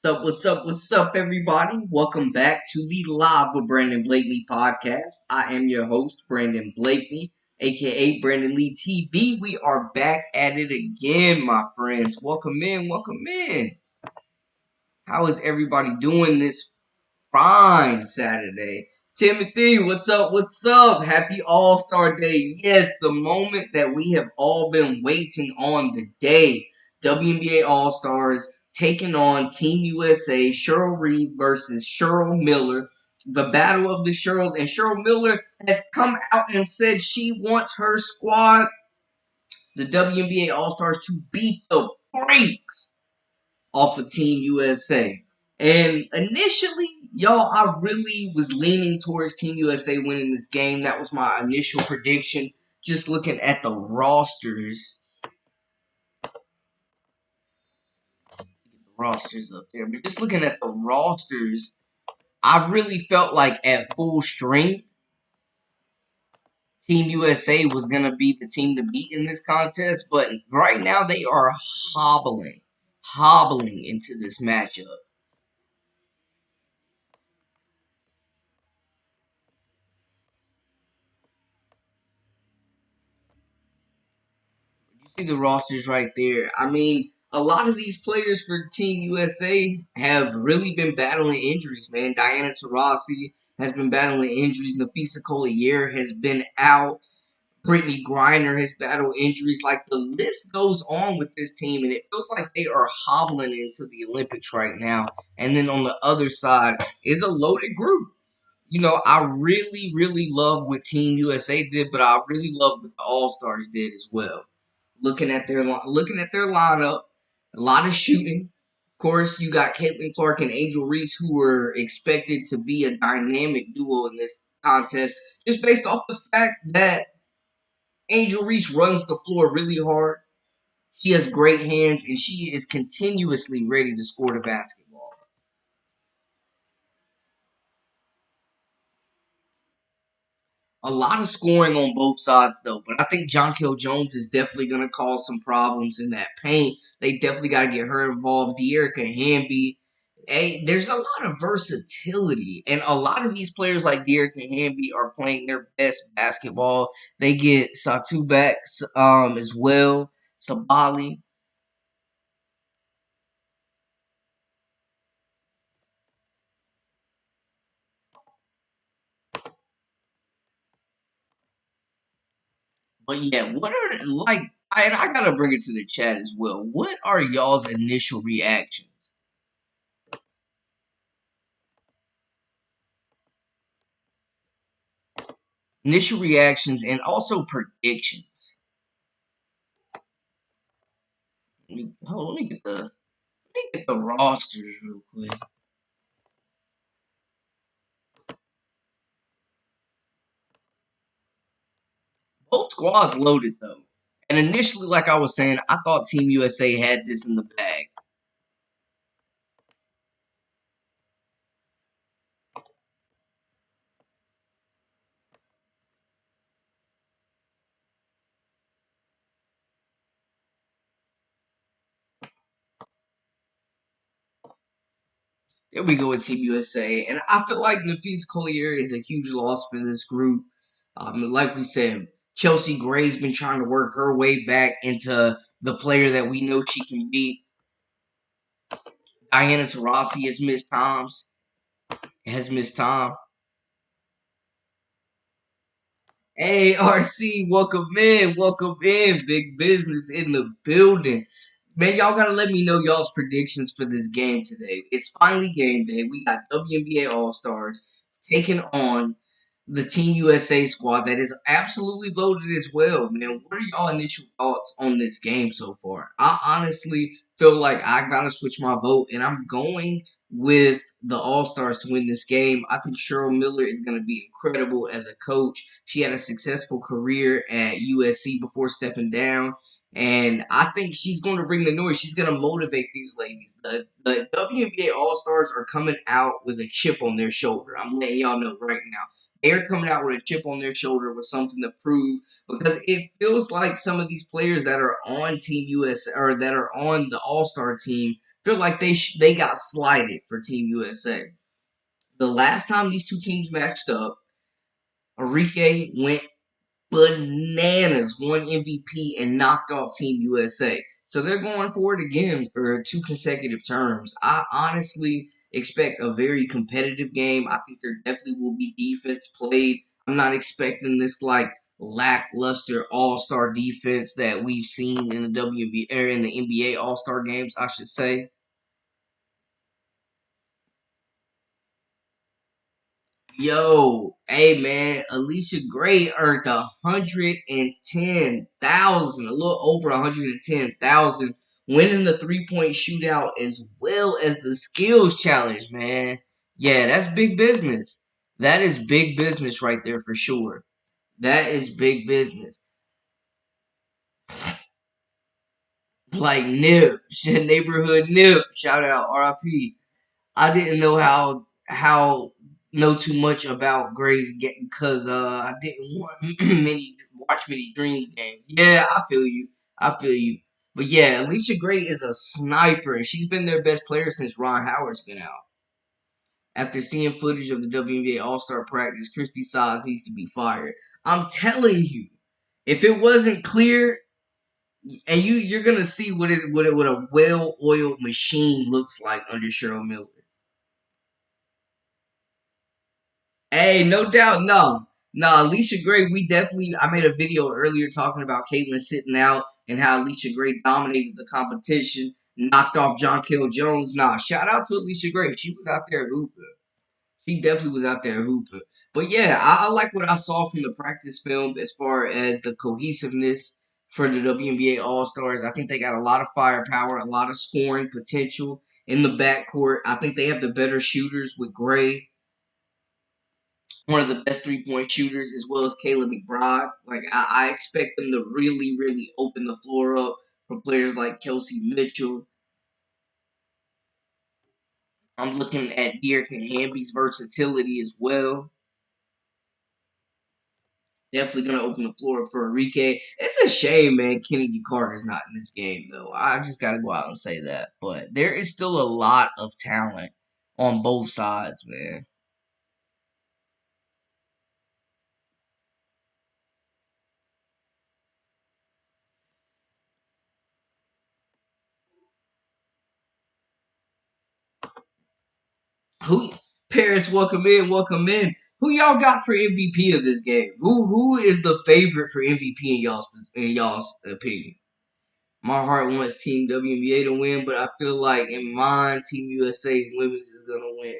What's up, everybody? Welcome back to the Live with Brandon Blakeney podcast. I am your host, Brandon Blakeney, aka Brandon Lee TV. We are back at it again, my friends. Welcome in. How is everybody doing this fine Saturday? Timothy, what's up? Happy All-Star Day. Yes, the moment that we have all been waiting on, the day. WNBA All-Stars taking on Team USA, Cheryl Reed versus Cheryl Miller. The battle of the Cheryls, and Cheryl Miller has come out and said she wants her squad, the WNBA All-Stars, to beat the brakes off of Team USA. And initially, y'all, I really was leaning towards Team USA winning this game. That was my initial prediction. Just looking at the rosters. Rosters up there. But just looking at the rosters, I really felt like at full strength, Team USA was going to be the team to beat in this contest. But right now, they are hobbling into this matchup. You see the rosters right there. I mean, a lot of these players for Team USA have really been battling injuries, man. Diana Taurasi has been battling injuries. Nafisa Collier has been out. Brittany Griner has battled injuries. Like, the list goes on with this team, and it feels like they are hobbling into the Olympics right now. And then on the other side is a loaded group. You know, I really love what Team USA did, but I really love what the All Stars did as well. Looking at their lineup, a lot of shooting. Of course, you got Caitlyn Clark and Angel Reese, who were expected to be a dynamic duo in this contest, just based off the fact that Angel Reese runs the floor really hard. She has great hands, and she is continuously ready to score the basketball. A lot of scoring on both sides, though. But I think Jonquel Jones is definitely going to cause some problems in that paint. They definitely got to get her involved. Dearica Hamby. Hey, there's a lot of versatility. And a lot of these players like Dearica Hamby are playing their best basketball. They get Satu back as well. Sabali. But yeah, what are like and I gotta bring it to the chat as well. What are y'all's initial reactions? Initial reactions and also predictions. Let me get the rosters real quick. Both squads loaded though. And initially, like I was saying, I thought Team USA had this in the bag. There we go with Team USA. And I feel like Nafisa Collier is a huge loss for this group. Like we said, Chelsea Gray's been trying to work her way back into the player that we know she can be. Diana Taurasi has missed time. Hey, RC, welcome in, big business in the building. Man, y'all gotta let me know y'all's predictions for this game today. It's finally game day. We got WNBA All-Stars taking on the Team USA squad that is absolutely loaded as well, man. What are y'all initial thoughts on this game so far? I honestly feel like I gotta switch my vote, and I'm going with the All-Stars to win this game. I think Cheryl Miller is gonna be incredible as a coach. She had a successful career at USC before stepping down. And I think she's going to bring the noise. She's going to motivate these ladies. The WNBA All Stars are coming out with a chip on their shoulder. I'm letting y'all know right now. They're coming out with a chip on their shoulder with something to prove, because it feels like some of these players that are on Team US or that are on the All Star team Feel like they got slighted for Team USA. The last time these two teams matched up, Enrique went bananas, won MVP, and knocked off Team USA. So they're going for it again for 2 consecutive terms. I honestly expect a very competitive game. I think there definitely will be defense played. I'm not expecting this like lackluster all-star defense that we've seen in the WNBA or in the NBA all-star games, I should say. Yo, hey man, Alicia Gray earned 110,000, a little over 110,000, winning the 3-point shootout as well as the skills challenge, man. Yeah, that's big business. That is big business right there for sure. That is big business. Like Nip, neighborhood Nip, shout out RIP. I didn't know how know too much about Gray's game because I didn't watch many Dreams games. Yeah, I feel you. I feel you. But yeah, Alicia Gray is a sniper, and she's been their best player since Ron Howard's been out. After seeing footage of the WNBA All Star practice, Christy Sides needs to be fired. I'm telling you, if it wasn't clear, and you're gonna see what a well oiled machine looks like under Cheryl Miller. Hey, no doubt, no. No, Alicia Gray, I made a video earlier talking about Caitlyn sitting out and how Alicia Gray dominated the competition, knocked off John Kill Jones. Nah, shout out to Alicia Gray. She was out there hooping. She definitely was out there hooping. But yeah, I like what I saw from the practice film as far as the cohesiveness for the WNBA All Stars. I think they got a lot of firepower, a lot of scoring potential in the backcourt. I think they have the better shooters with Gray, one of the best 3-point shooters, as well as Caleb McBride. Like I expect them to really, really open the floor up for players like Kelsey Mitchell. I'm looking at Dearica Hamby's versatility as well. Definitely gonna open the floor up for Enrique. It's a shame, man. Kennedy Carter's not in this game, though. I just gotta go out and say that. But there is still a lot of talent on both sides, man. Who Paris, welcome in, welcome in. Who y'all got for MVP of this game? Who is the favorite for MVP in y'all's opinion? My heart wants Team WNBA to win, but I feel like in mine, Team USA Women's is gonna win.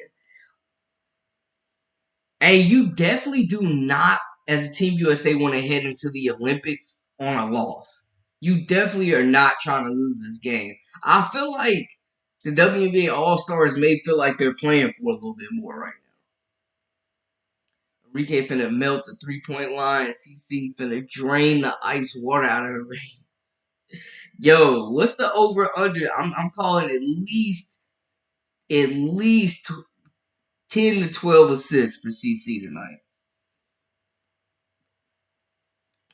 Hey, you definitely do not, as Team USA, want to head into the Olympics on a loss. You definitely are not trying to lose this game. I feel like the WNBA All Stars may feel like they're playing for a little bit more right now. Enrique finna melt the 3-point line. CC finna drain the ice water out of the rain. Yo, what's the over under? I'm calling at least 10 to 12 assists for CC tonight.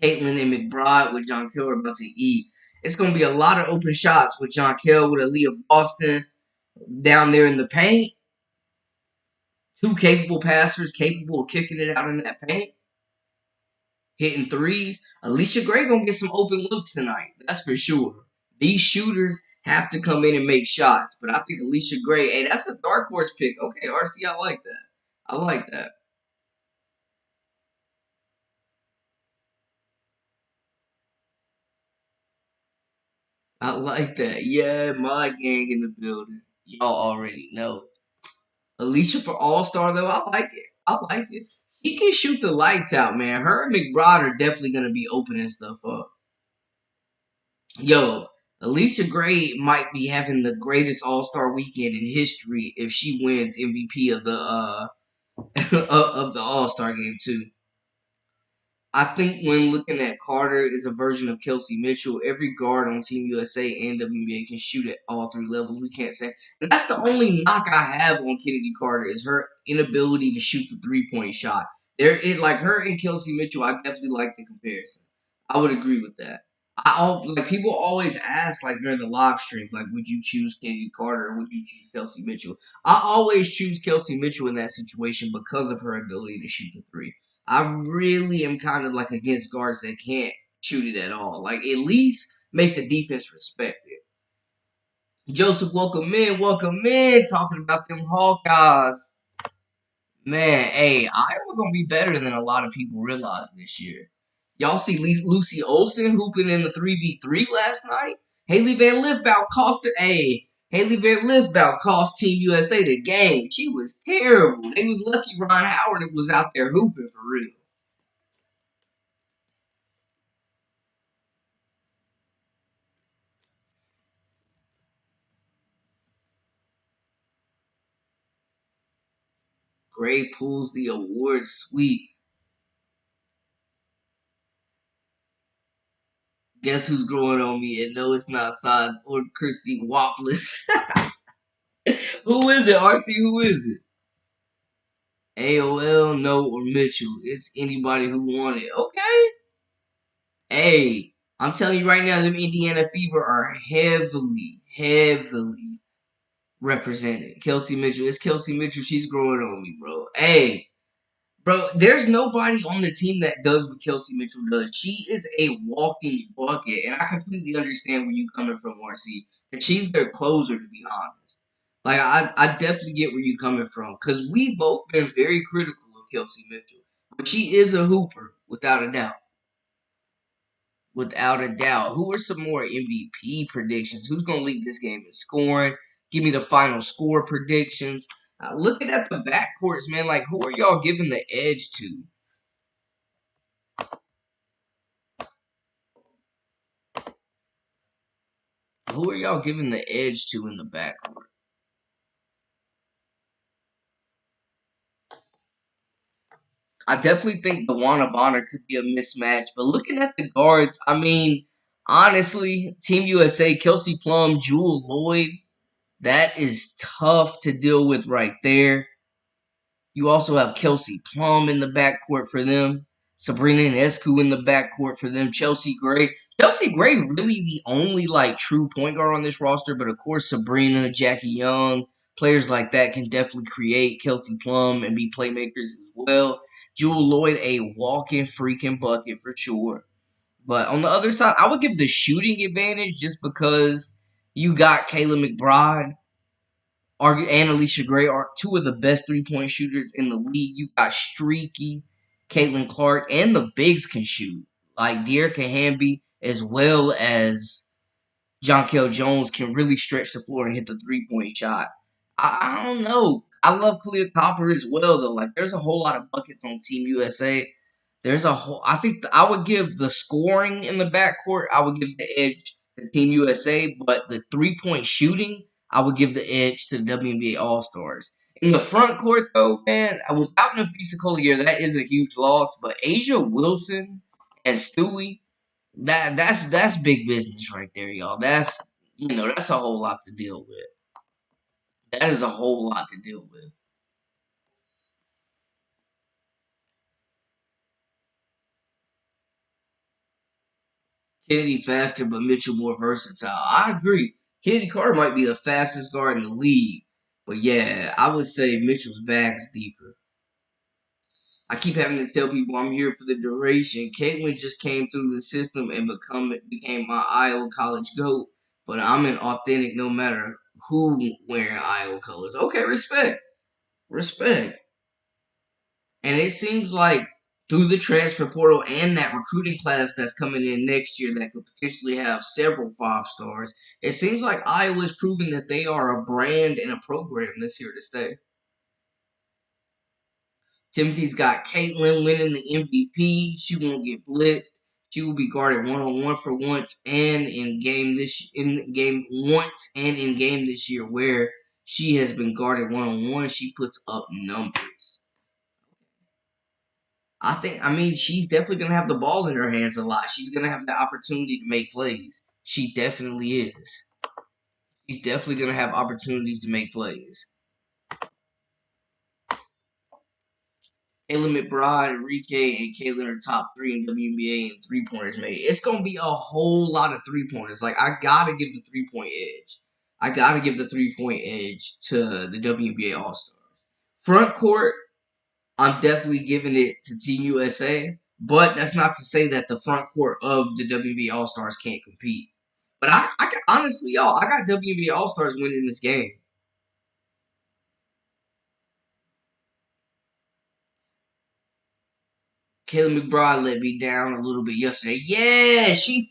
Caitlyn and McBride with John Kell are about to eat. It's gonna be a lot of open shots with John Kell with Aaliyah Boston down there in the paint. Two capable passers, capable of kicking it out in that paint, hitting threes. Alicia Gray gonna get some open looks tonight. That's for sure. These shooters have to come in and make shots. But I think Alicia Gray, hey, that's a dark horse pick. Okay, RC, I like that. I like that. I like that. Yeah, my gang in the building. Y'all already know. Alicia for All Star though, I like it. I like it. She can shoot the lights out, man. Her and McBride are definitely gonna be opening stuff up. Yo, Alicia Gray might be having the greatest All Star weekend in history if she wins MVP of the of the All Star game too. I think when looking at Carter is a version of Kelsey Mitchell. Every guard on Team USA and WNBA can shoot at all 3 levels. We can't say, and that's the only knock I have on Kennedy Carter is her inability to shoot the 3-point shot. Like her and Kelsey Mitchell. I definitely like the comparison. I would agree with that. Like people always ask like during the live stream, like, would you choose Kennedy Carter or would you choose Kelsey Mitchell? I always choose Kelsey Mitchell in that situation because of her ability to shoot the three. I really am kind of like against guards that can't shoot it at all. Like at least make the defense respect it. Joseph, welcome in, welcome in. Talking about them Hawkeyes. Man, hey, Iowa gonna be better than a lot of people realize this year. Y'all see Lucy Olsen hooping in the 3v3 last night? Haley Van Lithbout cost it. Hey, Haley Van Lithbout cost Team USA the game. She was terrible. They was lucky Ron Howard was out there hooping for real. Gray pulls the award sweep. Guess who's growing on me? And no, it's not Sides or Christy Wapless. Who is it, RC? Who is it? AOL, no, or Mitchell. It's anybody who won it. Okay. Hey, I'm telling you right now, them Indiana Fever are heavily represented. Kelsey Mitchell. It's Kelsey Mitchell. She's growing on me, bro. Hey, bro, there's nobody on the team that does what Kelsey Mitchell does. She is a walking bucket, and I completely understand where you're coming from, RC. And she's their closer, to be honest. Like, I definitely get where you're coming from, because we've both been very critical of Kelsey Mitchell. But she is a hooper, without a doubt. Without a doubt. Who are some more MVP predictions? Who's going to lead this game in scoring? Give me the final score predictions. Looking at the backcourts, man, like, who are y'all giving the edge to? Who are y'all giving the edge to in the backcourt? I definitely think the Wnba could be a mismatch, but looking at the guards, I mean, honestly, Team USA, Kelsey Plum, Jewel Lloyd, that is tough to deal with right there. You also have Kelsey Plum in the backcourt for them. Sabrina Ionescu in the backcourt for them. Chelsea Gray. Chelsea Gray really the only like true point guard on this roster, but of course Sabrina, Jackie Young, players like that can definitely create. Kelsey Plum and be playmakers as well. Jewel Lloyd a walking freaking bucket for sure. But on the other side, I would give the shooting advantage just because you got Kayla McBride and Alicia Gray are two of the best 3-point shooters in the league. You got Streaky, Caitlyn Clark, and the bigs can shoot. Like Dearica Hamby, as well as Jonquel Jones can really stretch the floor and hit the 3-point shot. I don't know. I love Kalia Copper as well, though. Like, there's a whole lot of buckets on Team USA. There's a whole. I think I would give the scoring in the backcourt. I would give the edge to Team USA, but the 3-point shooting, I would give the edge to the WNBA All Stars. In the front court, though, man, without Nafisa Collier, that is a huge loss. But Asia Wilson and Stewie, that's big business right there, y'all. That's a whole lot to deal with. That is a whole lot to deal with. Kennedy faster, but Mitchell more versatile. I agree. Kennedy Carter might be the fastest guard in the league, but yeah, I would say Mitchell's bag's deeper. I keep having to tell people I'm here for the duration. Caitlyn just came through the system and became my Iowa College GOAT, but I'm an authentic no matter who wearing Iowa colors. Okay, respect. Respect. And it seems like through the transfer portal and that recruiting class that's coming in next year that could potentially have several 5 stars, it seems like Iowa's proving that they are a brand and a program that's here to stay. Timothy's got Caitlyn winning the MVP. She won't get blitzed. She will be guarded 1-on-1 for once and in game once and in game this year where she has been guarded 1-on-1. She puts up numbers. I mean, she's definitely going to have the ball in her hands a lot. She's going to have the opportunity to make plays. She definitely is. She's definitely going to have opportunities to make plays. Caitlyn McBride, Enrique, and Caitlyn are top 3 in WNBA in three-pointers made. It's going to be a whole lot of three-pointers. Like, I got to give the three-point edge. I got to give the three-point edge to the WNBA All-Stars. Front court, I'm definitely giving it to Team USA. But that's not to say that the front court of the WNBA All-Stars can't compete. But honestly, y'all, I got WNBA All-Stars winning this game. Caitlyn McBride let me down a little bit yesterday. Yeah, she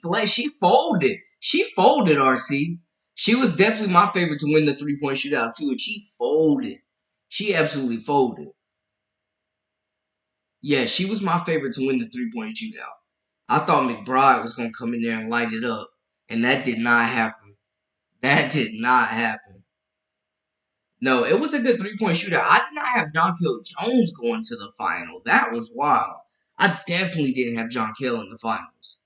folded. She folded, RC. She was definitely my favorite to win the three-point shootout, too, and she folded. She absolutely folded. Yeah, she was my favorite to win the three-point shootout. I thought McBride was going to come in there and light it up, and that did not happen. That did not happen. No, it was a good three-point shootout. I did not have Jonquel Jones going to the final. That was wild. I definitely didn't have Jonquel in the finals.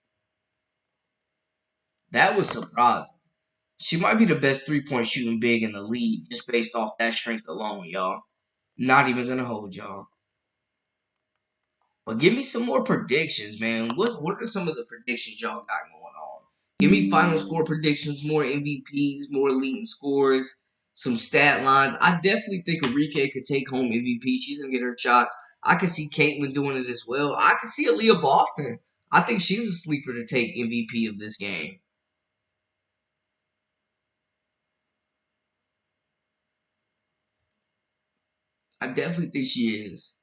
That was surprising. She might be the best three-point shooting big in the league just based off that strength alone, y'all. Not even gonna hold y'all. But give me some more predictions, man. What are some of the predictions y'all got going on? Give me final score predictions, more MVPs, more leading scores, some stat lines. I definitely think Enrique could take home MVP. She's gonna get her shots. I could see Caitlyn doing it as well. I could see Aaliyah Boston. I think she's a sleeper to take MVP of this game. I definitely think she is.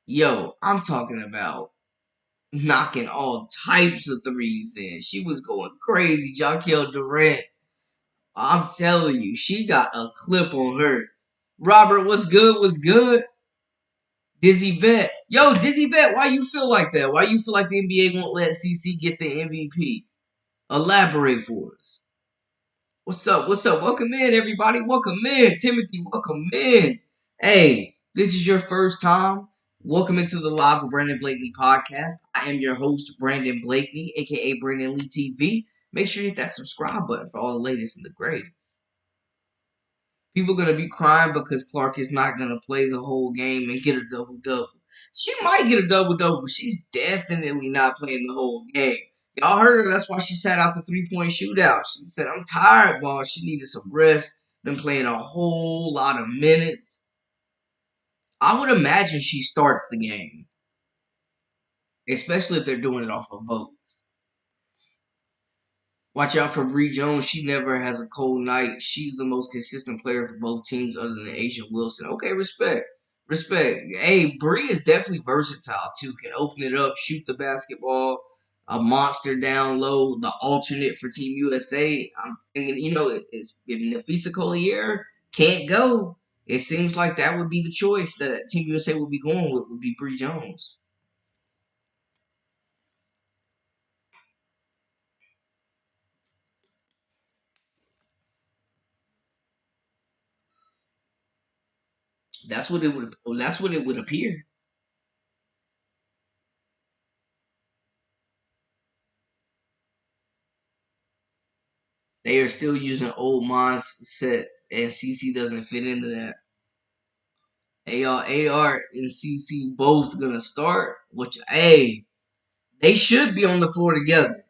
Yo, I'm talking about knocking all types of threes in. She was going crazy. Jonquel Durant, I'm telling you, she got a clip on her. Robert, what's good? What's good? Dizzy Vet. Yo, Dizzy Vet, why you feel like that? Why you feel like the NBA won't let CC get the MVP? Elaborate for us. What's up? What's up? Welcome in, everybody. Welcome in. Timothy, welcome in. Hey, this is your first time. Welcome into the Live with Brandon Blakeney podcast. I am your host, Brandon Blakeney, aka Brandon Lee TV. Make sure you hit that subscribe button for all the latest and the greatest. People are going to be crying because Clark is not going to play the whole game and get a double-double. She might get a double-double, but she's definitely not playing the whole game. Y'all heard her. That's why she sat out the three-point shootout. She said, I'm tired, boss. She needed some rest. Been playing a whole lot of minutes. I would imagine she starts the game, especially if they're doing it off of votes. Watch out for Bree Jones. She never has a cold night. She's the most consistent player for both teams other than Asia Wilson. Okay, respect. Respect. Hey, Bree is definitely versatile, too. Can open it up, shoot the basketball, a monster down low, the alternate for Team USA. I'm thinking, it's, if Nafisa Collier can't go, it seems like that would be the choice that Team USA would be going with, would be Bree Jones. That's what it would appear. They are still using old mindsets, and CC doesn't fit into that. AR and CC both gonna start, which, hey, they should be on the floor together.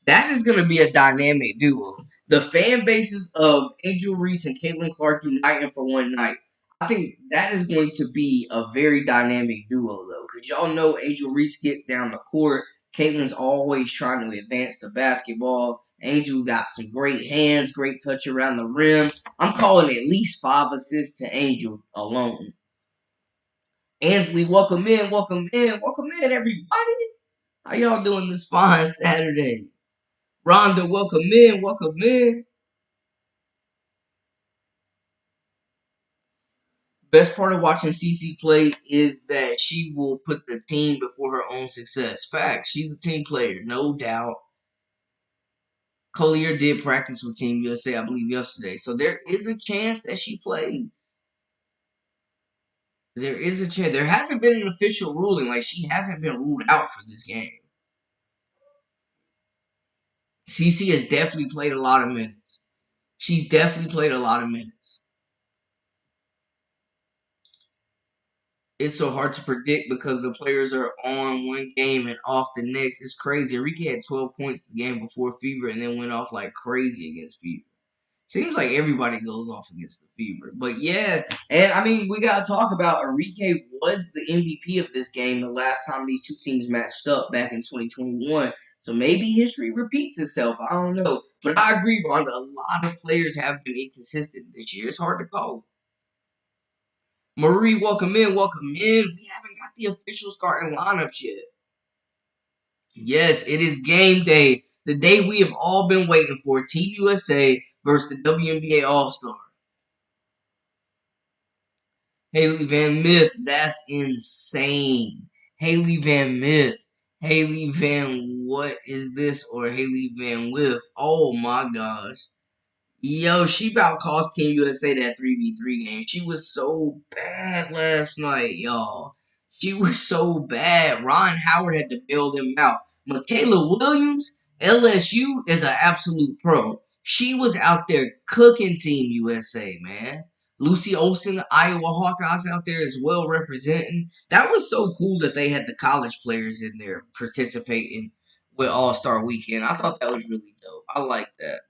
That is going to be a dynamic duo. The fan bases of Angel Reese and Caitlin Clark uniting for one night. I think that is going to be a very dynamic duo, though, because y'all know Angel Reese gets down the court. Caitlin's always trying to advance the basketball. Angel got some great hands, great touch around the rim. I'm calling at least 5 assists to Angel alone. Ansley, welcome in, welcome in, welcome in, everybody. How y'all doing this fine Saturday? Rhonda, welcome in, welcome in. Best part of watching CC play is that she will put the team before her own success. Fact, she's a team player, no doubt. Collier did practice with Team USA, I believe, yesterday. So there is a chance that she plays. There is a chance. There hasn't been an official ruling. Like, she hasn't been ruled out for this game. CC has definitely played a lot of minutes. She's definitely played a lot of minutes. it's so hard to predict because the players are on one game and off the next. It's crazy. Enrique had 12 points the game before Fever and then went off like crazy against Fever. Seems like everybody goes off against the Fever. But yeah, and I mean, we got to talk about Enrique was the MVP of this game the last time these two teams matched up back in 2021. So maybe history repeats itself. I don't know. But I agree, Ron. A lot of players have been inconsistent this year. It's hard to call. Marie, welcome in. Welcome in. We haven't got the official starting lineups yet. Yes, it is game day. The day we have all been waiting for. Team USA versus the WNBA All-Star. Haley Van Myth, that's insane. Haley Van Myth. Haley Van what is this? Or Haley Van Whiff. Oh my gosh. Yo, she about cost Team USA that 3v3 game. She was so bad last night, y'all. She was so bad. Ron Howard had to bail them out. Michaela Williams, LSU, is an absolute pro. She was out there cooking Team USA, man. Lucy Olsen, Iowa Hawkeyes out there as well representing. That was so cool that they had the college players in there participating with All-Star Weekend. I thought that was really dope. I like that.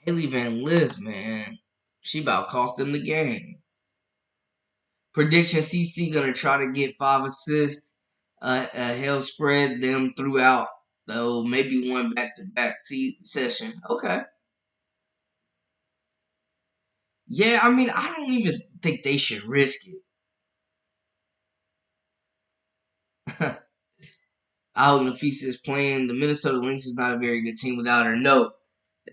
Haley Van Lith, man. She about cost them the game. Prediction CC gonna try to get 5 assists. He'll spread them throughout. Though maybe one back-to-back session. Okay. Yeah, I mean, I don't even think they should risk it. Out Nafisa is playing. The Minnesota Lynx is not a very good team without her. No,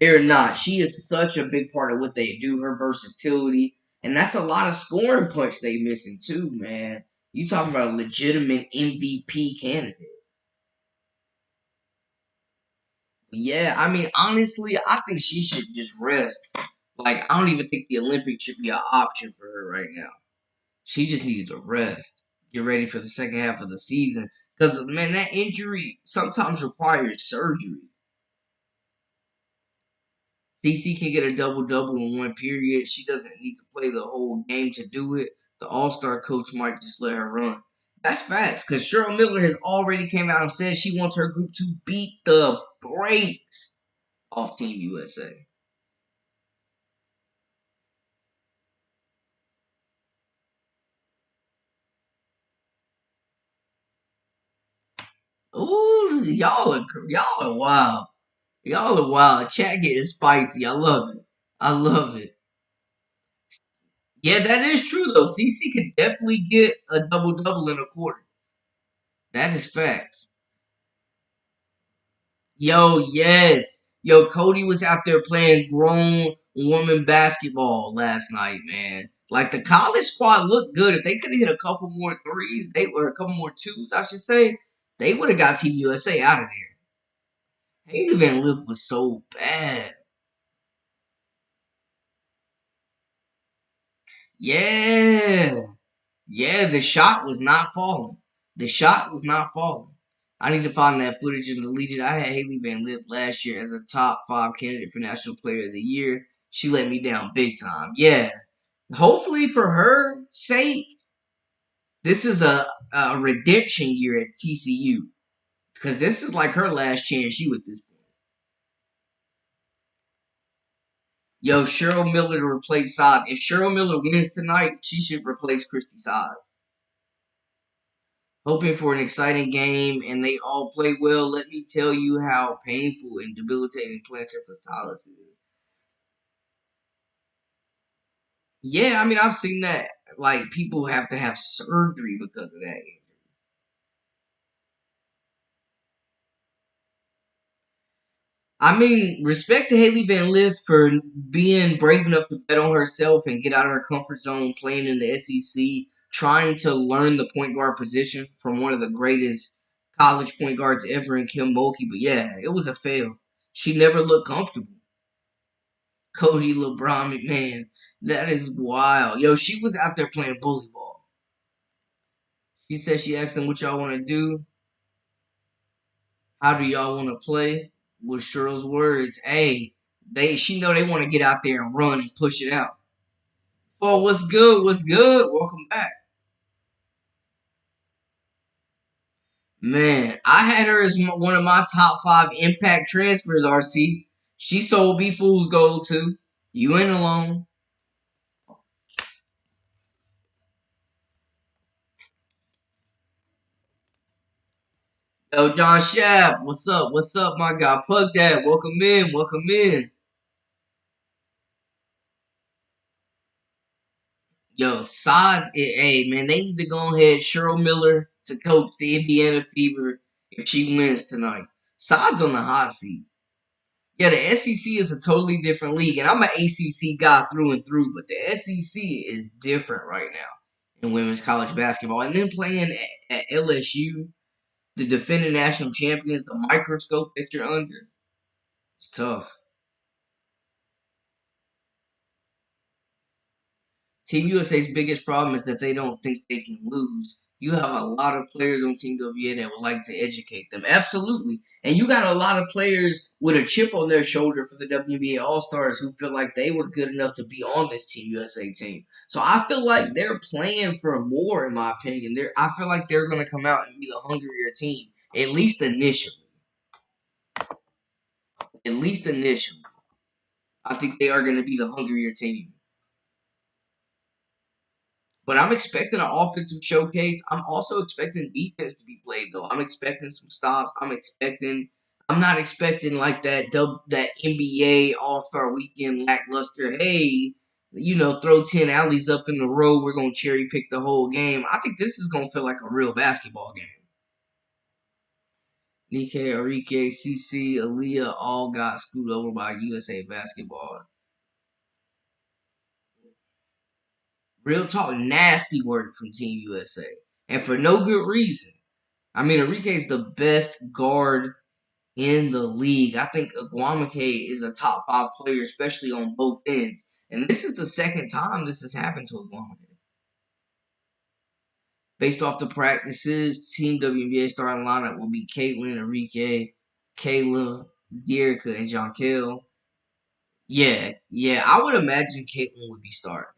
they're not. She is such a big part of what they do, her versatility. And that's a lot of scoring punch they missing too, man. You talking about a legitimate MVP candidate. Yeah, I mean, honestly, I think she should just rest. Like, I don't even think the Olympics should be an option for her right now. She just needs to rest. Get ready for the second half of the season. Because, man, that injury sometimes requires surgery. CC can get a double-double in one period. She doesn't need to play the whole game to do it. The All-Star coach might just let her run. That's facts, because Cheryl Miller has already came out and said she wants her group to beat the brakes off Team USA. Ooh, y'all are wild. Y'all are wild. Chat getting spicy. I love it. I love it. Yeah, that is true though. CC could definitely get a double-double in a quarter. That is facts. Yo, yes. Yo, Cody was out there playing grown woman basketball last night, man. Like the college squad looked good. If they could have hit a couple more threes, they were a couple more twos, I should say, they would have got Team USA out of there. Haley Van Lith was so bad. Yeah. Yeah, the shot was not falling. The shot was not falling. I need to find that footage and delete it. I had Haley Van Lith last year as a top 5 candidate for National Player of the Year. She let me down big time. Yeah. Hopefully for her sake, this is a redemption year at TCU. Because this is like her last chance you at this point. Yo, Cheryl Miller to replace Sides. If Cheryl Miller wins tonight, she should replace Christy Sides. Hoping for an exciting game, and they all play well. Let me tell you how painful and debilitating plantar fasciitis is. Yeah, I mean, I've seen that. Like, people have to have surgery because of that. I mean, respect to Haley Van Lith for being brave enough to bet on herself and get out of her comfort zone playing in the SEC, trying to learn the point guard position from one of the greatest college point guards ever in Kim Mulkey. But yeah, it was a fail. She never looked comfortable. Cody LeBron McMahon. That is wild. Yo, she was out there playing bully ball. She said she asked them what y'all want to do. How do y'all want to play? With Cheryl's words, hey, she know they want to get out there and run and push it out. Oh, what's good? What's good? Welcome back. Man, I had her as one of my top 5 impact transfers, RC. She sold me fool's gold too. You ain't alone. Yo, John Shaft, what's up? What's up, my guy? Plug that. Welcome in. Welcome in. Yo, Sods, hey, man, they need to go ahead. Cheryl Miller to coach the Indiana Fever if she wins tonight. Sods on the hot seat. Yeah, the SEC is a totally different league, and I'm an ACC guy through and through, but the SEC is different right now in women's college basketball. And then playing at LSU, the defending national champions, the microscope that you're under, it's tough. Team USA's biggest problem is that they don't think they can lose. You have a lot of players on Team WA that would like to educate them. Absolutely. And you got a lot of players with a chip on their shoulder for the WNBA All Stars who feel like they were good enough to be on this Team USA team. So I feel like they're playing for more, in my opinion. I feel like they're going to come out and be the hungrier team, at least initially. At least initially. I think they are going to be the hungrier team. But I'm expecting an offensive showcase. I'm also expecting defense to be played, though. I'm expecting some stops. I'm not expecting like that NBA All Star Weekend lackluster. Hey, throw 10 alleys up in the row. We're gonna cherry pick the whole game. I think this is gonna feel like a real basketball game. Nike, Arike, CC, Aaliyah all got screwed over by USA basketball. Real talk, nasty work from Team USA, and for no good reason. I mean, Enrique is the best guard in the league. I think Wnba is a top 5 player, especially on both ends. And this is the second time this has happened to Wnba. Based off the practices, Team WNBA starting lineup will be Caitlyn, Enrique, Kayla, Derica, and Jonquel. Yeah, I would imagine Caitlyn would be starting.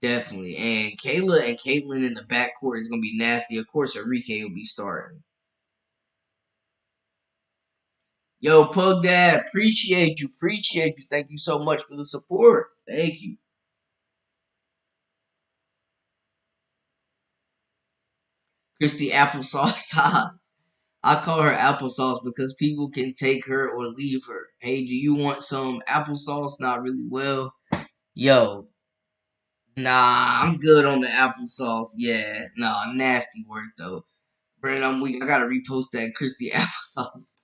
Definitely. And Kayla and Caitlyn in the backcourt is going to be nasty. Of course, Enrique will be starting. Yo, Pug Dad, appreciate you. Appreciate you. Thank you so much for the support. Thank you. Christy Applesauce sauce. I call her applesauce because people can take her or leave her. Hey, do you want some applesauce? Not really well. Yo, nah, I'm good on the applesauce. Yeah, nah, nasty work though. Brandon, I'm weak. I gotta repost that Christy applesauce.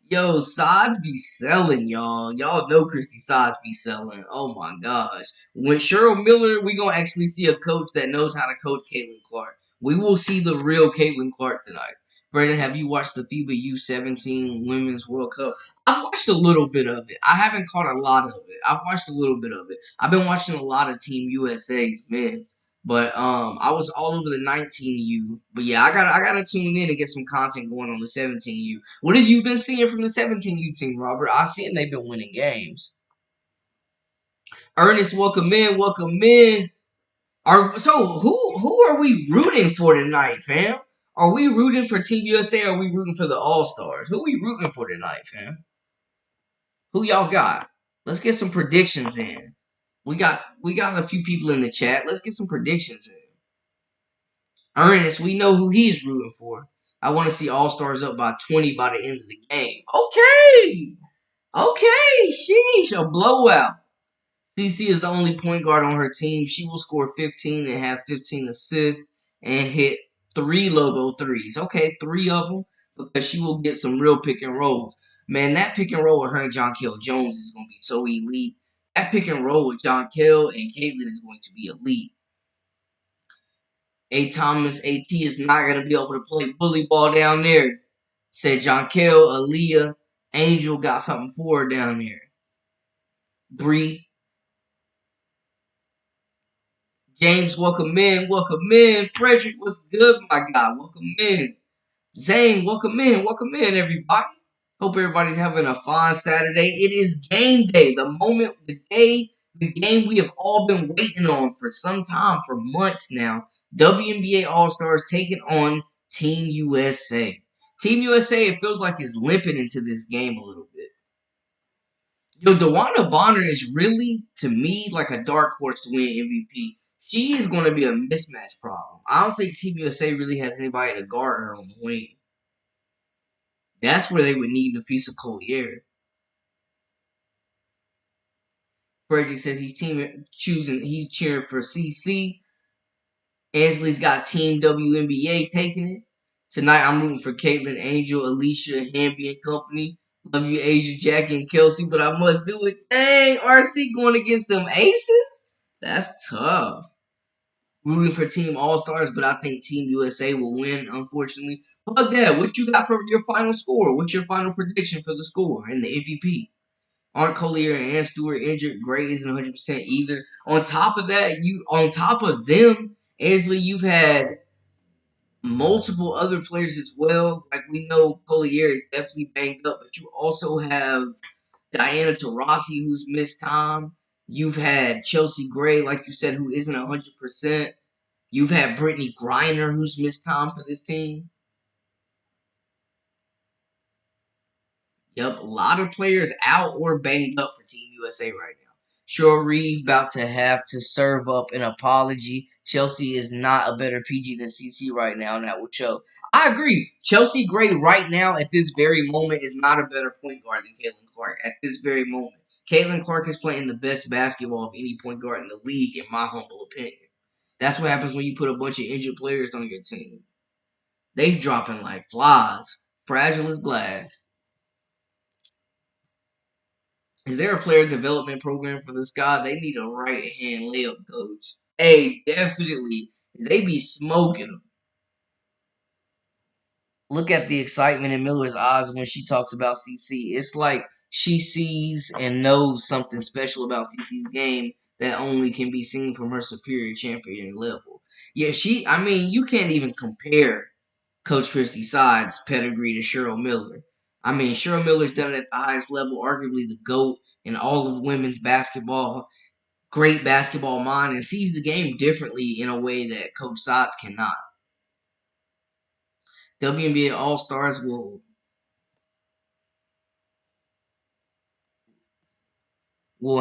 Yo, Sods be selling, y'all. Y'all know Christy Sods be selling. Oh my gosh. When Cheryl Miller, we gonna actually see a coach that knows how to coach Caitlin Clark. We will see the real Caitlin Clark tonight. Brandon, have you watched the FIBA U17 Women's World Cup? I've watched a little bit of it. I haven't caught a lot of it. I've watched a little bit of it. I've been watching a lot of Team USA's men's. But I was all over the 19U. But yeah, I gotta tune in and get some content going on the 17U. What have you been seeing from the 17U team, Robert? I seen they've been winning games. Ernest, welcome in, welcome in. Who are we rooting for tonight, fam? Are we rooting for Team USA or are we rooting for the All Stars? Who are we rooting for tonight, fam? Who y'all got? Let's get some predictions in. We got a few people in the chat. Let's get some predictions in. Ernest, we know who he's rooting for. I want to see All Stars up by 20 by the end of the game. Okay. Okay. Sheesh. A blowout. CC is the only point guard on her team. She will score 15 and have 15 assists and hit 3 logo threes. Okay, 3 of them because she will get some real pick and rolls. Man, that pick and roll with her and Jonquel Jones is going to be so elite. That pick and roll with Jonquel and Caitlyn is going to be elite. A. Thomas, AT is not going to be able to play bully ball down there. Said Jonquel, Aaliyah, Angel got something for her down there. Bree, James, welcome in, welcome in. Frederick, what's good, my guy? Welcome in. Zane, welcome in, everybody. Hope everybody's having a fine Saturday. It is game day. The the game we have all been waiting on for some time, for months now. WNBA All-Stars taking on Team USA. Team USA, it feels like, is limping into this game a little bit. Yo, Dewana Bonner is really, to me, like a dark horse to win MVP. She is going to be a mismatch problem. I don't think Team USA really has anybody to guard her on the wing. That's where they would need Nafisa Collier. Frederick says he's cheering for CC. Ansley's got Team WNBA taking it. Tonight I'm rooting for Caitlyn, Angel, Alicia, Hamby, and company. Love you, Asia, Jackie, and Kelsey, but I must do it. Dang, RC going against them aces? That's tough. Rooting for Team All-Stars, but I think Team USA will win, unfortunately. Fuck that. What you got for your final score? What's your final prediction for the score and the MVP? Aren't Collier and Stewart injured? Gray isn't 100% either. On top of that, on top of them, Ansley, you've had multiple other players as well. Like, we know Collier is definitely banged up, but you also have Diana Taurasi, who's missed time. You've had Chelsea Gray, like you said, who isn't 100%. You've had Brittany Griner, who's missed time for this team. Yep, a lot of players out or banged up for Team USA right now. Sure, Reed about to have to serve up an apology. Chelsea is not a better PG than CC right now, and that will show. I agree. Chelsea Gray right now at this very moment is not a better point guard than Caitlin Clark at this very moment. Caitlin Clark is playing the best basketball of any point guard in the league, in my humble opinion. That's what happens when you put a bunch of injured players on your team. They dropping like flies, fragile as glass. Is there a player development program for this guy? They need a right hand layup coach. Hey, definitely. They be smoking them. Look at the excitement in Miller's eyes when she talks about CC. It's like she sees and knows something special about CC's game that only can be seen from her superior champion level. Yeah, you can't even compare Coach Christie Side's pedigree to Cheryl Miller. I mean, Cheryl Miller's done it at the highest level, arguably the GOAT in all of women's basketball, great basketball mind, and sees the game differently in a way that Coach Sides cannot. WNBA All-Stars will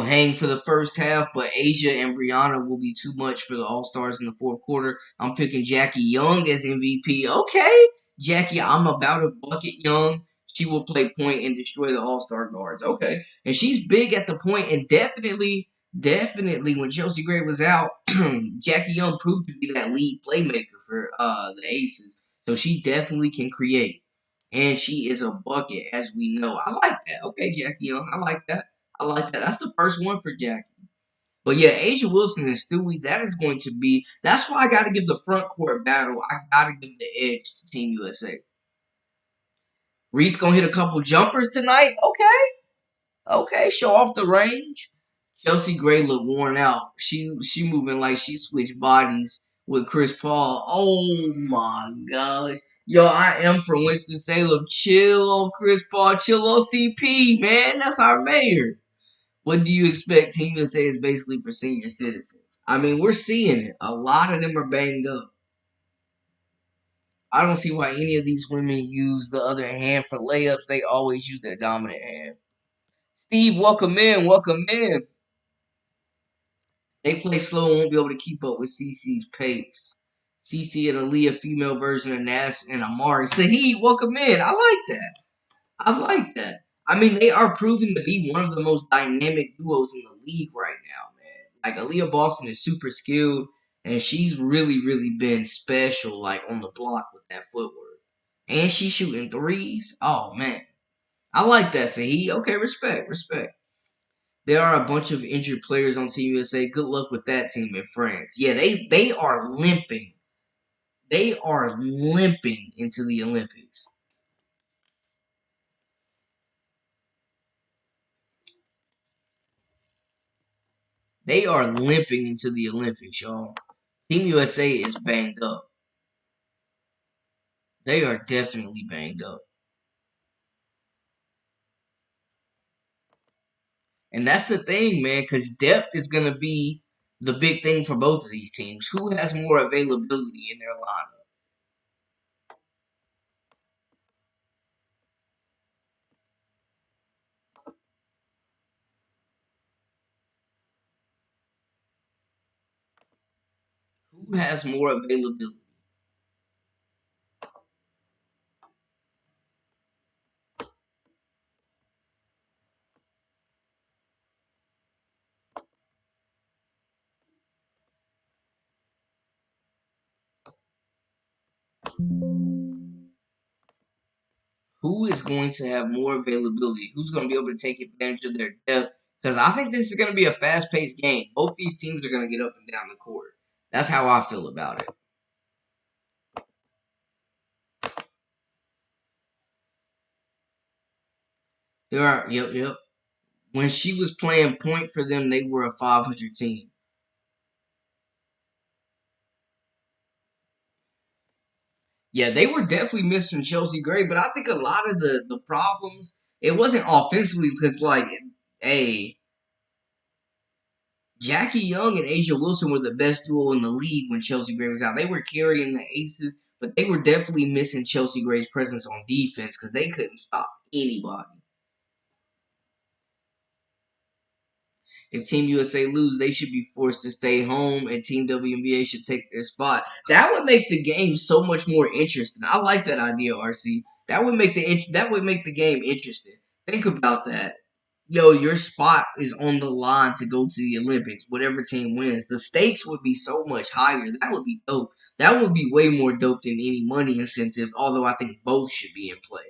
hang for the first half, but Asia and Brianna will be too much for the All-Stars in the fourth quarter. I'm picking Jackie Young as MVP. Okay, Jackie, I'm about a bucket Young. She will play point and destroy the All-Star guards. Okay, and she's big at the point, and definitely when Chelsea Gray was out, Jackie Young proved to be that lead playmaker for the Aces. So she definitely can create, and she is a bucket, as we know. I like that. Okay, Jackie Young, I like that. I like that. That's the first one for Jackie. But yeah, Asia Wilson and Stewie, that is going to be. That's why I got to give the front court battle. I got to give the edge to Team USA. Reese gonna hit a couple jumpers tonight. Okay, show off the range. Chelsea Gray look worn out. She moving like she switched bodies with Chris Paul. Oh my gosh. Yo, I am from Winston-Salem. Chill on Chris Paul. Chill on CP, man. That's our mayor. What do you expect Team USA is basically for senior citizens? I mean, we're seeing it. A lot of them are banged up. I don't see why any of these women use the other hand for layups. They always use their dominant hand. Steve, welcome in. Welcome in. They play slow and won't be able to keep up with CC's pace. CC and Aaliyah, female version of Nass and Amari. Saheed, welcome in. I like that. I like that. I mean, they are proving to be one of the most dynamic duos in the league right now, man. Like, Aaliyah Boston is super skilled, and she's really been special, like, on the block with that footwork. And she's shooting threes. Oh, man. I like that, Saheed. Okay, respect. There are a bunch of injured players on Team USA. Good luck with that team in France. Yeah, they are limping. They are limping into the Olympics. They are limping into the Olympics, y'all. Team USA is banged up. They are definitely banged up. And that's the thing, man, because depth is going to be the big thing for both of these teams. Who has more availability in their lineup? Who has more availability? Who is going to have more availability? Who's going to be able to take advantage of their depth? Because I think this is going to be a fast-paced game. Both these teams are going to get up and down the court. That's how I feel about it. Yep. When she was playing point for them, they were a 500 team. Yeah, they were definitely missing Chelsea Gray, but I think a lot of the problems, it wasn't offensively because, like, hey, Jackie Young and Asia Wilson were the best duo in the league when Chelsea Gray was out. They were carrying the aces, but they were definitely missing Chelsea Gray's presence on defense because they couldn't stop anybody. If Team USA lose, they should be forced to stay home, and Team WNBA should take their spot. That would make the game so much more interesting. I like that idea, RC. That would make the game interesting. Think about that. Yo, your spot is on the line to go to the Olympics. Whatever team wins, the stakes would be so much higher. That would be dope. That would be way more dope than any money incentive. Although I think both should be in play.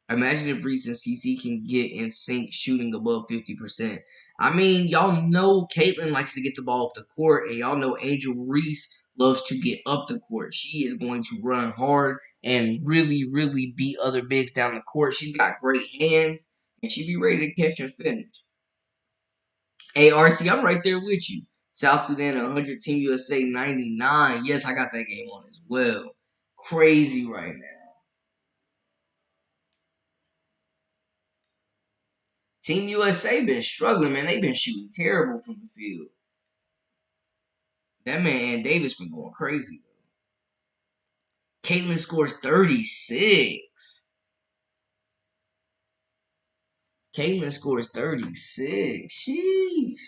Imagine if Reese and CC can get in sync shooting above 50%. I mean, y'all know Caitlyn likes to get the ball up the court, and y'all know Angel Reese loves to get up the court. She is going to run hard and really beat other bigs down the court. She's got great hands, and she be ready to catch and finish. Hey, RC, I'm right there with you. South Sudan 100, Team USA 99. Yes, I got that game on as well. Crazy right now. Team USA been struggling, man. They've been shooting terrible from the field. That man Davis been going crazy though. Caitlyn scores 36. Caitlyn scores 36. Sheesh.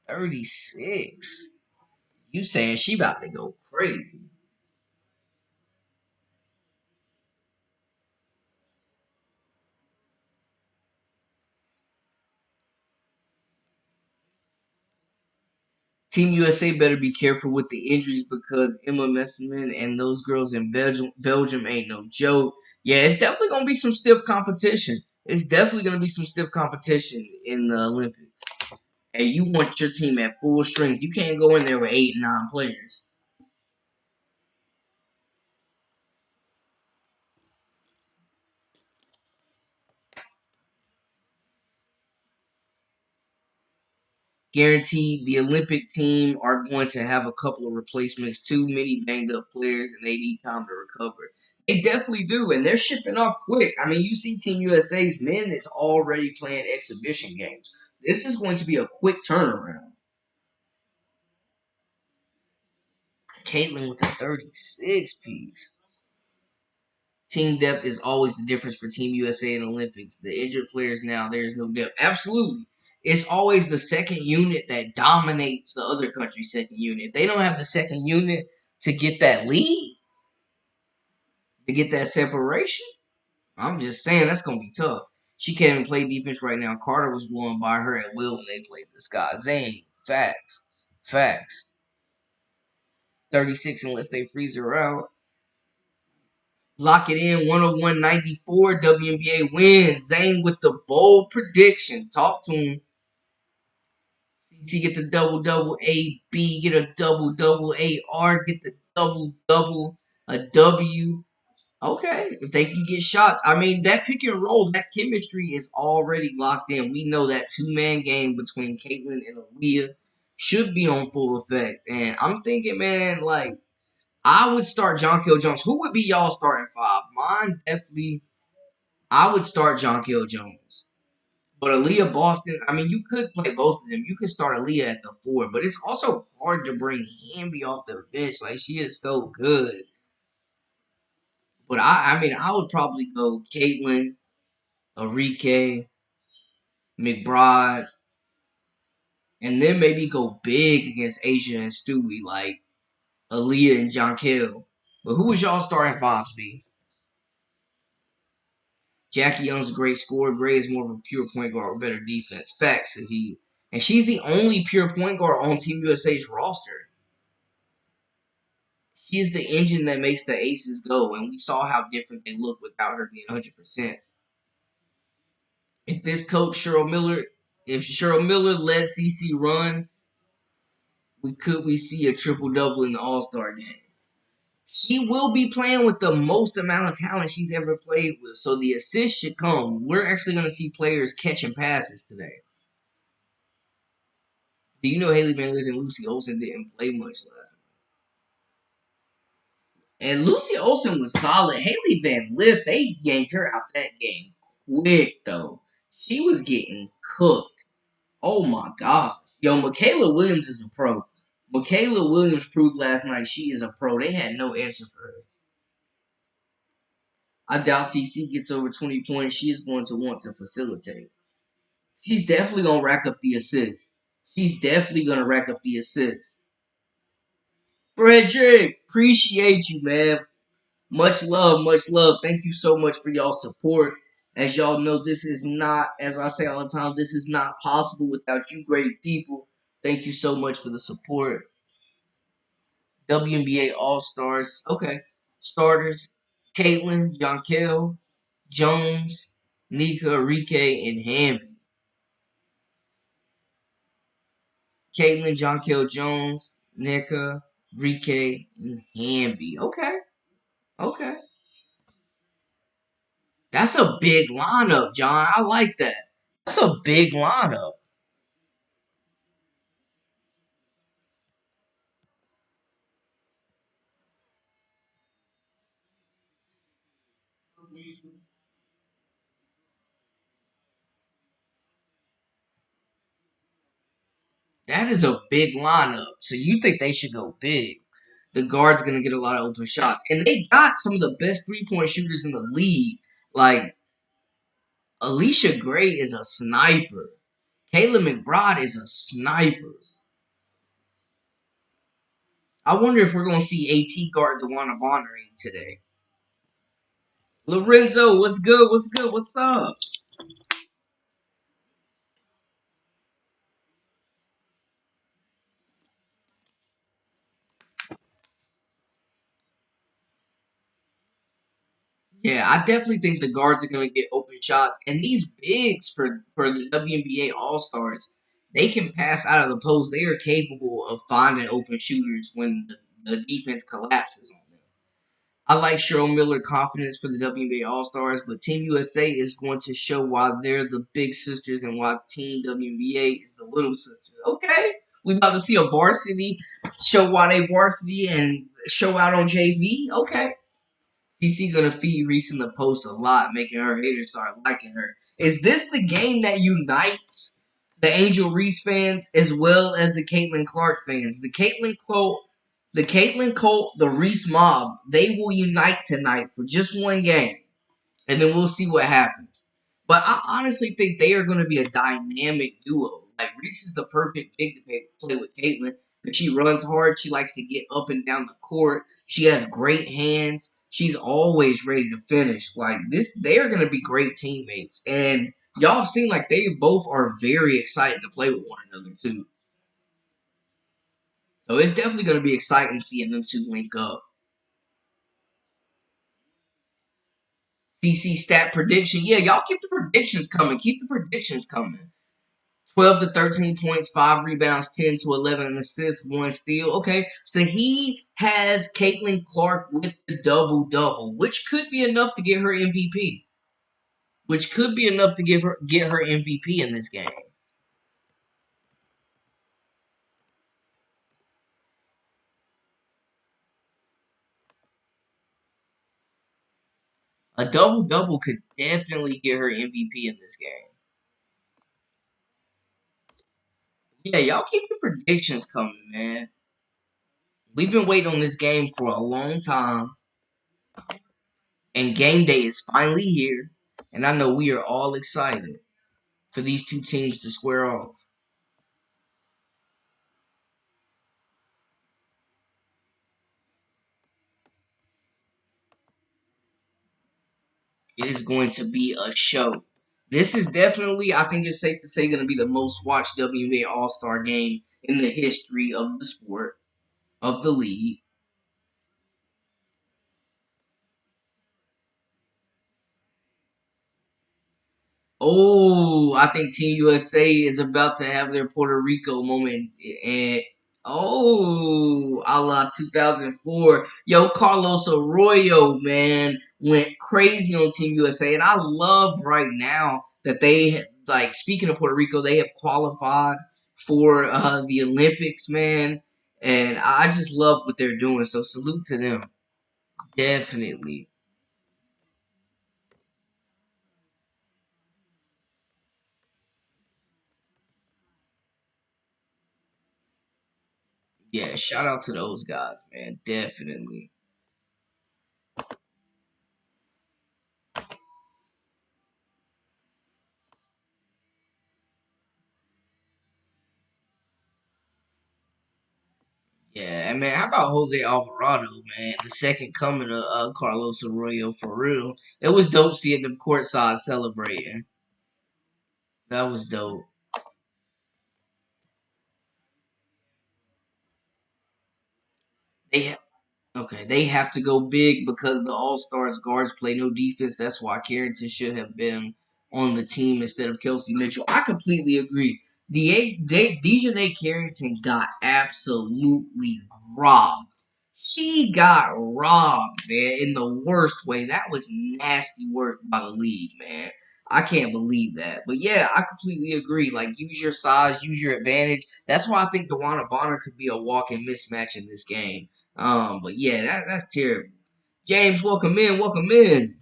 36. You saying she about to go crazy. Team USA better be careful with the injuries because Emma Messman and those girls in Belgium ain't no joke. Yeah, it's definitely gonna be some stiff competition. It's definitely gonna be some stiff competition in the Olympics. And you want your team at full strength. You can't go in there with 8 9 players. Guaranteed, the Olympic team are going to have a couple of replacements. Too many banged up players, and they need time to recover. They definitely do, and they're shipping off quick. I mean, you see Team USA's men is already playing exhibition games. This is going to be a quick turnaround. Caitlyn with a 36 piece. Team depth is always the difference for Team USA in Olympics. The injured players now, there is no depth. Absolutely. It's always the second unit that dominates the other country's second unit. If they don't have the second unit to get that lead, to get that separation, I'm just saying that's going to be tough. She can't even play defense right now. Carter was blowing by her at will when they played the Sky. Zane, facts. Facts. 36 unless they freeze her out. Lock it in, 101.94. WNBA wins. Zane with the bold prediction. Talk to him. CC get the double double. AB get a double double. AR get the double double. A W. Okay, if they can get shots. I mean, that pick and roll, that chemistry is already locked in. We know that two-man game between Caitlyn and Aaliyah should be on full effect. And I'm thinking, man, like, I would start Jonquel Jones. Who would be y'all starting five? Mine definitely. I would start Jonquel Jones. But Aaliyah Boston, I mean, you could play both of them. You could start Aaliyah at the 4, but it's also hard to bring Wnba off the bench. Like, she is so good. But I mean, I would probably go Caitlyn, Arike, McBride, and then maybe go big against Asia and Stewie, like Aaliyah and John Kell. But who was y'all starting fives be? Jackie Young's a great scorer. Gray is more of a pure point guard with better defense. Facts, he. And she's the only pure point guard on Team USA's roster. She is the engine that makes the Aces go, and we saw how different they look without her being 100%. If this coach if Cheryl Miller let CC run, we see a triple double in the All Star game. She will be playing with the most amount of talent she's ever played with, so the assist should come. We're actually going to see players catching passes today. Do you know Haley Van Lith and Lucy Olsen didn't play much last night? And Lucy Olsen was solid. Haley Van Lith, they yanked her out that game quick, though. She was getting cooked. Oh my god. Yo, Michaela Williams is a pro. Michaela Williams proved last night she is a pro. They had no answer for her. I doubt CC gets over 20 points. She is going to want to facilitate. She's definitely going to rack up the assists. She's definitely going to rack up the assists. Frederick, appreciate you, man. Much love, much love. Thank you so much for y'all support. As y'all know, this is not, as I say all the time, this is not possible without you great people. Thank you so much for the support. WNBA All-Stars. Okay. Starters, Caitlyn, Jonquel, Jones, Nika, Rike, and Hamby. Caitlyn, Jonquel Jones, Nika, Rike, and Hamby. Okay. Okay. That's a big lineup, John. I like that. That's a big lineup. That is a big lineup. So you think they should go big. The guard's going to get a lot of open shots. And they got some of the best three-point shooters in the league. Like, Alicia Gray is a sniper. Kayla McBride is a sniper. I wonder if we're going to see AT guard DeWanna Bonner today. Lorenzo, what's good? What's good? What's up? Yeah, I definitely think the guards are going to get open shots. And these bigs for the WNBA All Stars, they can pass out of the post. They are capable of finding open shooters when the defense collapses on them. I like Cheryl Miller confidence for the WNBA All Stars, but Team USA is going to show why they're the big sisters and why Team WNBA is the little sisters. Okay, we about to see a varsity show why they varsity and show out on JV. Okay. CC gonna feed Reese in the post a lot, making her haters start liking her. Is this the game that unites the Angel Reese fans as well as the Caitlin Clark fans? The Caitlin Colt, the Reese mob, they will unite tonight for just one game, and then we'll see what happens. But I honestly think they are going to be a dynamic duo. Like, Reese is the perfect pick to play with Caitlyn, but she runs hard. She likes to get up and down the court. She has great hands. She's always ready to finish. Like, they are going to be great teammates. And y'all seem like they both are very excited to play with one another, too. So it's definitely going to be exciting seeing them two link up. CC stat prediction. Yeah, y'all keep the predictions coming. Keep the predictions coming. 12 to 13 points, 5 rebounds, 10 to 11 assists, 1 steal. Okay, so he has Caitlin Clark with the double-double, which could be enough to get her MVP. Which could be enough to get her MVP in this game. A double-double could definitely get her MVP in this game. Yeah, y'all keep your predictions coming, man. We've been waiting on this game for a long time, and game day is finally here. And I know we are all excited for these two teams to square off. It is going to be a show. This is definitely, I think it's safe to say, going to be the most watched WNBA All Star game in the history of the sport, of the league. Oh, I think Team USA is about to have their Puerto Rico moment. And oh, a la 2004. Yo, Carlos Arroyo, man, went crazy on Team USA. And I love right now that they, like, speaking of Puerto Rico, they have qualified for the Olympics, man. And I just love what they're doing. So salute to them. Definitely. Yeah, shout out to those guys, man. Definitely. Yeah, and man, how about Jose Alvarado, man? The second coming of Carlos Arroyo for real. It was dope seeing them courtside celebrating. That was dope. They okay, they have to go big because the All Stars guards play no defense. That's why Carrington should have been on the team instead of Kelsey Mitchell. I completely agree. Dejanay Carrington got absolutely robbed. She got robbed, man, in the worst way. That was nasty work by the league, man. I can't believe that. But yeah, I completely agree. Like, use your size, use your advantage. That's why I think Dewana Bonner could be a walking mismatch in this game. But yeah, that's terrible. James, welcome in, welcome in.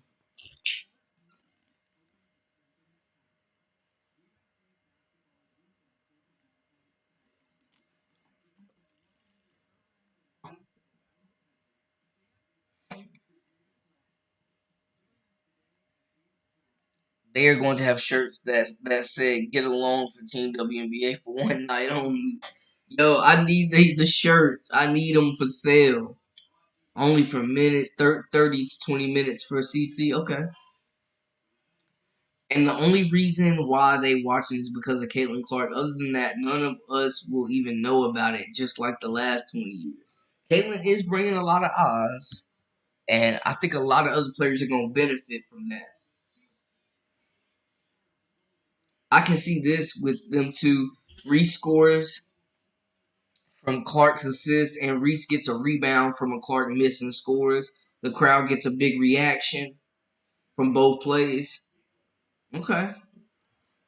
They are going to have shirts that say "Get along for Team WNBA for one night only." Yo, I need the shirts. I need them for sale. Only for minutes, 30 to 20 minutes for CC. Okay. And the only reason why they watch it is because of Caitlyn Clark. Other than that, none of us will even know about it, just like the last 20 years. Caitlyn is bringing a lot of eyes, and I think a lot of other players are going to benefit from that. I can see this with them two. Reese scores from Clark's assist, and Reese gets a rebound from a Clark miss and scores. The crowd gets a big reaction from both plays. Okay.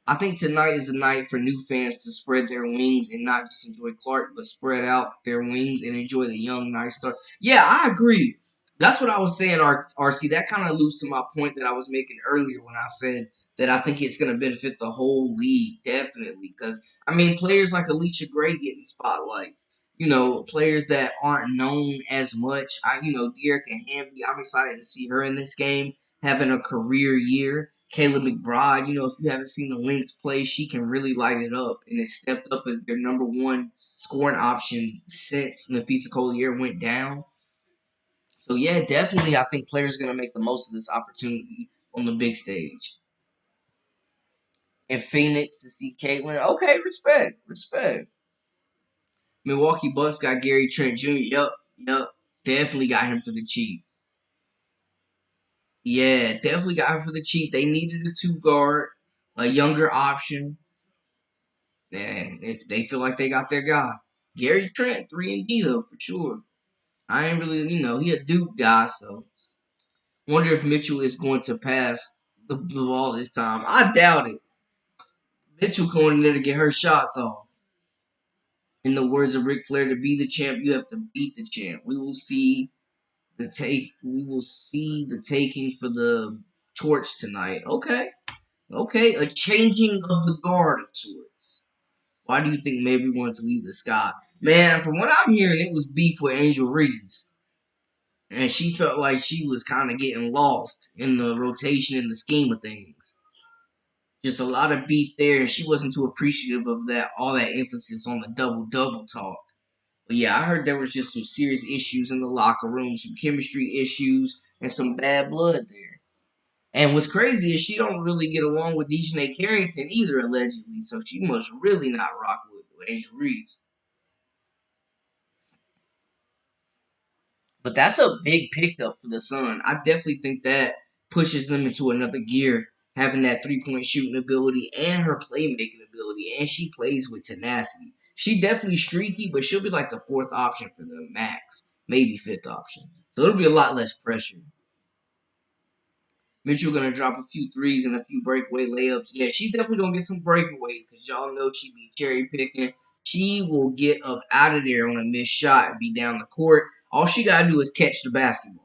I think tonight is the night for new fans to spread their wings and not just enjoy Clark, but spread out their wings and enjoy the young, nice star. Yeah, I agree. That's what I was saying, RC. That kind of alludes to my point that I was making earlier when I said that I think it's going to benefit the whole league, definitely. Because, I mean, players like Alicia Gray getting spotlights. You know, players that aren't known as much. Dearica Hamby, I'm excited to see her in this game having a career year. Kayla McBride, if you haven't seen the Lynx play, she can really light it up and has stepped up as their number one scoring option since Nafisa Collier went down. So yeah, definitely I think players are gonna make the most of this opportunity on the big stage. And Phoenix to see Caitlyn. Okay, respect. Respect. Milwaukee Bucks got Gary Trent Jr. Yup. Definitely got him for the cheap. Yeah, definitely got him for the cheap. They needed a two guard, a younger option. Man, if they feel like they got their guy. Gary Trent, 3 and D though, for sure. I ain't really, he a Duke guy, so wonder if Mitchell is going to pass the ball this time. I doubt it. Mitchell going in there to get her shots off. In the words of Ric Flair, to be the champ, you have to beat the champ. We will see the taking for the torch tonight. Okay. Okay. A changing of the guard of sorts. Why do you think Mabry wanted to leave the Sky? Man, from what I'm hearing, it was beef with Angel Reese. And she felt like she was kind of getting lost in the rotation in the scheme of things. Just a lot of beef there, and she wasn't too appreciative of that, all that emphasis on the double-double talk. But yeah, I heard there was just some serious issues in the locker room, some chemistry issues, and some bad blood there. And what's crazy is she don't really get along with Dejanay Carrington either, allegedly. So she must really not rock with Angel Reese. But that's a big pickup for the Sun. I definitely think that pushes them into another gear, having that 3-point shooting ability and her playmaking ability. And she plays with tenacity. She definitely streaky, but she'll be like the fourth option for them max. Maybe fifth option. So it'll be a lot less pressure. Mitchell gonna drop a few threes and a few breakaway layups. Yeah, she's definitely gonna get some breakaways because y'all know she be cherry picking. She will get up out of there on a missed shot and be down the court. All she gotta do is catch the basketball.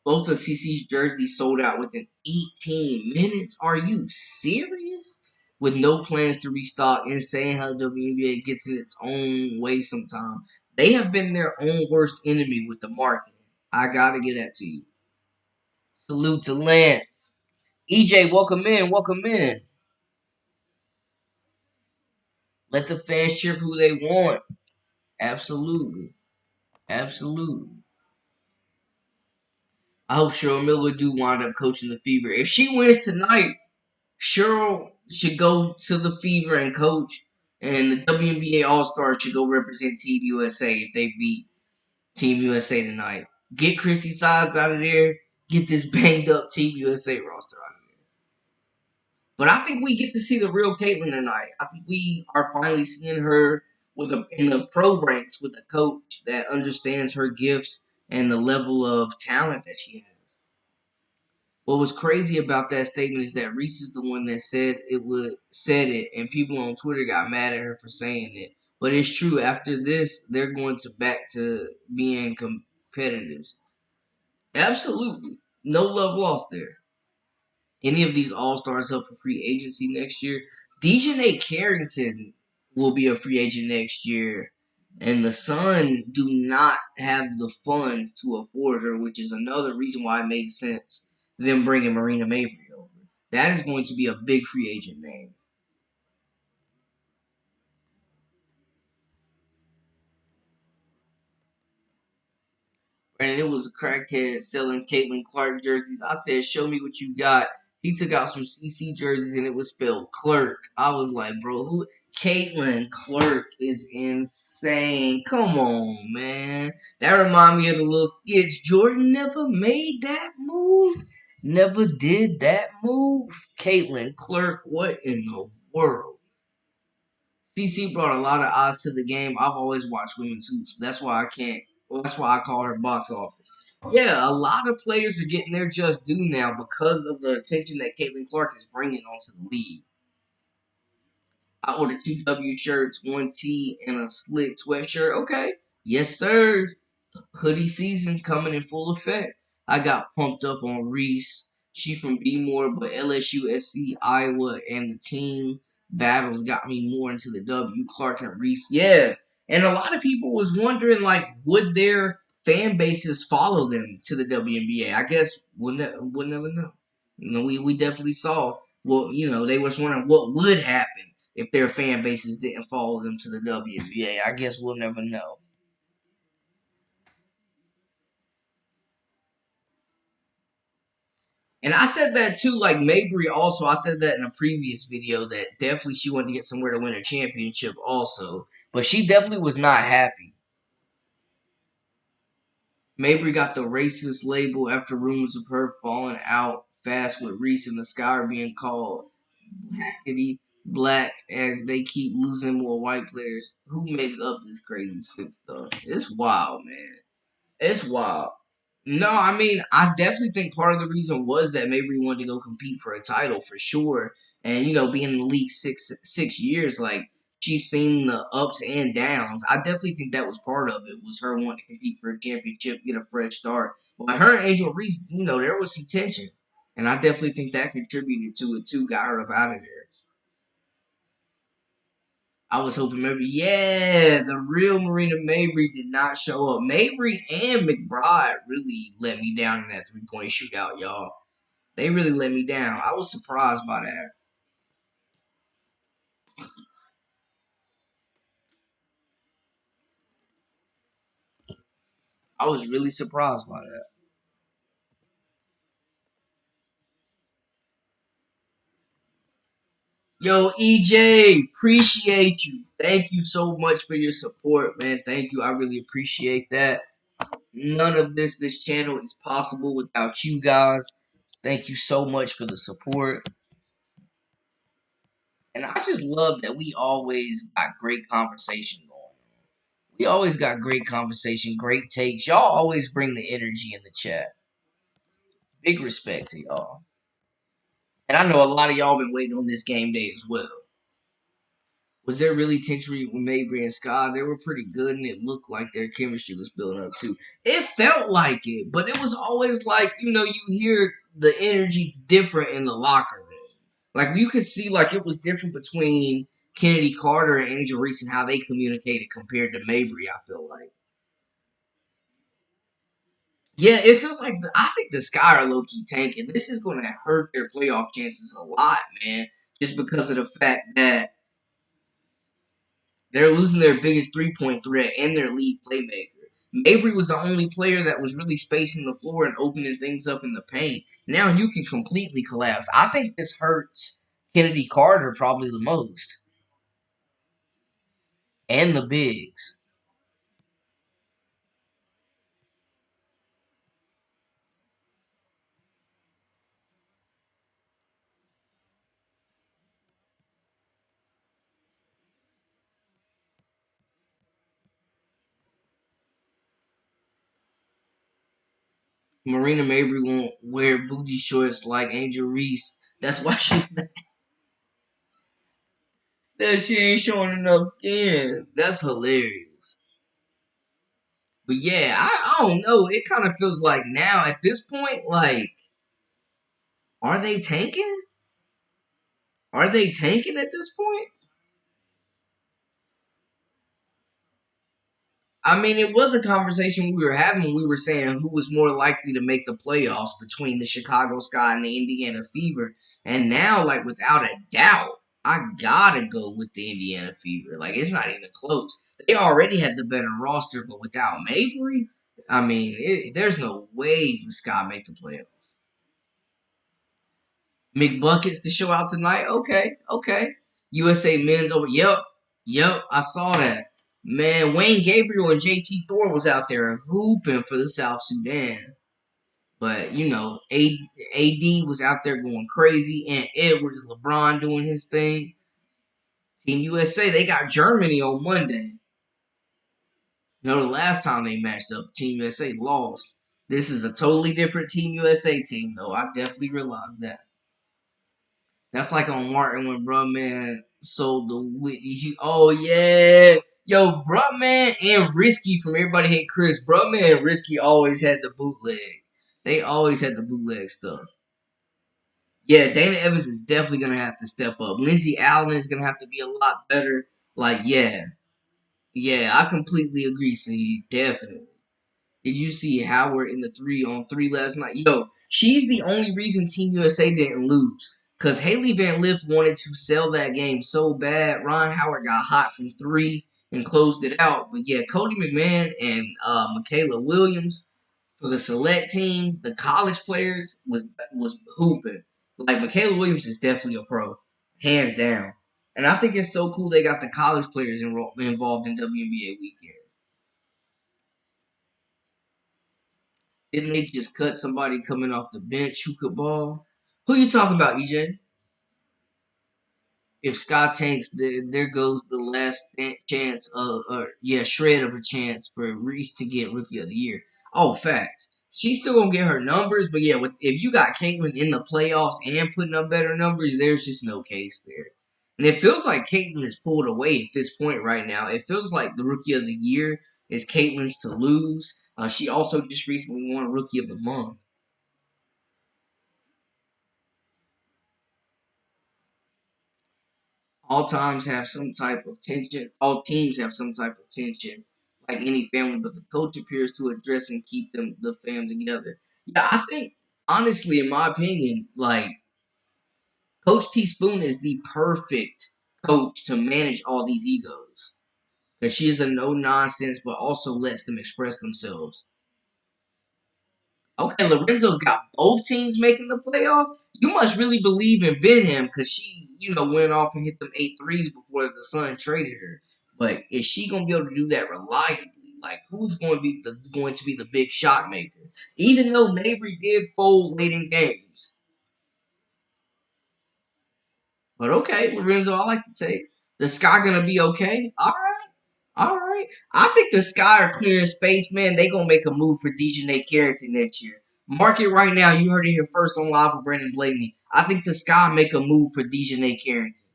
Both of CC's jerseys sold out within 18 minutes. Are you serious? With no plans to restock, insane how the WNBA gets in its own way sometimes. They have been their own worst enemy with the marketing. I gotta get that to you. Salute to Lance. EJ, welcome in, welcome in. Let the fans cheer who they want. Absolutely. Absolutely. I hope Cheryl Miller do wind up coaching the Fever. If she wins tonight, Cheryl should go to the Fever and coach, and the WNBA All Stars should go represent Team USA if they beat Team USA tonight. Get Christy Sides out of there. Get this banged up Team USA roster out of there. But I think we get to see the real Caitlyn tonight. I think we are finally seeing her in the pro ranks with a coach that understands her gifts and the level of talent that she has. What was crazy about that statement is that Reese is the one that said it, and people on Twitter got mad at her for saying it. But it's true. After this, they're going to back to being competitive. Absolutely, no love lost there. Any of these All Stars up for free agency next year? Dejanay Carrington will be a free agent next year, and the Sun do not have the funds to afford her, which is another reason why it makes sense them bringing Marina Mabry over. That is going to be a big free agent name. And it was a crackhead selling Caitlyn Clark jerseys. I said, "Show me what you got." He took out some CC jerseys and it was spelled Clerk. I was like, "Bro, who?" Caitlyn Clark is insane. Come on, man. That remind me of the little sketch. Jordan never made that move. Never did that move. Caitlyn Clark, what in the world? CC brought a lot of eyes to the game. I've always watched women's hoops. That's why I can't. Well, that's why I call her box office. Yeah, a lot of players are getting their just due now because of the attention that Caitlin Clark is bringing onto the league. I ordered 2 W shirts, 1 T, and a slick sweatshirt. Okay. Yes, sir. Hoodie season coming in full effect. I got pumped up on Reese. She from B-more, but LSU, SC, Iowa, and the team battles got me more into the W. Clark and Reese. Yeah. And a lot of people was wondering, like, would their fan bases follow them to the WNBA? I guess we'll never know. We definitely saw, well, they was wondering what would happen if their fan bases didn't follow them to the WNBA. I guess we'll never know. And I said that too, like Mabry also. I said that in a previous video that definitely she wanted to get somewhere to win a championship also. But she definitely was not happy. Mabry got the racist label after rumors of her falling out fast with Reese and the Sky are being called black as they keep losing more white players. Who makes up this crazy shit stuff? It's wild, man. It's wild. No, I mean, I definitely think part of the reason was that Mabry wanted to go compete for a title for sure. And, being in the league six years, like, she's seen the ups and downs. I definitely think that was part of it, was her wanting to compete for a championship, get a fresh start. But her and Angel Reese, there was some tension. And I definitely think that contributed to it too, got her up out of there. I was hoping maybe, yeah, the real Marina Mabry did not show up. Mabry and McBride really let me down in that 3-point shootout, y'all. They really let me down. I was surprised by that. I was really surprised by that. Yo, EJ, appreciate you. Thank you so much for your support, man. Thank you. I really appreciate that. None of this channel is possible without you guys. Thank you so much for the support. And I just love that we always got great conversation going. We always got great conversation, great takes. Y'all always bring the energy in the chat. Big respect to y'all. And I know a lot of y'all been waiting on this game day as well. Was there really tension with Mabry and Sky? They were pretty good, and it looked like their chemistry was building up too. It felt like it, but it was always like, you hear the energy's different in the locker room. Like, you could see, like, it was different between Kennedy Carter and Angel Reese and how they communicated compared to Mabry, I feel like. Yeah, it feels like I think the Sky are low key tanking. This is going to hurt their playoff chances a lot, man. Just because of the fact that they're losing their biggest 3-point threat and their lead playmaker. Mabry was the only player that was really spacing the floor and opening things up in the paint. Now you can completely collapse. I think this hurts Kennedy Carter probably the most, and the bigs. Marina Mabry won't wear booty shorts like Angel Reese. That's why she said she ain't showing enough skin. That's hilarious. But yeah, I don't know. It kind of feels like now at this point, like, are they tanking? Are they tanking at this point? I mean, it was a conversation we were having when we were saying who was more likely to make the playoffs between the Chicago Sky and the Indiana Fever. And now, like, without a doubt, I gotta go with the Indiana Fever. Like, it's not even close. They already had the better roster, but without Mabry, I mean, there's no way the Sky make the playoffs. McBuckets to show out tonight. Okay, okay. USA men's over. Yep. I saw that. Man, Wayne Gabriel and JT Thor was out there hooping for the South Sudan. But AD was out there going crazy, and Edwards, LeBron doing his thing. Team USA, they got Germany on Monday. The last time they matched up, Team USA lost. This is a totally different Team USA team, though. I definitely realized that. That's like on Martin when Brumman sold the Whitney. Oh yeah, yo, Brumman and Risky from Everybody Hate Chris. Brumman and Risky always had the bootleg. They always had the bootleg stuff. Yeah, Dana Evans is definitely gonna have to step up. Lindsey Allen is gonna have to be a lot better. Like, yeah, I completely agree. See, definitely. Did you see Howard in the 3-on-3 last night? Yo, she's the only reason Team USA didn't lose. Because Haley Van Lith wanted to sell that game so bad. Ron Howard got hot from 3 and closed it out. But yeah, Cody McMahon and Michaela Williams for the select team, the college players was hooping. Like, Michaela Williams is definitely a pro. Hands down. And I think it's so cool they got the college players involved in WNBA weekend. Didn't they just cut somebody coming off the bench who could ball? Who you talking about, EJ? If Scott tanks, there goes the last chance of, or yeah, shred of a chance for Reese to get Rookie of the Year. Oh, facts. she's still gonna get her numbers, but yeah, if you got Caitlyn in the playoffs and putting up better numbers, there's just no case there. And it feels like Caitlyn is pulled away at this point right now. It feels like the Rookie of the Year is Caitlyn's to lose. She also just recently won Rookie of the Month. All times have some type of tension. All teams have some type of tension, like any family. But the coach appears to address and keep the fam together. Yeah, I think honestly, in my opinion, like Coach T Spoon is the perfect coach to manage all these egos because she is a no nonsense, but also lets them express themselves. Okay, Lorenzo's got both teams making the playoffs. You must really believe in Benham because she, went off and hit them 8 threes before the Sun traded her. But is she gonna be able to do that reliably? Like, who's going to be the big shot maker? Even though Mabry did fold late in games. But okay, Lorenzo, I like to take. The Sky gonna be okay? All right. All right. I think the Sky are clearing space, man. They gonna make a move for DJ Carrington next year. Mark it right now. You heard it here first on live with Brandon Blaney. I think the Sky make a move for DJ Carrington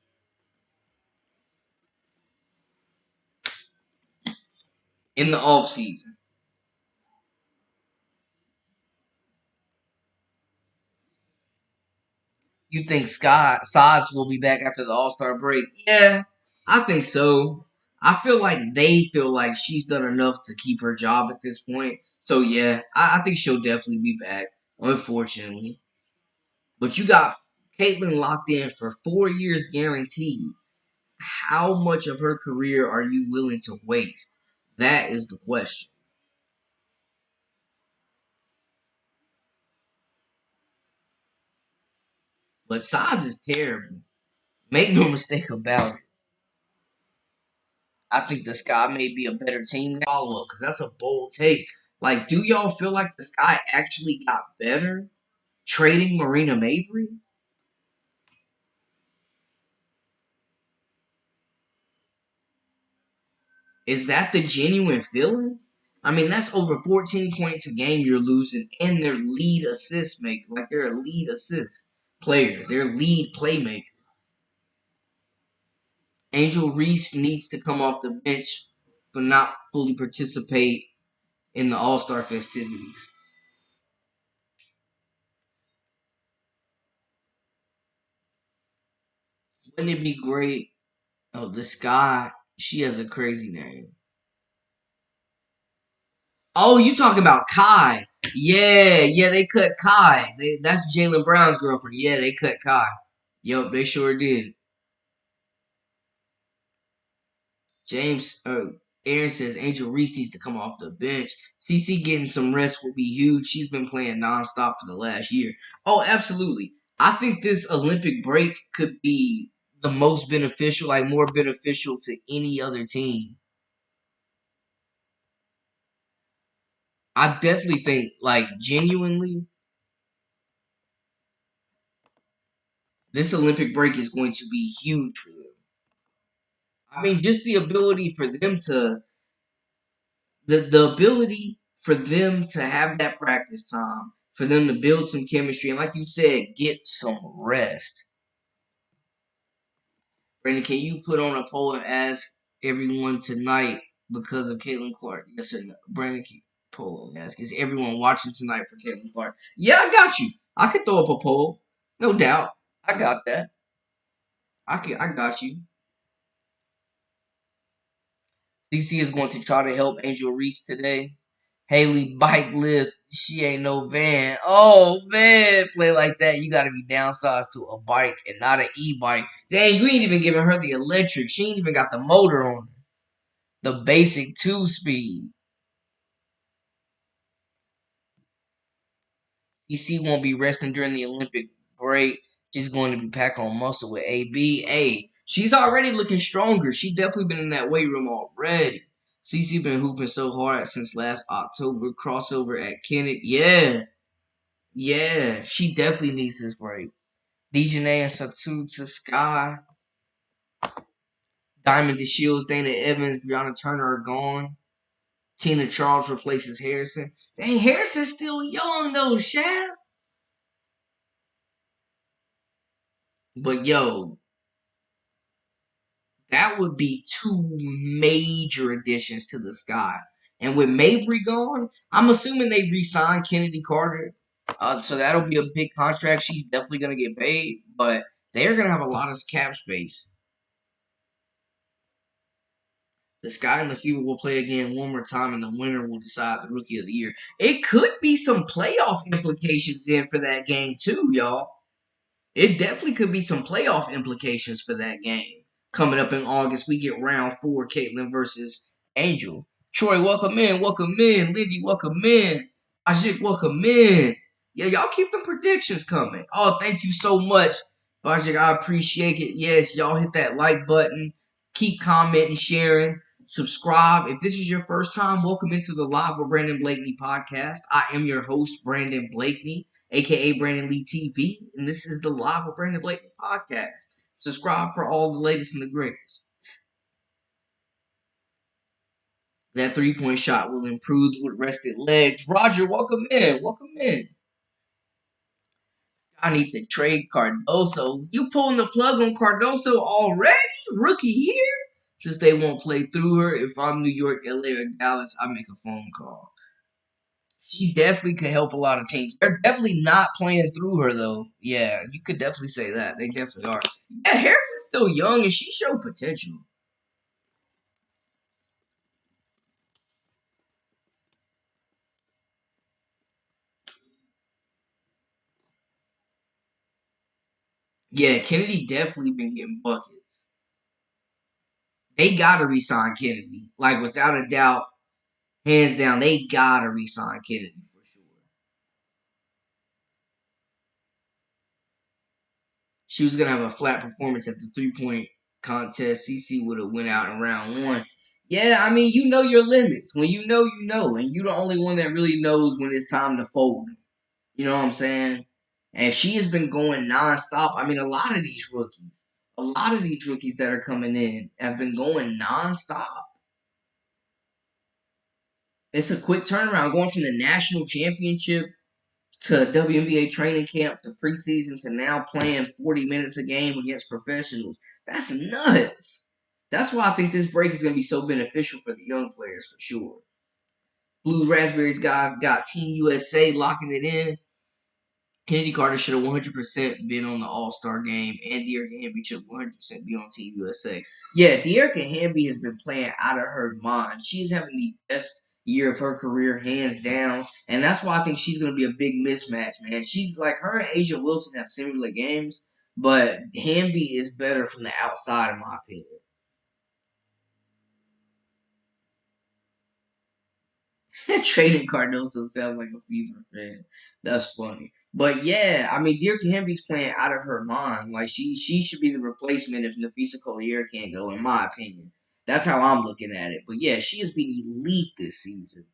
in the offseason. You think Sky Sods will be back after the All-Star break? Yeah, I think so. I feel like they feel like she's done enough to keep her job at this point. So yeah, I think she'll definitely be back. Unfortunately. But you got Caitlyn locked in for 4 years guaranteed. How much of her career are you willing to waste? That is the question. But Sides is terrible. Make no mistake about it. I think the Sky may be a better team than follow up because that's a bold take. Like, do y'all feel like the Sky actually got better trading Marina Mabry? Is that the genuine feeling? I mean, that's over 14 points a game you're losing, and their lead assist maker. Like, they're a lead assist player, their lead playmaker. Angel Reese needs to come off the bench but not fully participate in the All Star festivities. Wouldn't it be great? Oh, this guy, she has a crazy name. Oh, you talking about Kai? Yeah, yeah, they cut Kai. That's Jalen Brown's girlfriend. Yeah, they cut Kai. Yup, they sure did. James Aaron says Angel Reese needs to come off the bench. CC getting some rest will be huge. She's been playing nonstop for the last year. Oh, absolutely. I think this Olympic break could be the most beneficial, like more beneficial to any other team. I definitely think, like, genuinely, this Olympic break is going to be huge for them. I mean, just the ability for them to the ability for them to have that practice time, for them to build some chemistry, and like you said, get some rest. Brandon, can you put on a poll and ask everyone tonight because of Caitlin Clark? Yes or no? Brandon, can you poll and ask, is everyone watching tonight for Caitlin Clark? Yeah, I got you. I could throw up a poll. No doubt. I got that. I got you. CC is going to try to help Angel Reese today. Haley bike lift. She ain't no van. Oh man, play like that. You gotta be downsized to a bike and not an e-bike. Dang, you ain't even giving her the electric. She ain't even got the motor on her. The basic 2 speed. CC won't be resting during the Olympic break. She's going to be packed on muscle with ABA. She's already looking stronger. She definitely been in that weight room already. CC been hooping so hard since last October crossover at Kenneth. Yeah, yeah, she definitely needs this break. Dejanay and Satu to Sky. Diamond the Shields, Dana Evans, Brianna Turner are gone. Tina Charles replaces Harrison. Dang, Harrison's still young though, Shaq. But yo, that would be two major additions to the sky. And with Mabry gone, I'm assuming they re-signed Kennedy Carter. So that'll be a big contract. She's definitely gonna get paid, but they're gonna have a lot of cap space. The Sky and the Fever will play again one more time, and the winner will decide the Rookie of the Year. It could be some playoff implications in for that game too, y'all. It definitely could be some playoff implications for that game. Coming up in August, we get round 4, Caitlyn versus Angel. Troy, welcome in. Welcome in. Lindy, welcome in. Ajik, welcome in. Yeah, y'all keep the predictions coming. Oh, thank you so much, Ajik. I appreciate it. Yes, y'all hit that like button. Keep commenting, sharing. Subscribe. If this is your first time, welcome into the Live with Brandon Blakeney podcast. I am your host, Brandon Blakeney, aka Brandon Lee TV, and this is the Live with Brandon Blakeney podcast. Subscribe for all the latest and the greatest. That 3-point shot will improve with rested legs. Roger, welcome in. Welcome in. I need to trade Cardoso. You pulling the plug on Cardoso already? Rookie year? Since they won't play through her, if I'm New York, LA, or Dallas, I make a phone call. She definitely could help a lot of teams. They're definitely not playing through her, though. Yeah, you could definitely say that. They definitely are. Yeah, Harrison's still young, and she showed potential. Yeah, Kennedy definitely been getting buckets. They gotta resign Kennedy. Like, without a doubt, hands down, they gotta resign Kennedy for sure. She was gonna have a flat performance at the 3-point contest. CC would have went out in round 1. Yeah, I mean, you know your limits. When you know, and you're the only one that really knows when it's time to fold. You know what I'm saying? And she has been going nonstop. I mean, a lot of these rookies that are coming in have been going nonstop. It's a quick turnaround going from the national championship to WNBA training camp to preseason to now playing 40 minutes a game against professionals. That's nuts. That's why I think this break is going to be so beneficial for the young players for sure. Blue Raspberries guys got Team USA locking it in. Kennedy Carter should have 100% been on the All-Star game, and De'Erica Hamby should 100% be on Team USA. Yeah, De'Erica Hamby has been playing out of her mind. She's having the best year of her career, hands down, and that's why I think she's going to be a big mismatch, man. She's like, her and Asia Wilson have similar games, but Hamby is better from the outside, in my opinion. Trading Cardoso sounds like a Fever fan. That's funny. But yeah, I mean, De'Erica Hamby's playing out of her mind. Like she should be the replacement if Nafisa Collier can't go, in my opinion. That's how I'm looking at it. But yeah, she has been elite this season.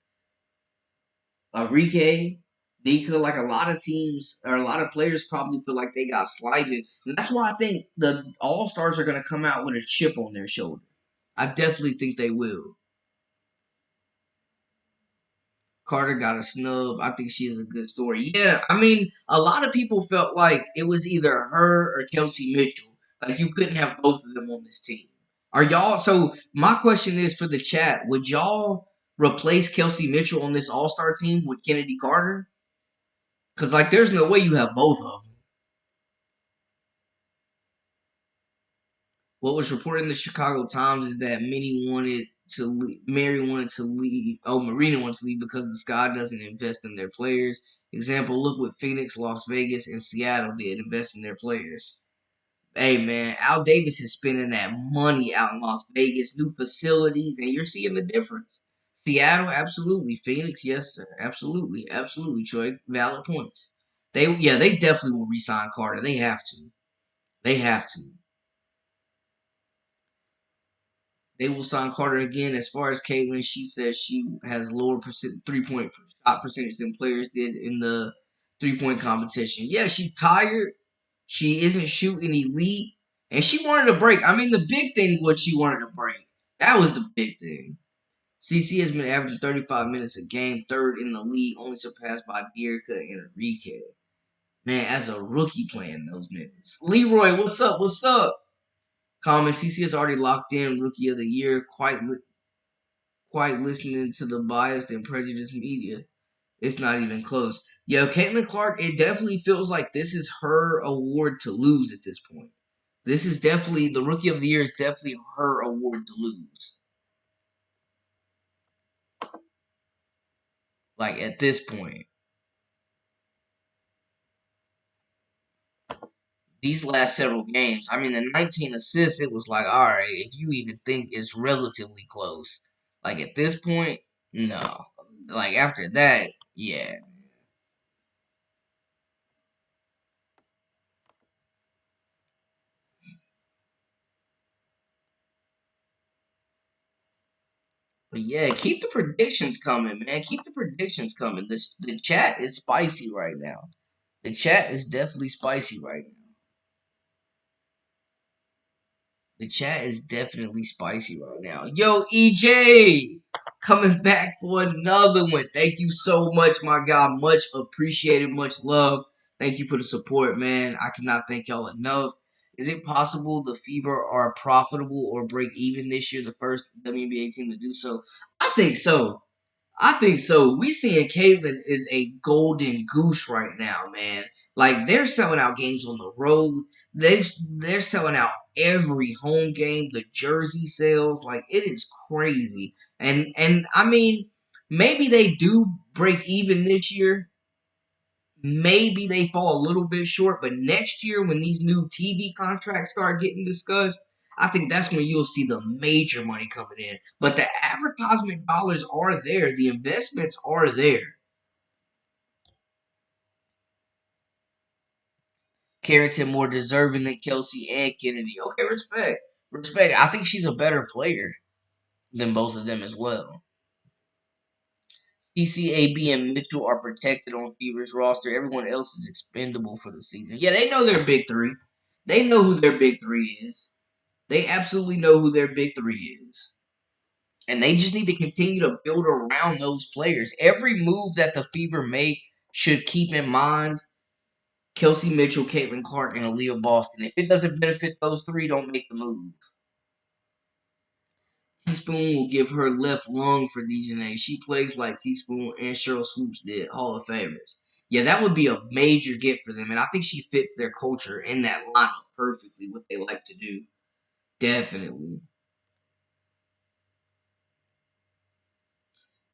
Enrique, Nika, like a lot of teams or a lot of players probably feel like they got slighted. And that's why I think the All Stars are gonna come out with a chip on their shoulder. I definitely think they will. Carter got a snub. I think she is a good story. Yeah, I mean, a lot of people felt like it was either her or Kelsey Mitchell. Like you couldn't have both of them on this team. Are y'all? So my question is for the chat: would y'all replace Kelsey Mitchell on this All Star team with Kennedy Carter? Because like, there's no way you have both of them. What was reported in the Chicago Times is that Mary wanted to leave. Oh, Marina wanted to leave because the Sky doesn't invest in their players. Example: look what Phoenix, Las Vegas, and Seattle did. Invest in their players. Hey man, Al Davis is spending that money out in Las Vegas, new facilities, and you're seeing the difference. Seattle, absolutely. Phoenix, yes sir, absolutely, absolutely. Troy, valid points. They definitely will resign Carter. They have to. They have to. They will sign Carter again. As far as Caitlyn, she says she has lower 3-point shot percentage than players did in the 3-point competition. Yeah, she's tired. She isn't shooting elite, and she wanted a break. I mean, the big thing was she wanted a break. That was the big thing. CC has been averaging 35 minutes a game, third in the league, only surpassed by Dierka and Enrique. Man, as a rookie playing those minutes. Leroy, what's up? What's up? Comment, CC has already locked in Rookie of the Year, quite listening to the biased and prejudiced media. It's not even close. Yo, Caitlyn Clark, it definitely feels like this is her award to lose at this point. This is definitely, the Rookie of the Year is definitely her award to lose. Like, at this point. These last several games, I mean, the 19 assists, it was like, all right, if you even think it's relatively close. Like, at this point, no. Like, after that, yeah. But yeah, keep the predictions coming, man. Keep the predictions coming. The chat is spicy right now. The chat is definitely spicy right now. The chat is definitely spicy right now. Yo, EJ, coming back for another one. Thank you so much, my guy. Much appreciated, much love. Thank you for the support, man. I cannot thank y'all enough. Is it possible the Fever are profitable or break even this year? The first WNBA team to do so? I think so. I think so. We seeing Caitlyn is a golden goose right now, man. Like they're selling out games on the road. They're selling out every home game. The jersey sales, like it is crazy. And I mean, maybe they do break even this year. Maybe they fall a little bit short, but next year when these new TV contracts start getting discussed, I think that's when you'll see the major money coming in. But the advertisement dollars are there, the investments are there. Carrington more deserving than Kelsey and Kennedy. Okay, respect. Respect. I think she's a better player than both of them as well. CCAB and Mitchell are protected on Fever's roster. Everyone else is expendable for the season. Yeah, they know their big three. They know who their big three is. They absolutely know who their big three is. And they just need to continue to build around those players. Every move that the Fever make should keep in mind Kelsey Mitchell, Caitlyn Clark, and Aaliyah Boston. If it doesn't benefit those three, don't make the move. Teaspoon will give her left lung for DJNA. She plays like Teaspoon and Cheryl Swoops did. Hall of Famers. Yeah, that would be a major get for them. And I think she fits their culture in that lineup perfectly, what they like to do. Definitely.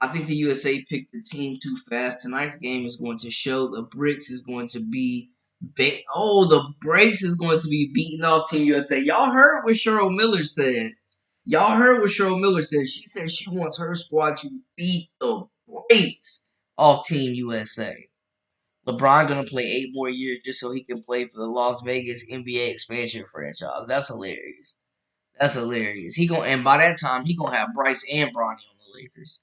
I think the USA picked the team too fast. Tonight's game is going to show the bricks is going to be the breaks is going to be beating off Team USA. Y'all heard what Cheryl Miller said. Y'all heard what Cheryl Miller said. She said she wants her squad to beat the brakes off Team USA. LeBron gonna play 8 more years just so he can play for the Las Vegas NBA expansion franchise. That's hilarious. That's hilarious. He gonna and by that time he gonna have Bryce and Bronny on the Lakers.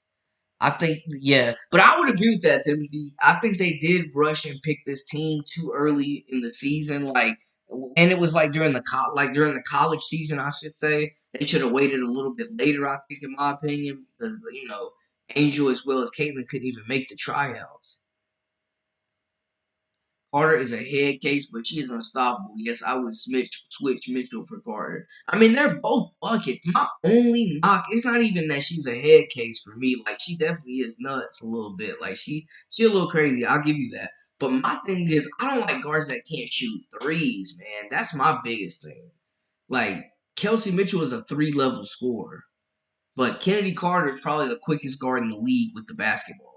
I think, yeah, but I would agree with that, Timothy. I think they did rush and pick this team too early in the season, and it was like during the college season, I should say. They should have waited a little bit later. I think, in my opinion, because Angel as well as Caitlyn couldn't even make the tryouts. Carter is a head case, but she is unstoppable. Yes, I would switch Mitchell for Carter. I mean, they're both buckets. My only knock is not even that she's a head case for me. Like, she definitely is nuts a little bit. Like, she a little crazy. I'll give you that. But my thing is, I don't like guards that can't shoot threes, man. That's my biggest thing. Like, Kelsey Mitchell is a 3-level scorer. But Kennedy Carter is probably the quickest guard in the league with the basketball.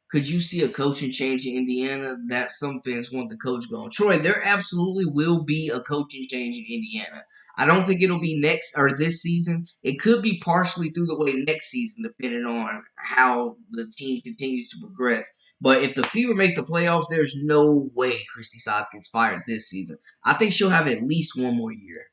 Could you see a coaching change in Indiana? That some fans want the coach gone. Troy, there absolutely will be a coaching change in Indiana. I don't think it'll be next or this season. It could be partially through the way next season, depending on how the team continues to progress. But if the Fever make the playoffs, there's no way Christy Sods gets fired this season. I think she'll have at least one more year.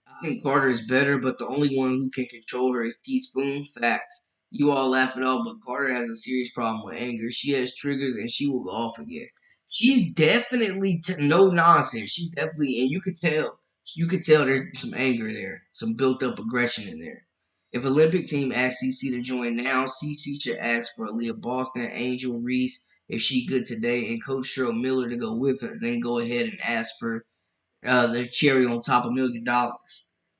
I think Carter is better, but the only one who can control her is Teaspoon. Facts. You all laugh it off, but Carter has a serious problem with anger. She has triggers and she will go off again. She's definitely no nonsense. She's definitely, and you could tell there's some anger there, some built up aggression in there. If Olympic team asks CC to join now, CC should ask for Aaliyah Boston, Angel Reese if she good today, and Coach Cheryl Miller to go with her. Then go ahead and ask for the cherry on top of $1,000,000.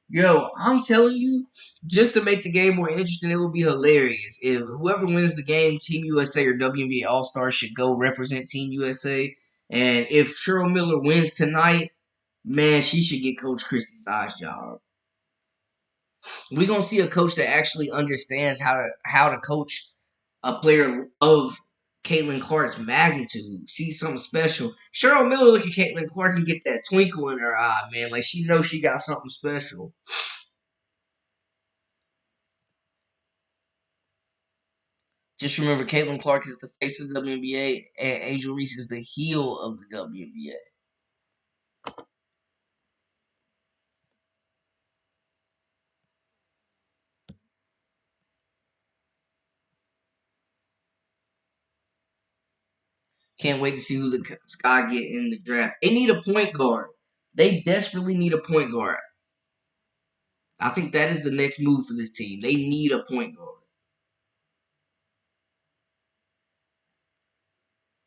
Yo, I'm telling you, just to make the game more interesting, it would be hilarious if whoever wins the game, Team USA or WNBA All Stars, should go represent Team USA. And if Cheryl Miller wins tonight, man, she should get Coach Christie Side's job. We're gonna see a coach that actually understands how to coach a player of Caitlyn Clark's magnitude. See something special. Cheryl Miller look at Caitlyn Clark and get that twinkle in her eye, man. Like she knows she got something special. Just remember, Caitlin Clark is the face of the WNBA, and Angel Reese is the heel of the WNBA. Can't wait to see who the Sky get in the draft. They need a point guard. They desperately need a point guard. I think that is the next move for this team. They need a point guard.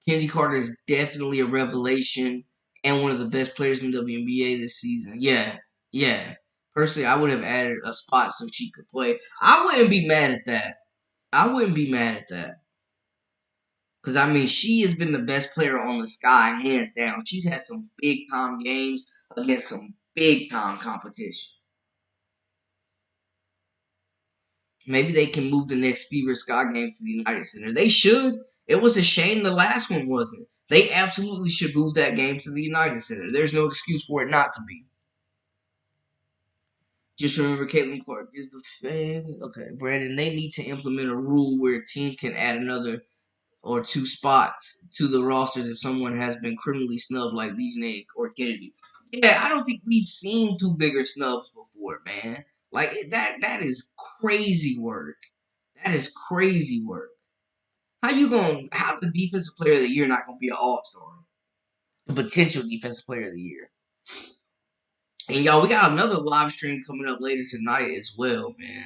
Kennedy Carter is definitely a revelation and one of the best players in WNBA this season. Yeah, yeah. Personally, I would have added a spot so she could play. I wouldn't be mad at that. I wouldn't be mad at that. Because, I mean, she has been the best player on the Sky, hands down. She's had some big time games against some big time competition. Maybe they can move the next Fever Sky game to the United Center. They should. It was a shame the last one wasn't. They absolutely should move that game to the United Center. There's no excuse for it not to be. Just remember, Caitlin Clark is the fan. Okay, Brandon, they need to implement a rule where teams can add another or two spots to the rosters if someone has been criminally snubbed like Legion or Kennedy. Yeah, I don't think we've seen two bigger snubs before, man. Like that is crazy work. That is crazy work. How the defensive player of the year not gonna be an all star? The potential defensive player of the year. And y'all, we got another live stream coming up later tonight as well, man.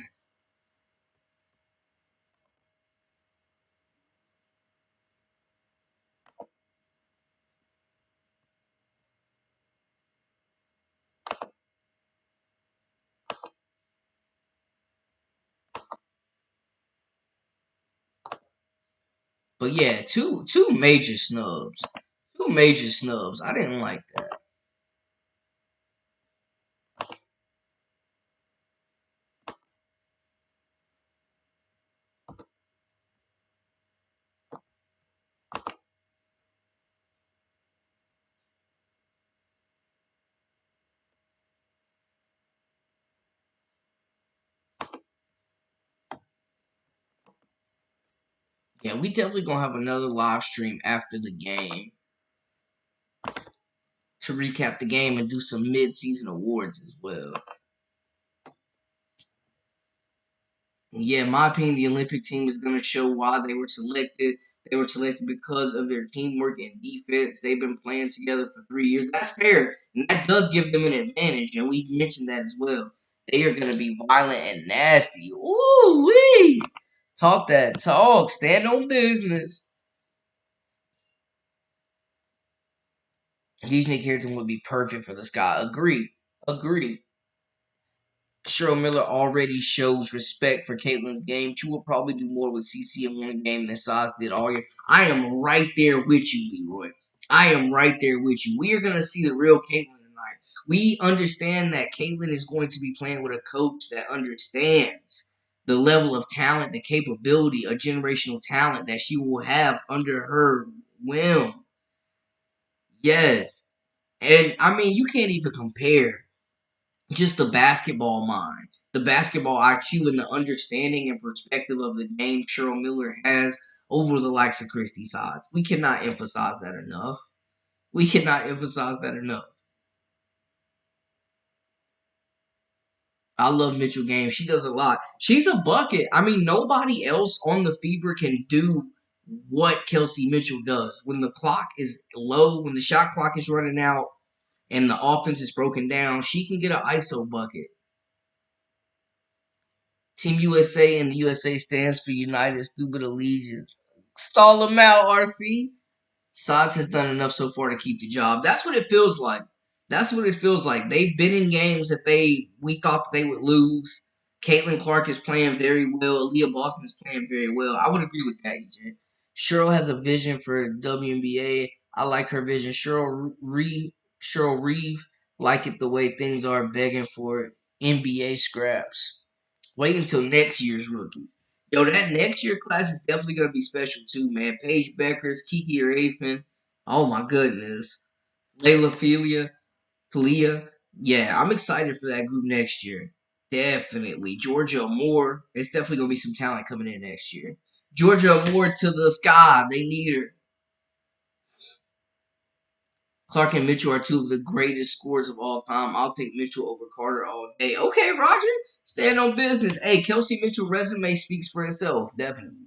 But yeah, two major snubs. Two major snubs. I didn't like that. Yeah, we definitely gonna have another live stream after the game to recap the game and do some mid-season awards as well. Yeah, in my opinion, the Olympic team is going to show why they were selected. They were selected because of their teamwork and defense. They've been playing together for 3 years. That's fair, and that does give them an advantage, and we've mentioned that as well. They are going to be violent and nasty. Ooh wee! Talk that talk. Stand on business. These Nick Harrington would be perfect for the Sky. Agree. Agree. Cheryl Miller already shows respect for Caitlyn's game. She will probably do more with CC in one game than Saz did all year. I am right there with you, Leroy. I am right there with you. We are going to see the real Caitlyn tonight. We understand that Caitlyn is going to be playing with a coach that understands the level of talent, the capability, a generational talent that she will have under her whim. Yes. And, I mean, you can't even compare just the basketball mind, the basketball IQ, and the understanding and perspective of the game Cheryl Miller has over the likes of Christy Sods. We cannot emphasize that enough. We cannot emphasize that enough. I love Mitchell Game. She does a lot. She's a bucket. I mean, nobody else on the Fever can do what Kelsey Mitchell does. When the clock is low, when the shot clock is running out, and the offense is broken down, she can get an ISO bucket. Team USA, and the USA stands for United Stupid Allegiance. Stall them out, RC. Sods has done enough so far to keep the job. That's what it feels like. That's what it feels like. They've been in games that we thought that they would lose. Caitlyn Clark is playing very well. Aaliyah Boston is playing very well. I would agree with that, EJ. Cheryl has a vision for WNBA. I like her vision. Cheryl Reeve, like it the way things are, begging for NBA scraps. Wait until next year's rookies. Yo, that next year class is definitely gonna be special too, man. Paige Beckers, Kiki Raven. Oh my goodness. Layla Philia. Yeah, I'm excited for that group next year. Definitely. Georgia Moore. It's definitely gonna be some talent coming in next year. Georgia Moore to the sky. They need her. Clark and Mitchell are two of the greatest scorers of all time. I'll take Mitchell over Carter all day. Okay, Roger. Stand on business. Hey, Kelsey Mitchell resume speaks for itself. Definitely.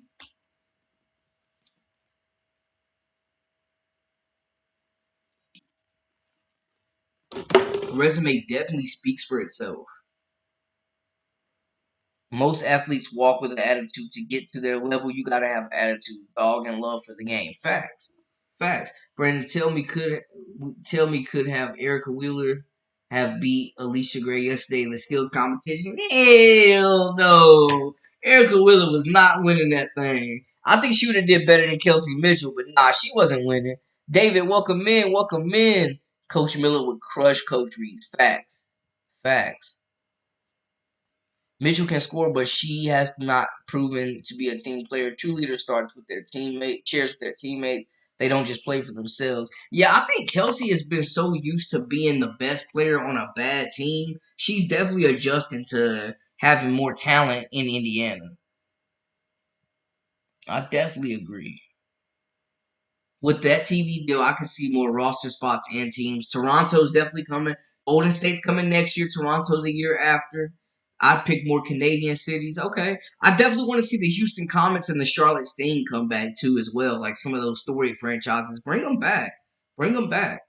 Resume definitely speaks for itself. Most athletes walk with an attitude. To get to their level, you gotta have attitude, dog, and love for the game. Facts. Facts. Brandon, could have Erica Wheeler have beat Alicia Gray yesterday in the skills competition? Hell no. Erica Wheeler was not winning that thing. I think she would have did better than Kelsey Mitchell, but nah, she wasn't winning. David, welcome in, welcome in. Coach Miller would crush Coach Reeves. Facts. Facts. Mitchell can score, but she has not proven to be a team player. True leader starts with their teammate, shares with their teammates. They don't just play for themselves. Yeah, I think Kelsey has been so used to being the best player on a bad team. She's definitely adjusting to having more talent in Indiana. I definitely agree. With that TV deal, I can see more roster spots and teams. Toronto's definitely coming. Golden State's coming next year. Toronto the year after. I pick more Canadian cities. Okay. I definitely want to see the Houston Comets and the Charlotte Sting come back too as well. Like some of those storied franchises. Bring them back. Bring them back.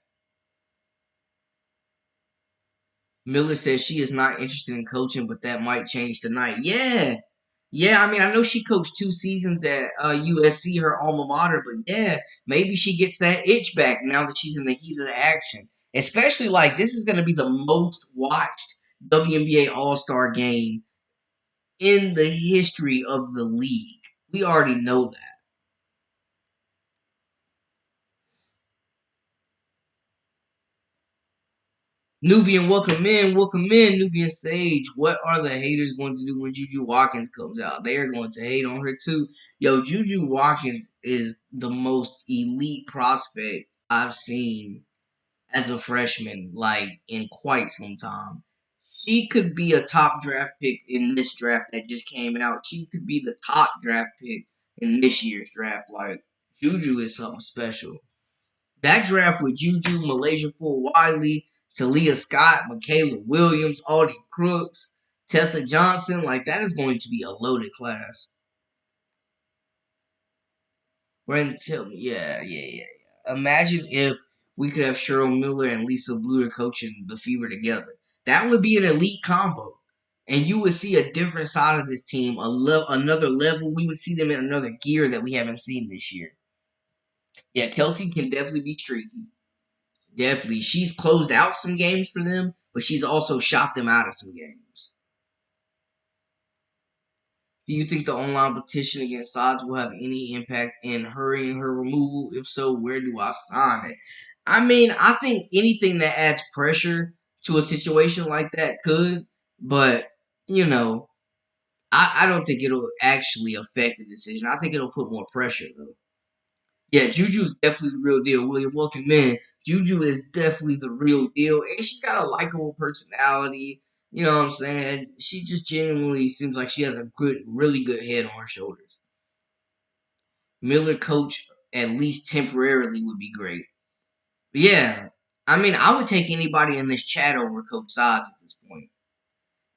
Miller says she is not interested in coaching, but that might change tonight. Yeah. Yeah, I mean, I know she coached 2 seasons at USC, her alma mater, but yeah, maybe she gets that itch back now that she's in the heat of the action. Especially like this is going to be the most watched WNBA All Star game in the history of the league. We already know that. Nubian, welcome in, Nubian Sage. What are the haters going to do when Juju Watkins comes out? They are going to hate on her too. Yo, Juju Watkins is the most elite prospect I've seen as a freshman, like in quite some time. She could be a top draft pick in this draft that just came out. She could be the top draft pick in this year's draft. Like Juju is something special. That draft with Juju, Malaysia Full Wiley, Talia Scott, Michaela Williams, Audie Crooks, Tessa Johnson, like that is going to be a loaded class. Brandon, tell me, yeah. Imagine if we could have Cheryl Miller and Lisa Bluter coaching the Fever together. That would be an elite combo. And you would see a different side of this team, another level. We would see them in another gear that we haven't seen this year. Yeah, Kelsey can definitely be streaky. Definitely. She's closed out some games for them, but she's also shot them out of some games. Do you think the online petition against Sods will have any impact in hurrying her removal? If so, where do I sign it? I mean, I think anything that adds pressure to a situation like that could, but, you know, I don't think it'll actually affect the decision. I think it'll put more pressure, though. Yeah, Juju's definitely the real deal. William, welcome in. Juju is definitely the real deal. And she's got a likable personality. You know what I'm saying? She just genuinely seems like she has a good, really good head on her shoulders. Miller coach, at least temporarily, would be great. But yeah, I mean, I would take anybody in this chat over Coach Sides at this point.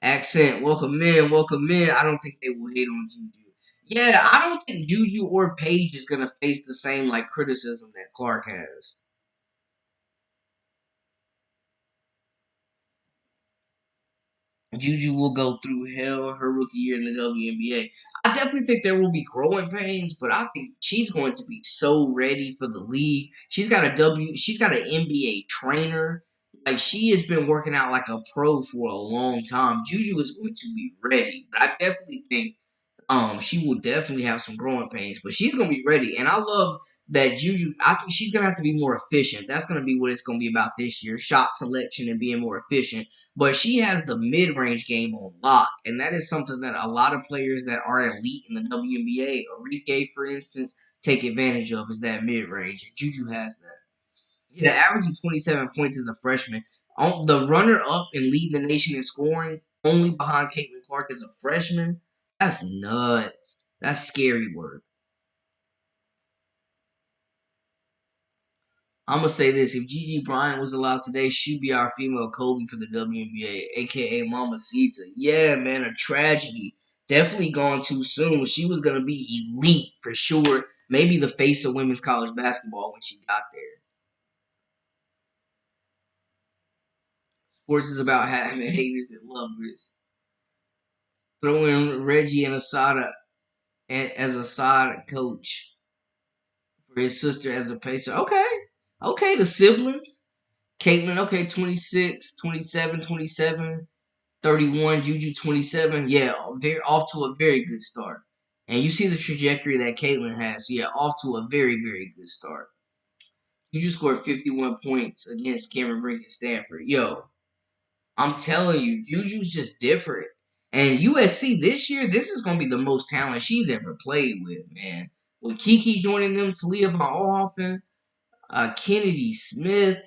Accent, welcome in, welcome in. I don't think they will hate on Juju. Yeah, I don't think Juju or Paige is gonna face the same like criticism that Clark has. Juju will go through hell her rookie year in the WNBA. I definitely think there will be growing pains, but I think she's going to be so ready for the league. She's got an NBA trainer. Like she has been working out like a pro for a long time. Juju is going to be ready. But I definitely think she will definitely have some growing pains, but she's gonna be ready. And I love that Juju. I think she's gonna have to be more efficient. That's gonna be what it's gonna be about this year: shot selection and being more efficient. But she has the mid-range game on lock, and that is something that a lot of players that are elite in the WNBA, Enrique, for instance, take advantage of. Is that mid-range? Juju has that. Yeah, averaging 27 points as a freshman. The runner-up and lead the nation in scoring, only behind Caitlyn Clark as a freshman. That's nuts. That's scary work. I'm gonna say this: if Gigi Bryant was allowed today, she'd be our female Kobe for the WNBA, aka Mama Sita. Yeah, man, a tragedy. Definitely gone too soon. She was gonna be elite for sure. Maybe the face of women's college basketball when she got there. Sports is about having haters and lovers. Throwing Reggie and Asada as a side coach for his sister as a pacer. Okay. Okay, the siblings. Caitlyn, okay, 26, 27, 27, 31. Juju, 27. Yeah, very off to a very good start. And you see the trajectory that Caitlyn has. So yeah, off to a very, very good start. Juju scored 51 points against Cameron Brink and Stanford. Yo, I'm telling you, Juju's just different. And USC this year, this is going to be the most talent she's ever played with, man. With Kiki joining them, Talia Von Ohoffen, Kennedy Smith,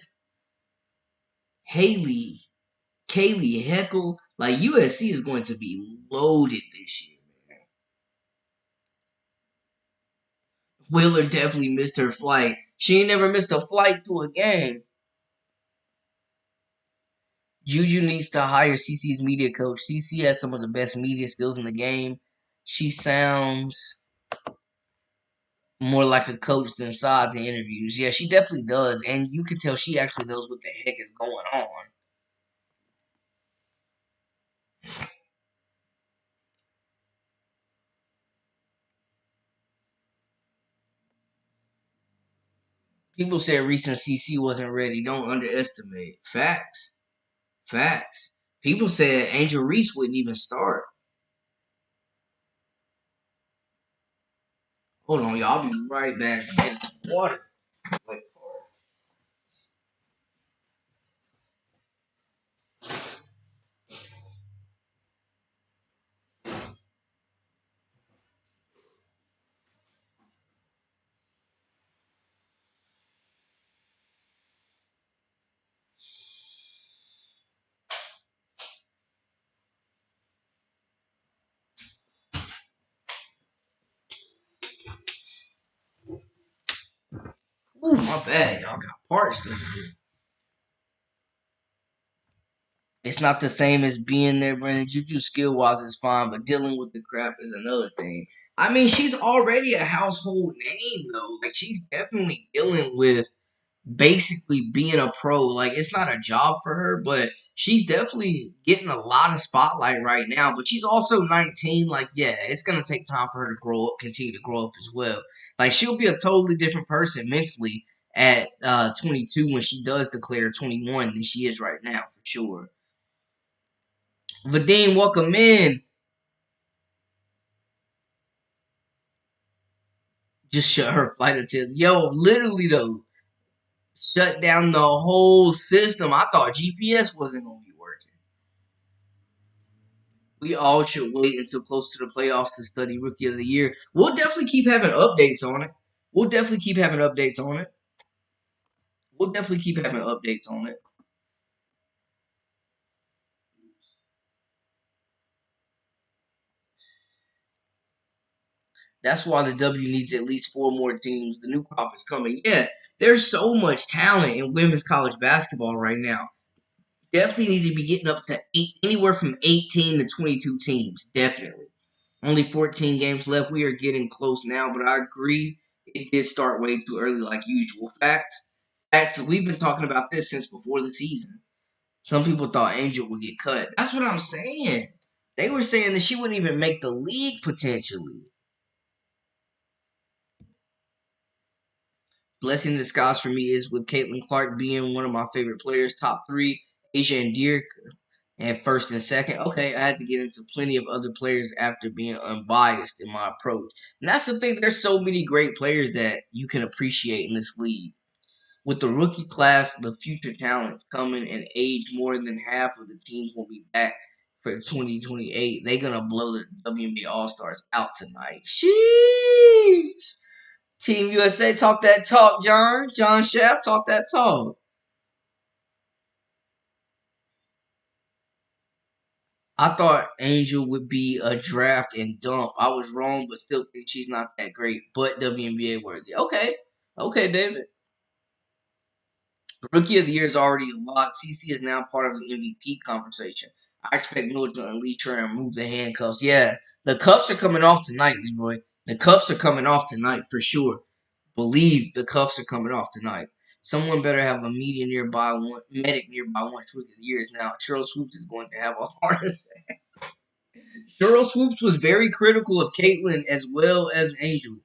Haley, Kaylee Heckle, like USC is going to be loaded this year, man. Wheeler definitely missed her flight. She ain't never missed a flight to a game. Juju needs to hire CC's media coach. CC has some of the best media skills in the game. She sounds more like a coach than sides in interviews. Yeah, she definitely does. And you can tell she actually knows what the heck is going on. People said recent CC wasn't ready. Don't underestimate. Facts. Facts. People said Angel Reese wouldn't even start. Hold on, y'all. I'll be right back to get some water. Like, ooh, my bad. Y'all got parts. It's not the same as being there, Brandon. Juju skill wise is fine, but dealing with the crap is another thing. I mean, she's already a household name, though. Like, she's definitely dealing with basically being a pro. Like, it's not a job for her, but she's definitely getting a lot of spotlight right now. But she's also 19. Like, yeah, it's going to take time for her to grow up, continue to grow up as well. Like, she'll be a totally different person mentally at 22 when she does declare 21 than she is right now, for sure. Vadim, welcome in. Just shut her flight attendants. Yo, literally though, shut down the whole system. I thought GPS wasn't gonna be working. We all should wait until close to the playoffs to study Rookie of the Year. We'll definitely keep having updates on it. We'll definitely keep having updates on it. We'll definitely keep having updates on it. That's why the W needs at least four more teams. The new crop is coming. Yeah, there's so much talent in women's college basketball right now. Definitely need to be getting up to anywhere from 18 to 22 teams. Definitely. Only 14 games left. We are getting close now, but I agree it did start way too early, like usual. Facts. Facts. We've been talking about this since before the season. Some people thought Angel would get cut. That's what I'm saying. They were saying that she wouldn't even make the league potentially. Blessing in disguise for me is with Caitlyn Clark being one of my favorite players, top three, Asia and Dirk and first and second. Okay, I had to get into plenty of other players after being unbiased in my approach. And that's the thing, there's so many great players that you can appreciate in this league. With the rookie class, the future talents coming and age, more than half of the teams will be back for 2028. They're going to blow the WNBA All-Stars out tonight. Sheesh. Team USA, talk that talk, John. John Shaft, talk that talk. I thought Angel would be a draft and dump. I was wrong, but still think she's not that great, but WNBA worthy. Okay. Okay, David. Rookie of the Year is already a lock. CC is now part of the MVP conversation. I expect Miller to unleash her and remove the handcuffs. Yeah, the cuffs are coming off tonight, Leroy. The cuffs are coming off tonight for sure. Believe the cuffs are coming off tonight. Someone better have a medic nearby once Rookie of the Year is now. Cheryl Swoops is going to have a heart attack. Cheryl Swoops was very critical of Caitlyn as well as Angel.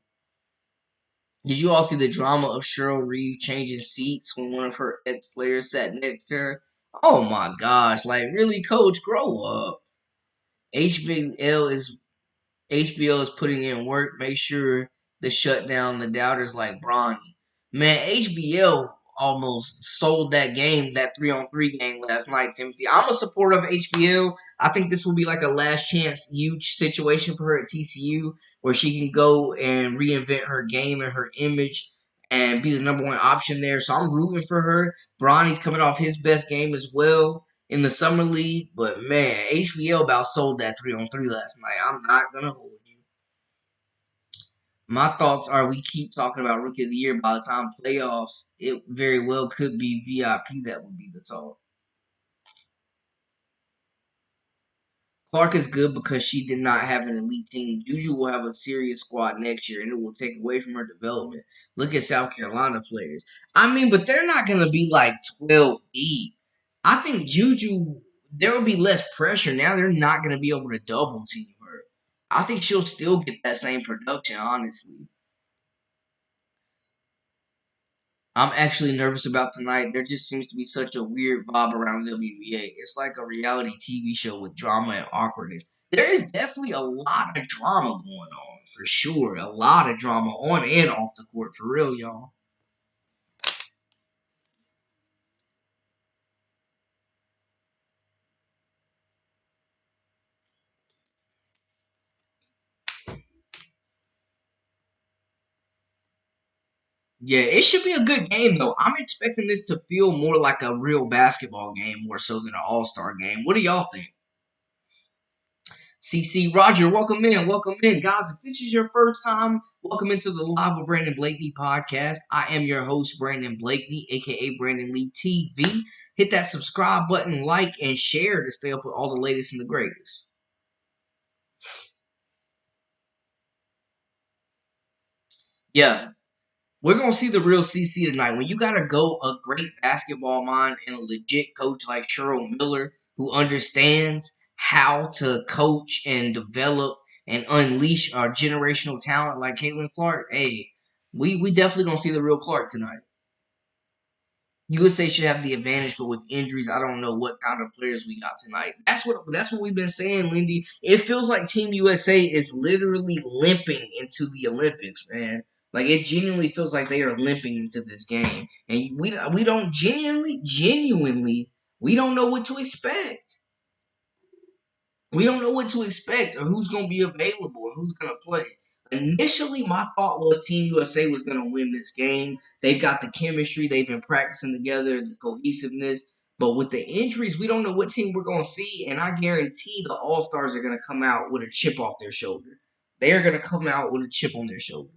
Did you all see the drama of Cheryl Reeve changing seats when one of her ex players sat next to her? Oh my gosh! Like, really, Coach, grow up. HBL is HBO is putting in work. Make sure to shut down the doubters like Bronny. Man, HBL almost sold that game, that 3-on-3 game last night, Timothy. I'm a supporter of HBL. I think this will be like a last chance huge situation for her at TCU where she can go and reinvent her game and her image and be the number one option there. So I'm rooting for her. Bronny's coming off his best game as well in the summer league. But man, HBL about sold that 3-on-3 last night. I'm not gonna hold you. My thoughts are we keep talking about Rookie of the Year by the time playoffs. It very well could be VIP that would be the talk. Clark is good because she did not have an elite team. Juju will have a serious squad next year, and it will take away from her development. Look at South Carolina players. I mean, but they're not going to be like 12 deep. I think Juju, there will be less pressure. Now they're not going to be able to double team her. I think she'll still get that same production, honestly. I'm actually nervous about tonight. There just seems to be such a weird vibe around WBA. It's like a reality TV show with drama and awkwardness. There is definitely a lot of drama going on, for sure. A lot of drama on and off the court, for real, y'all. Yeah, it should be a good game, though. I'm expecting this to feel more like a real basketball game more so than an all-star game. What do y'all think? CC Roger, welcome in. Welcome in. Guys, if this is your first time, welcome into the Live with Brandon Blakeney podcast. I am your host, Brandon Blakeney, aka Brandon Lee TV. Hit that subscribe button, like, and share to stay up with all the latest and the greatest. Yeah, we're gonna see the real CC tonight. When you gotta go a great basketball mind and a legit coach like Cheryl Miller who understands how to coach and develop and unleash our generational talent like Caitlin Clark, hey, we definitely gonna see the real Clark tonight. USA should have the advantage, but with injuries, I don't know what kind of players we got tonight. That's what we've been saying, Lindy. It feels like Team USA is literally limping into the Olympics, man. Like it genuinely feels like they are limping into this game, and we don't genuinely we don't know what to expect. We don't know what to expect or who's going to be available or who's going to play. Initially, my thought was Team USA was going to win this game. They've got the chemistry. They've been practicing together, the cohesiveness. But with the injuries, we don't know what team we're going to see. And I guarantee the All Stars are going to come out with a chip off their shoulder. They are going to come out with a chip on their shoulder.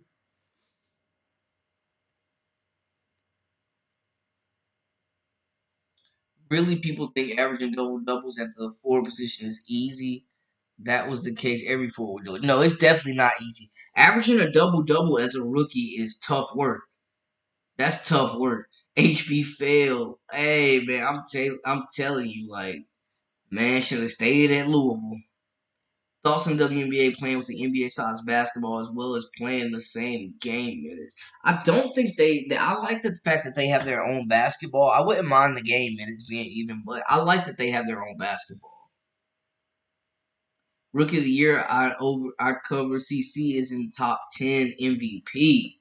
Really, people think averaging double doubles at the forward position is easy. that was the case every forward do it. No, it's definitely not easy. Averaging a double-double as a rookie is tough work. That's tough work. HB failed. Hey man, I'm telling you, like, man should have stayed at Louisville. Thoughts on WNBA playing with the NBA size basketball as well as playing the same game minutes. I don't think I like the fact that they have their own basketball. I wouldn't mind the game minutes being even, but I like that they have their own basketball. Rookie of the year, I cover CC is in top 10 MVP.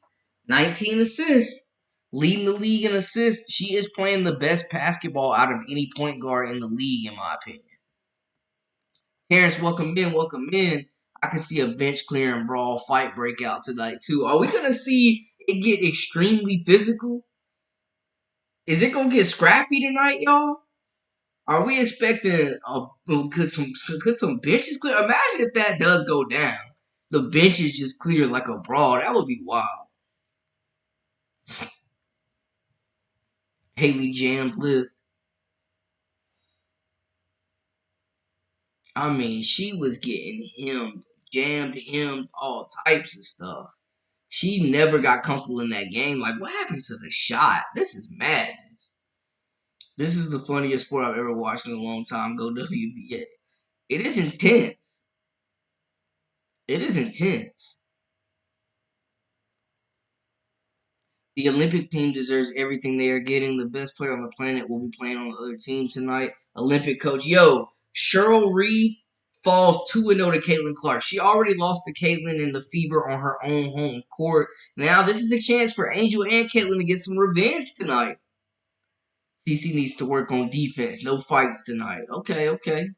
19 assists. Leading the league in assists. She is playing the best basketball out of any point guard in the league, in my opinion. Terrence, welcome in, welcome in. I can see a bench clearing brawl fight break out tonight, too. Are we going to see it get extremely physical? Is it going to get scrappy tonight, y'all? Are we expecting could some benches clear? Imagine if that does go down. The benches just clear like a brawl. That would be wild. Haley Jam lift. I mean, she was getting jammed, all types of stuff. She never got comfortable in that game. Like, what happened to the shot? This is madness. This is the funniest sport I've ever watched in a long time. Go WBA. It is intense. It is intense. The Olympic team deserves everything they are getting. The best player on the planet will be playing on the other team tonight. Olympic coach, Cheryl Reed falls 2-0 to Caitlyn Clark. She already lost to Caitlyn in the Fever on her own home court. Now this is a chance for Angel and Caitlyn to get some revenge tonight. CC needs to work on defense. No fights tonight. Okay.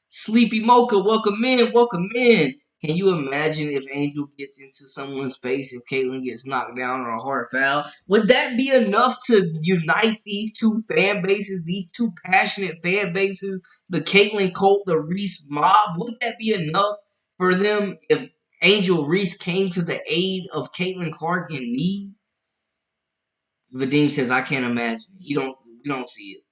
Sleepy Mocha, welcome in, welcome in. Can you imagine if Angel gets into someone's face if Caitlyn gets knocked down or a hard foul? Would that be enough to unite these two fan bases, these two passionate fan bases, the Caitlyn cult, the Reese mob? Would that be enough for them if Angel Reese came to the aid of Caitlyn Clark in need? Vadim says, I can't imagine. We don't see it.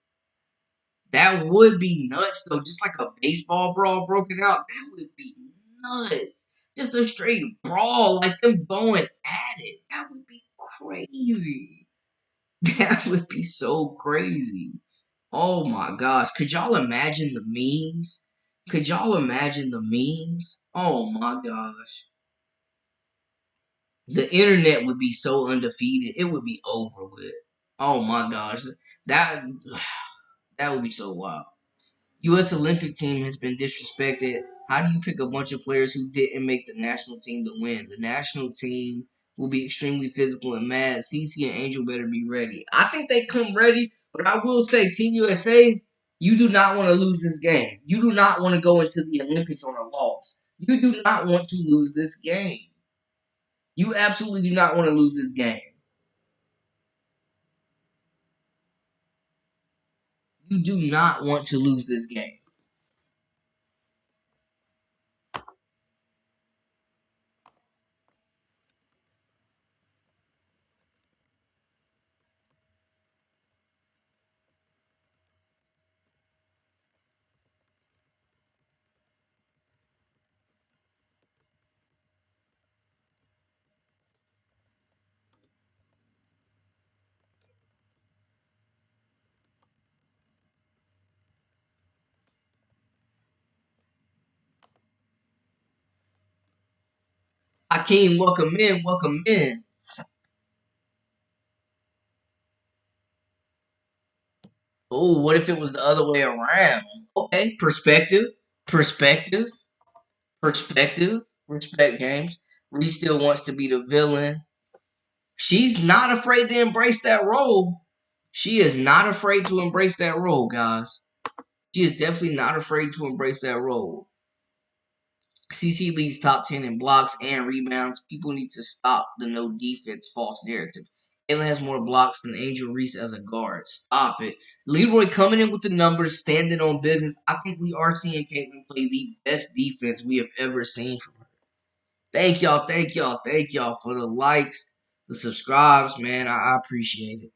That would be nuts, though. Just like a baseball brawl broken out, that would be nuts. Just a straight brawl, like them going at it. That would be crazy. That would be so crazy. Oh my gosh. Could y'all imagine the memes? Could y'all imagine the memes? Oh my gosh. The internet would be so undefeated. It would be over with. Oh my gosh. That that would be so wild. U.S. Olympic team has been disrespected. How do you pick a bunch of players who didn't make the national team to win? The national team will be extremely physical and mad. CC and Angel better be ready. I think they come ready, but I will say, Team USA, you do not want to lose this game. You do not want to go into the Olympics on a loss. You do not want to lose this game. You absolutely do not want to lose this game. You do not want to lose this game. Hakeem, welcome in, welcome in. Oh, what if it was the other way around? Okay, perspective, perspective, perspective. Respect, James. Reed still wants to be the villain. She's not afraid to embrace that role. She is not afraid to embrace that role, guys. She is definitely not afraid to embrace that role. CC leads top 10 in blocks and rebounds. People need to stop the no defense false narrative. Caitlyn has more blocks than Angel Reese as a guard. Stop it. Leroy coming in with the numbers, standing on business. I think we are seeing Caitlyn play the best defense we have ever seen from her. Thank y'all for the likes, the subscribes, man. I appreciate it.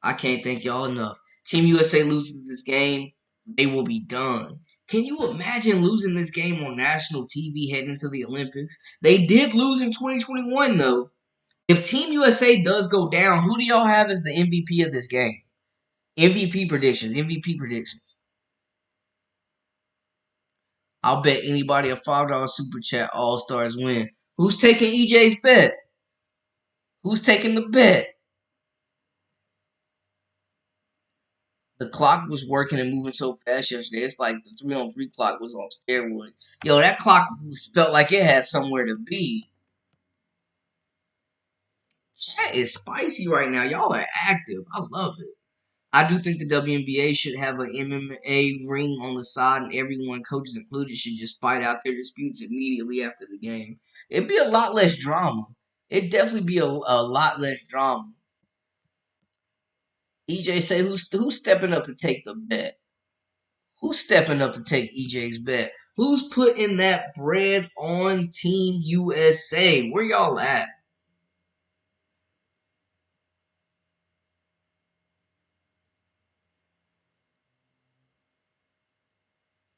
I can't thank y'all enough. Team USA loses this game, they will be done. Can you imagine losing this game on national TV heading into the Olympics? They did lose in 2021, though. If Team USA does go down, who do y'all have as the MVP of this game? MVP predictions. MVP predictions. I'll bet anybody a $5 super chat All Stars win. Who's taking EJ's bet? Who's taking the bet? The clock was working and moving so fast yesterday. It's like the 3-on-3 clock was on steroids. Yo, that clock felt like it had somewhere to be. Chat is spicy right now. Y'all are active. I love it. I do think the WNBA should have an MMA ring on the side, and everyone, coaches included, should just fight out their disputes immediately after the game. It'd be a lot less drama. It'd definitely be a lot less drama. EJ say who's stepping up to take the bet? Who's stepping up to take EJ's bet? Who's putting that bread on Team USA? Where y'all at?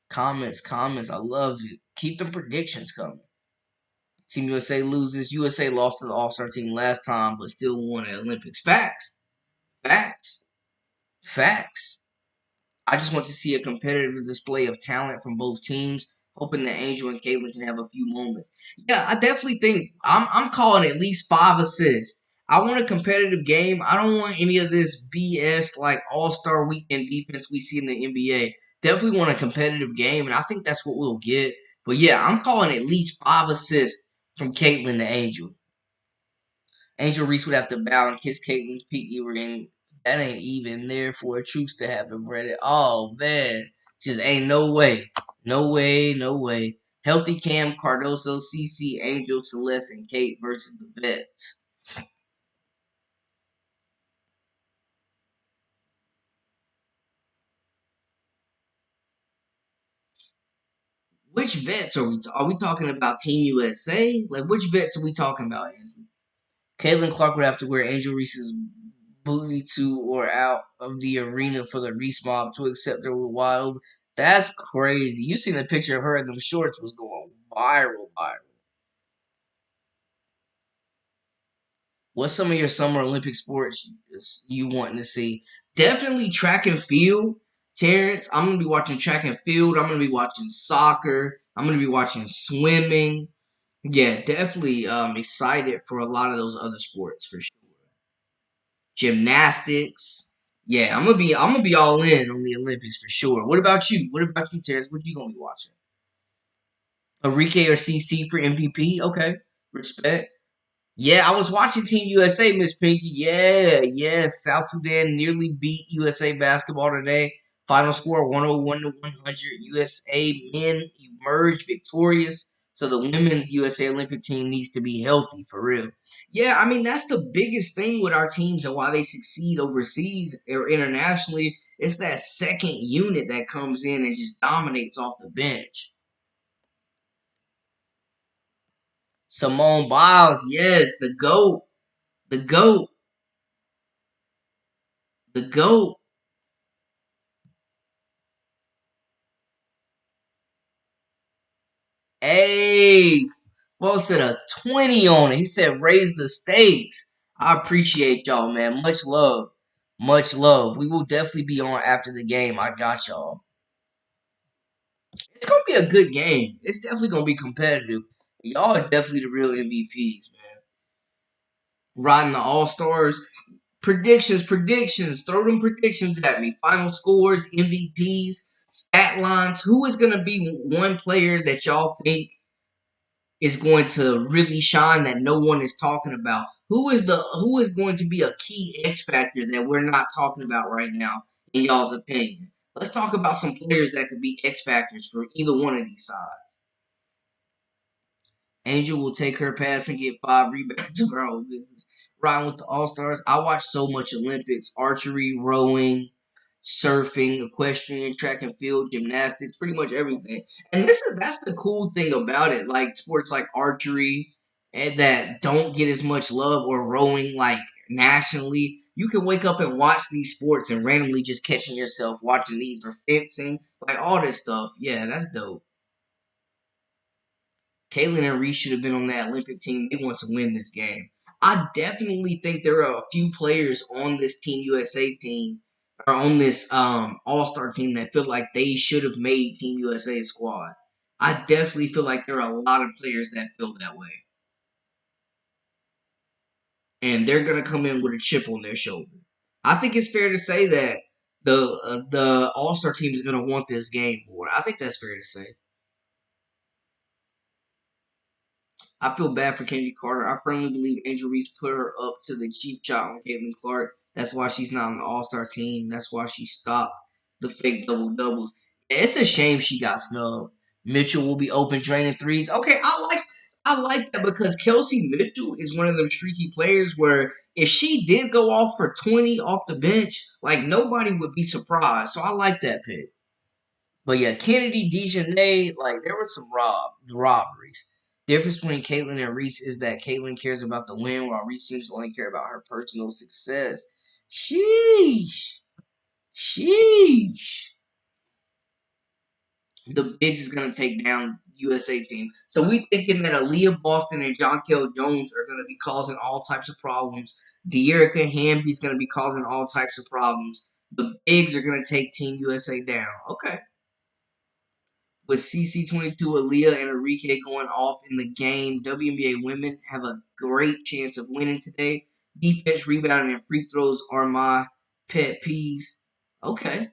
Comments. I love it. Keep the predictions coming. Team USA loses. USA lost to the All-Star team last time, but still won at Olympics. Facts. Facts. Facts. I just want to see a competitive display of talent from both teams, hoping that Angel and Caitlyn can have a few moments. Yeah, I definitely think I'm calling at least 5 assists. I want a competitive game. I don't want any of this BS like All-Star Weekend defense we see in the NBA. Definitely want a competitive game, and I think that's what we'll get. But yeah, I'm calling at least 5 assists from Caitlyn to Angel. Angel Reese would have to bow and kiss Caitlyn's pinky ring. That ain't even there for a truce to happen, Brandon. Oh, man. Just ain't no way. No way, no way. Healthy Cam, Cardoso, CC, Angel, Celeste, and Kate versus the Vets. Which vets are we? Are we talking about Team USA? Like, which vets are we talking about, Ansley? Caitlin Clark would have to wear Angel Reese's booty to or out of the arena for the Reese mob to accept her with wild. That's crazy. You seen the picture of her in them shorts was going viral. What's some of your summer Olympic sports you wanting to see? Definitely track and field, Terrence. I'm gonna be watching track and field. I'm gonna be watching soccer. I'm gonna be watching swimming. Yeah, definitely excited for a lot of those other sports for sure. Gymnastics. Yeah, I'm gonna be all in on the Olympics for sure. What about you? What about you, Terrence? What you gonna be watching? Enrique or CC for MVP? Okay, respect. Yeah, I was watching Team USA, Miss Pinky. Yeah. South Sudan nearly beat USA basketball today. Final score 101 to 100. USA men emerged victorious. So the women's USA Olympic team needs to be healthy for real. Yeah, I mean that's the biggest thing with our teams and why they succeed overseas or internationally. It's that second unit that comes in and just dominates off the bench. Simone Biles, yes, the GOAT. The GOAT. The GOAT. Hey, Bo said a 20 on it. He said raise the stakes. I appreciate y'all, man. Much love. Much love. We will definitely be on after the game. I got y'all. It's gonna be a good game. It's definitely gonna be competitive. Y'all are definitely the real MVPs, man. Riding the All Stars. Predictions. Throw them predictions at me. Final scores, MVPs, stat lines. Who is gonna be one player that y'all think is going to really shine that no one is talking about? Who is going to be a key X factor that we're not talking about right now in y'all's opinion? Let's talk about some players that could be X factors for either one of these sides. Angel will take her pass and get 5 rebounds of her own business. Riding with the All Stars. I watch so much Olympics, archery, rowing, surfing, equestrian, track and field, gymnastics, pretty much everything. And that's the cool thing about it. Like sports like archery and that don't get as much love or rowing like nationally. you can wake up and watch these sports and randomly just catching yourself watching these or fencing, like all this stuff. Yeah, that's dope. Caitlyn and Reese should have been on that Olympic team. They want to win this game. I definitely think there are a few players on this Team USA team or on this All Star team that feel like they should have made Team USA squad. I definitely feel like there are a lot of players that feel that way, and they're gonna come in with a chip on their shoulder. I think it's fair to say that the All Star team is gonna want this game more. I think that's fair to say. I feel bad for Kenji Carter. I firmly believe Angel Reese put her up to the cheap shot on Caitlyn Clark. That's why she's not on the All Star team. That's why she stopped the fake double doubles. It's a shame she got snubbed. Mitchell will be open draining threes. Okay, I like that because Kelsey Mitchell is one of them streaky players where if she did go off for 20 off the bench, like nobody would be surprised. So I like that pick. But yeah, Kennedy, Dejanay, like there were some robberies. Difference between Caitlyn and Reese is that Caitlyn cares about the win, while Reese seems to only care about her personal success. Sheesh, sheesh. The bigs is gonna take down USA team. So we thinking that Aaliyah Boston and Jonquel Jones are gonna be causing all types of problems. De'Erica Hamby is gonna be causing all types of problems. The bigs are gonna take Team USA down. Okay. With CC22, Aaliyah, and Enrique going off in the game, WNBA women have a great chance of winning today. Defense, rebounding, and free throws are my pet peeves. Okay.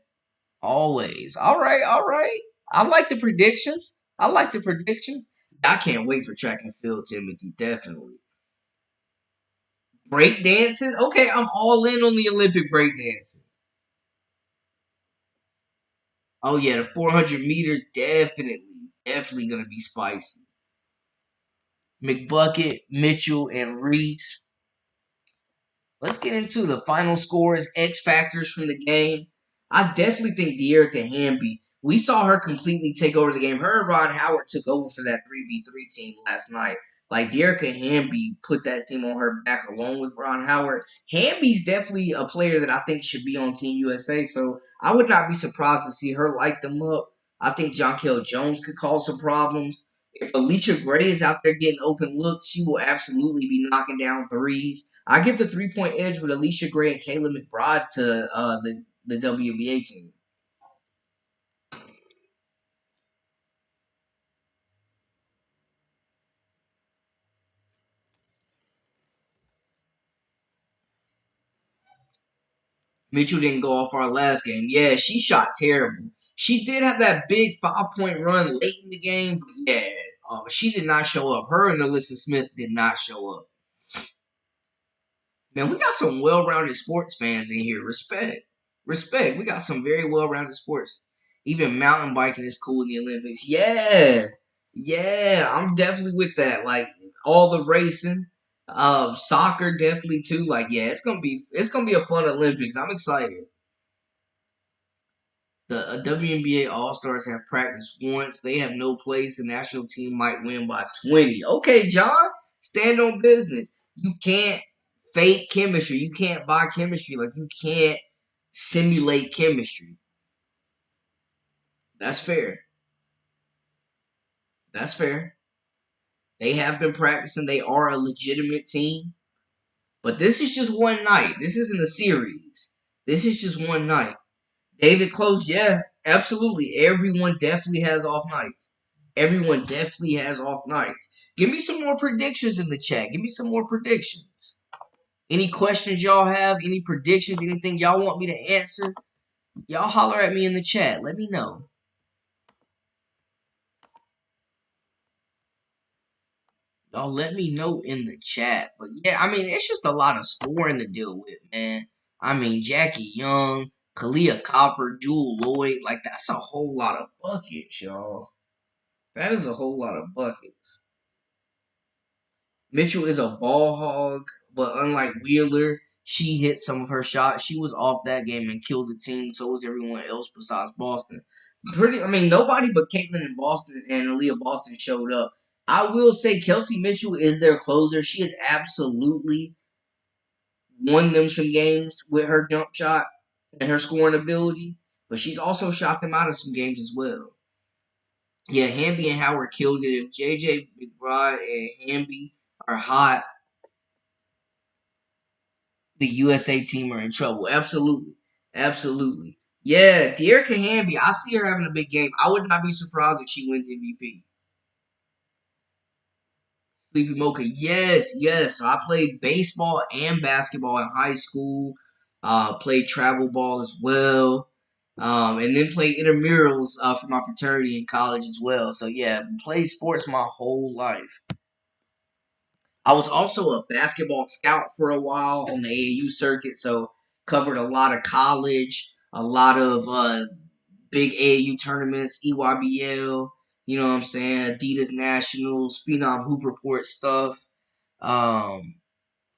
Always. All right, all right. I like the predictions. I like the predictions. I can't wait for track and field, Timothy. Definitely. Breakdancing? Okay, I'm all in on the Olympic breakdancing. Oh, yeah, the 400 meters, definitely going to be spicy. McBucket, Mitchell, and Reese. Let's get into the final scores, X factors from the game. I definitely think De'Erica Hamby. We saw her completely take over the game. Her and Ron Howard took over for that 3v3 team last night. Like De'Erica Hamby put that team on her back along with Ron Howard. Hamby's definitely a player that I think should be on Team USA. So I would not be surprised to see her light them up. I think Jonquel Jones could cause some problems. If Alicia Gray is out there getting open looks, she will absolutely be knocking down threes. I give the 3-point edge with Alicia Gray and Kayla McBride to the WNBA team. Mitchell didn't go off our last game. Yeah, she shot terrible. She did have that big 5-point run late in the game, but yeah, she did not show up. Her and Alyssa Smith did not show up. Man, we got some well-rounded sports fans in here. Respect. Respect. We got some very well-rounded sports. Even mountain biking is cool in the Olympics. Yeah. Yeah, I'm definitely with that. Like all the racing. Soccer definitely too. Like, yeah, it's gonna be a fun Olympics. I'm excited. The WNBA All Stars have practiced once. They have no place. The national team might win by 20. Okay, John, stand on business. You can't fake chemistry. You can't buy chemistry. Like you can't simulate chemistry. That's fair. That's fair. They have been practicing. They are a legitimate team. But this is just one night. This isn't a series. This is just one night. David Close, yeah, absolutely. Everyone definitely has off nights. Everyone definitely has off nights. Give me some more predictions in the chat. Give me some more predictions. Any questions y'all have? Any predictions? Anything y'all want me to answer? Y'all holler at me in the chat. Let me know. Y'all let me know in the chat. But yeah, I mean, it's just a lot of scoring to deal with, man. I mean, Jackie Young, Kalia Copper, Jewel Lloyd. Like, that's a whole lot of buckets, y'all. That is a whole lot of buckets. Mitchell is a ball hog, but unlike Wheeler, she hit some of her shots. She was off that game and killed the team. So was everyone else besides Boston. I mean, nobody but Caitlyn and Boston and Aaliyah Boston showed up. I will say Kelsey Mitchell is their closer. She is absolutely won them some games with her jump shot and her scoring ability, but she's also shot them out of some games as well. Yeah, Hamby and Howard killed it. If JJ McBride and Hamby are hot, the USA team are in trouble. Absolutely. Absolutely. Yeah, Dearica Hamby, I see her having a big game. I would not be surprised if she wins MVP. Sleepy Mocha, yes, yes. So I played baseball and basketball in high school. Played travel ball as well. And then played intramurals for my fraternity in college as well. So yeah, played sports my whole life. I was also a basketball scout for a while on the AAU circuit, so covered a lot of college, a lot of big AAU tournaments, EYBL, you know what I'm saying, Adidas Nationals, Phenom Hoop Report stuff. Um,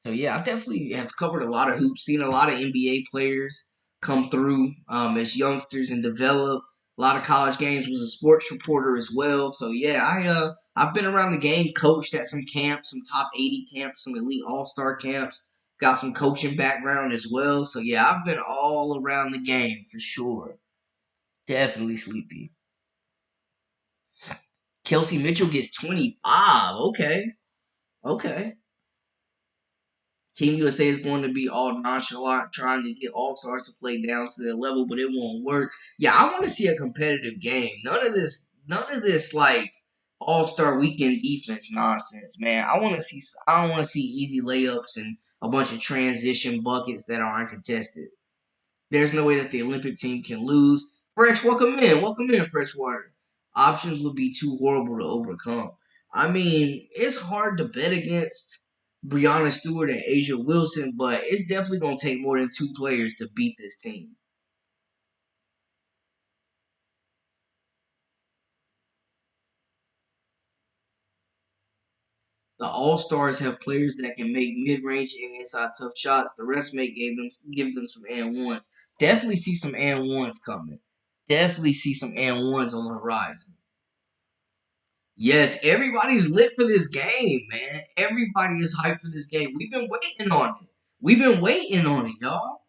so yeah, I definitely have covered a lot of hoops, seen a lot of NBA players come through as youngsters and develop. A lot of college games. Was a sports reporter as well. So yeah, I've been around the game, coached at some camps, some top 80 camps, some elite all-star camps. Got some coaching background as well. So yeah, I've been all around the game for sure. Definitely sleepy. Kelsey Mitchell gets 25. Okay. Okay. Team USA is going to be all nonchalant, trying to get all stars to play down to their level, but it won't work. Yeah, I want to see a competitive game. None of this like all star weekend defense nonsense, man. I don't want to see easy layups and a bunch of transition buckets that are uncontested. There's no way that the Olympic team can lose. Fresh, welcome in, Freshwater. Options would be too horrible to overcome. I mean, it's hard to bet against Breonna Stewart and Asia Wilson, but it's definitely going to take more than two players to beat this team. The All Stars have players that can make mid range and inside tough shots. The rest may give them some and ones. Definitely see some and ones coming. Definitely see some and ones on the horizon. Yes, everybody's lit for this game, man. Everybody is hyped for this game. We've been waiting on it. We've been waiting on it, y'all.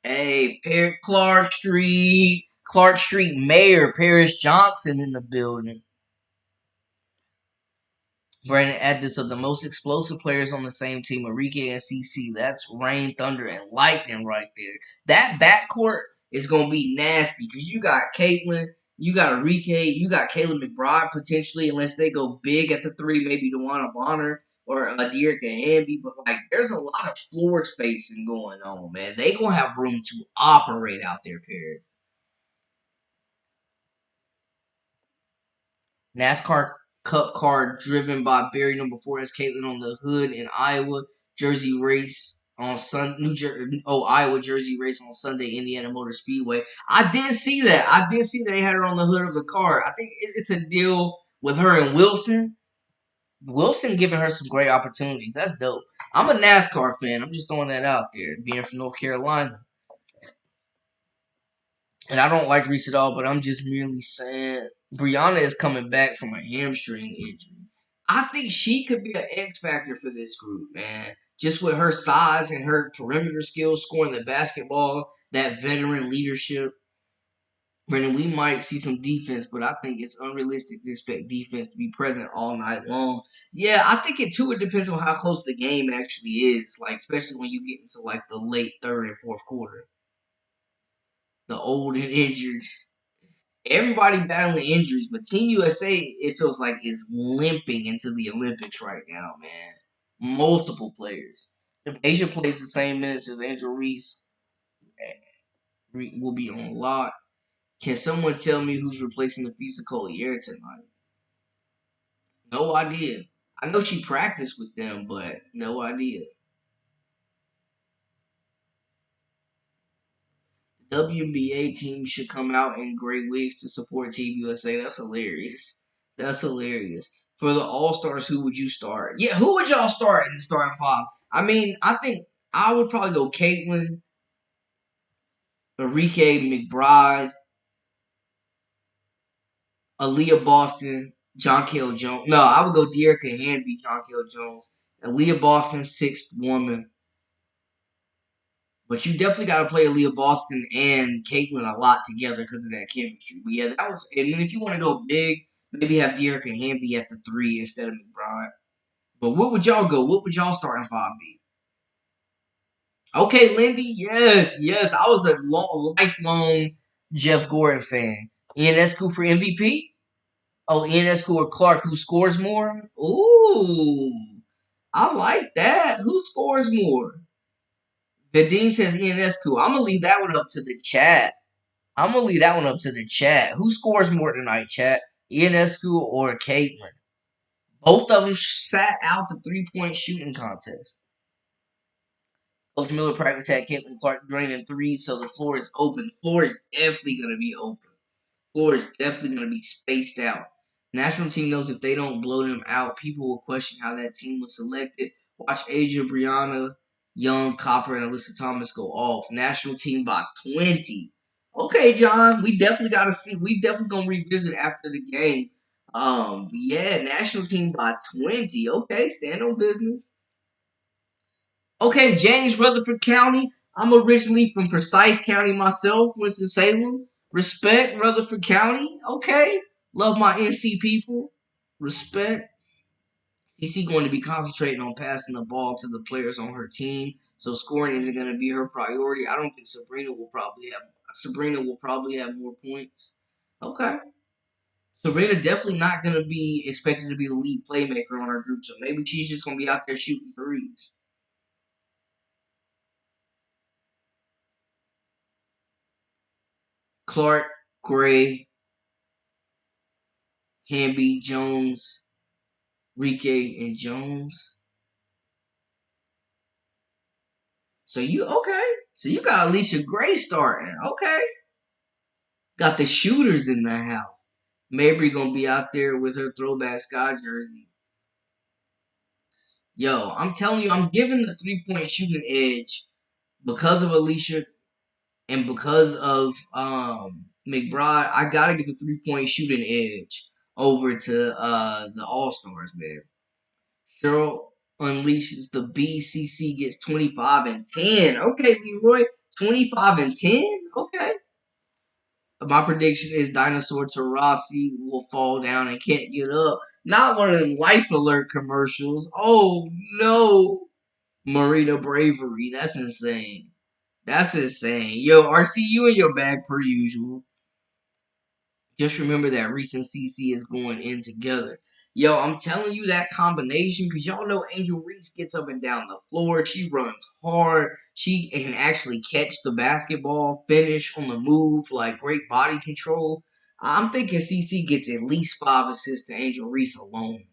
Hey, Clark Street Mayor Paris Johnson in the building. Brandon Addis of the most explosive players on the same team, Enrique and CC. That's rain, thunder, and lightning right there. That backcourt is gonna be nasty because you got Caitlyn, you got Enrique, you got Caitlyn McBride potentially, unless they go big at the three, maybe DeWanna Bonner or Dearica Hamby. But like, there's a lot of floor spacing going on, man. They gonna have room to operate out there, Paris. NASCAR Cup car driven by Barry number 4 as Caitlyn on the hood in Iowa. Jersey race on Iowa Jersey race on Sunday, Indiana Motor Speedway. I did see that. I did see that they had her on the hood of the car. I think it's a deal with her and Wilson. Wilson giving her some great opportunities. That's dope. I'm a NASCAR fan. I'm just throwing that out there. Being from North Carolina. And I don't like Reese at all, but I'm just merely saying Brianna is coming back from a hamstring injury. I think she could be an X factor for this group, man. Just with her size and her perimeter skills, scoring the basketball, that veteran leadership. Brendan, we might see some defense, but I think it's unrealistic to expect defense to be present all night long. Yeah, I think it depends on how close the game actually is, like especially when you get into like the late third and fourth quarter. The old and injured, everybody battling injuries, but Team USA, it feels like, is limping into the Olympics right now, man. Multiple players. If Asia plays the same minutes as Angel Reese, will be on lock. Can someone tell me who's replacing the Fisa Collier tonight? No idea. I know she practiced with them, but no idea. WNBA team should come out in great wigs to support Team USA. That's hilarious. That's hilarious. For the All Stars, who would you start? Yeah, who would y'all start in the starting five? I mean, I think I would probably go Caitlyn, Enrique, McBride, Aaliyah Boston, John Jonquel Jones. No, I would go De'Erica Hanby, John Jonquel Jones. Aaliyah Boston, sixth woman. But you definitely got to play Aaliyah Boston and Caitlyn a lot together because of that chemistry. But yeah, that was. And then if you want to go big, maybe have De'Erica Hanby at the 3 instead of McBride. But what would y'all go? What would y'all starting 5 be? Okay, Lindy. Yes, yes. I was a lifelong Jeff Gordon fan. Ionescu for MVP. Oh, Ionescu or Clark, who scores more? Ooh, I like that. Who scores more? Vadim says Ionescu. I'm gonna leave that one up to the chat. I'm gonna leave that one up to the chat. Who scores more tonight, chat? Ionescu or Caitlyn? Both of them sat out the 3-point shooting contest. Coach Miller practice had Caitlyn Clark draining 3, so the floor is open. The floor is definitely gonna be open. Floor is definitely going to be spaced out. National team knows if they don't blow them out, people will question how that team was selected. Watch Asia, Brianna, Young, Copper, and Alyssa Thomas go off. National team by 20. Okay, John, we definitely got to see. We definitely going to revisit after the game. Yeah, national team by 20. Okay, stand on business. Okay, James, Rutherford County. I'm originally from Forsyth County myself, Winston-Salem. Respect, Rutherford County. Okay. Love my NC people. Respect. CC going to be concentrating on passing the ball to the players on her team, so scoring isn't going to be her priority. I don't think Sabrina will probably have more points. Okay. Sabrina definitely not going to be expected to be the lead playmaker on our group, so maybe she's just going to be out there shooting threes. Clark, Gray, Hamby, Jones, Rike, and Jones. So you okay? So you got Alicia Gray starting. Okay. Got the shooters in the house. Mabry gonna be out there with her throwback sky jersey. Yo, I'm telling you, I'm giving the 3-point shooting edge because of Alicia and because of McBride. I gotta give a 3-point shooting edge over to the All Stars, man. Cheryl unleashes the BCC gets 25 and 10. Okay, Leroy, 25 and 10. Okay. My prediction is Dinosaur Tarasi will fall down and can't get up. Not one of them Life Alert commercials. Oh no. Marina Bravery. That's insane. That's insane. Yo, RC, you in your bag per usual. Just remember that Reese and CC is going in together. Yo, I'm telling you that combination because y'all know Angel Reese gets up and down the floor. She runs hard. She can actually catch the basketball, finish on the move, like great body control. I'm thinking CC gets at least 5 assists to Angel Reese alone.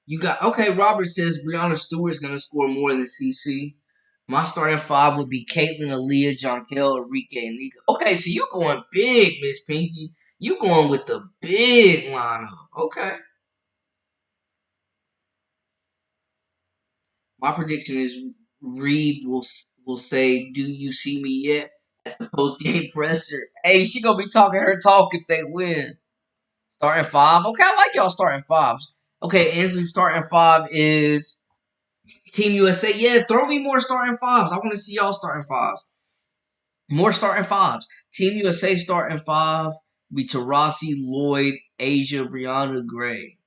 You got okay. Robert says Brianna Stewart's gonna score more than CC. My starting 5 would be Caitlyn, Aaliyah, Jonquel, Enrique, and Nika. Okay, so you going big, Miss Pinky. You going with the big lineup. Okay. My prediction is Reed will say, "Do you see me yet?" at the post game presser. Hey, she gonna be talking her talk if they win. Starting 5. Okay, I like y'all starting 5s. Okay, Ansley's starting 5 is Team USA. Yeah, throw me more starting 5s. I want to see y'all starting 5s. More starting 5s. Team USA starting 5 be Tarasi, Lloyd, Asia, Brianna, Gray.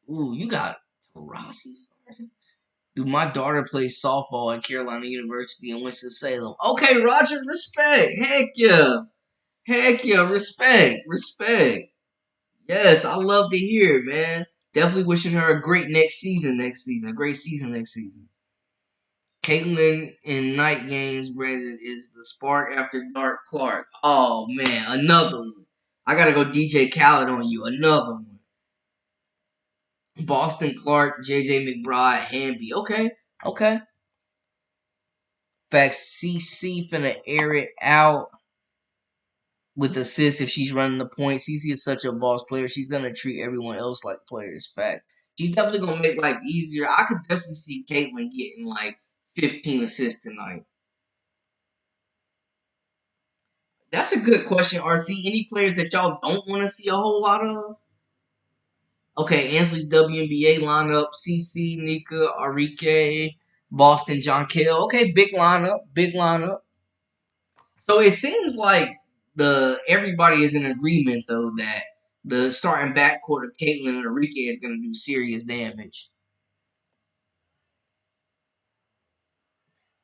Ooh, you got Tarasi starting? Dude, my daughter plays softball at Carolina University in Winston-Salem. Okay, Roger, respect. Heck yeah. Heck yeah, respect. Respect. Yes, I love to hear it, man. Definitely wishing her a great next season. A great season next season. Caitlyn in night games, Brandon, is the spark after dark Clark. Oh man, another one. I gotta go DJ Khaled on you. Another one. Boston Clark, JJ McBride, Hamby. Okay, okay. Fact, CC finna air it out with assists if she's running the point. CC is such a boss player. She's gonna treat everyone else like players. Fact. She's definitely gonna make life easier. I could definitely see Caitlyn getting like 15 assists tonight. That's a good question, RC. Any players that y'all don't want to see a whole lot of? Okay, Ansley's WNBA lineup: CC, Nika, Arike, Boston, John Kell. Okay, big lineup, big lineup. So it seems like the everybody is in agreement though that the starting backcourt of Caitlyn and Arike is going to do serious damage.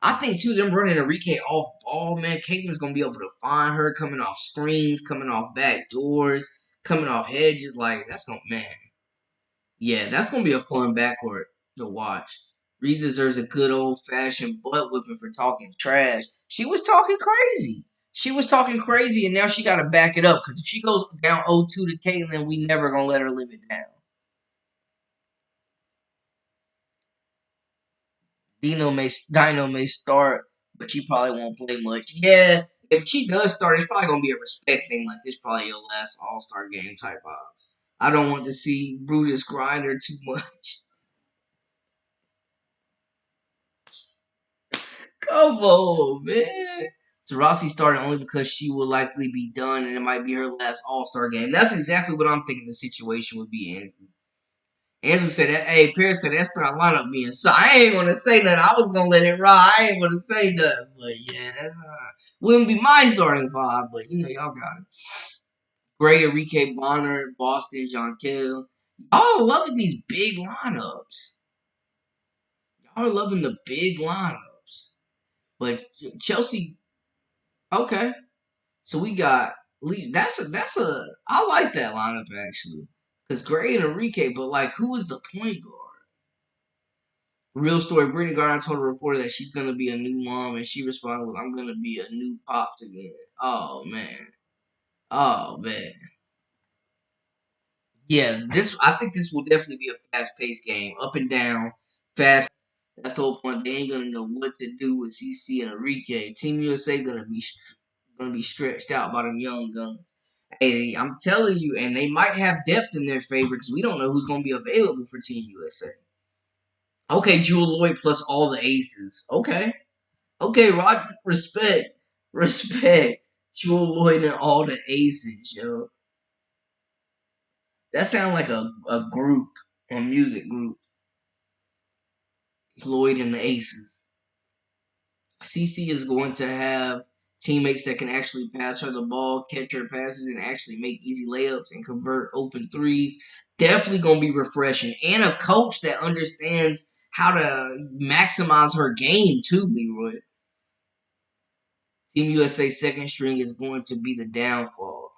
I think too, them running Arike off ball, man. Caitlyn's gonna be able to find her coming off screens, coming off back doors, coming off hedges. Like that's gonna man. Yeah, that's gonna be a fun backcourt to watch. Reed deserves a good old fashioned butt whipping for talking trash. She was talking crazy. She was talking crazy, and now she got to back it up because if she goes down 0-2 to Caitlyn, we never gonna let her live it down. Dino may start, but she probably won't play much. Yeah, if she does start, it's probably gonna be a respect thing. Like this, probably your last All Star game type of. I don't want to see Brutus grind her too much. Come on, man. So Rossi started only because she will likely be done, and it might be her last All Star game. That's exactly what I'm thinking the situation would be, Ansley. Ansley said that. Hey, Pierce said that's not lineup being so. I ain't gonna say nothing. I was gonna let it ride. I ain't gonna say nothing, but yeah, that wouldn't be my starting five. But you know, y'all got it. Gray, Enrique Bonner, Boston, John Kell. Y'all are loving these big lineups. Y'all are loving the big lineups. But Chelsea, okay. So we got at least that's a I like that lineup actually. Cause Gray and Enrique, but like who is the point guard? Real story, Brittany Garner told a reporter that she's gonna be a new mom and she responded with I'm gonna be a new pops again. Oh man. Oh man. Yeah, this I think this will definitely be a fast paced game. Up and down, fast. That's the whole point. They ain't gonna know what to do with CC and Enrique. Team USA gonna be stretched out by them young guns. Hey, I'm telling you, and they might have depth in their favor because we don't know who's gonna be available for Team USA. Okay, Jewel Lloyd plus all the aces. Okay, okay, Roger, respect. Jewel Lloyd and all the aces, yo. That sounds like a group, a music group. Lloyd and the aces. CC is going to have teammates that can actually pass her the ball, catch her passes, and actually make easy layups and convert open threes. Definitely going to be refreshing. And a coach that understands how to maximize her game, too, Leroy. Team USA second string is going to be the downfall.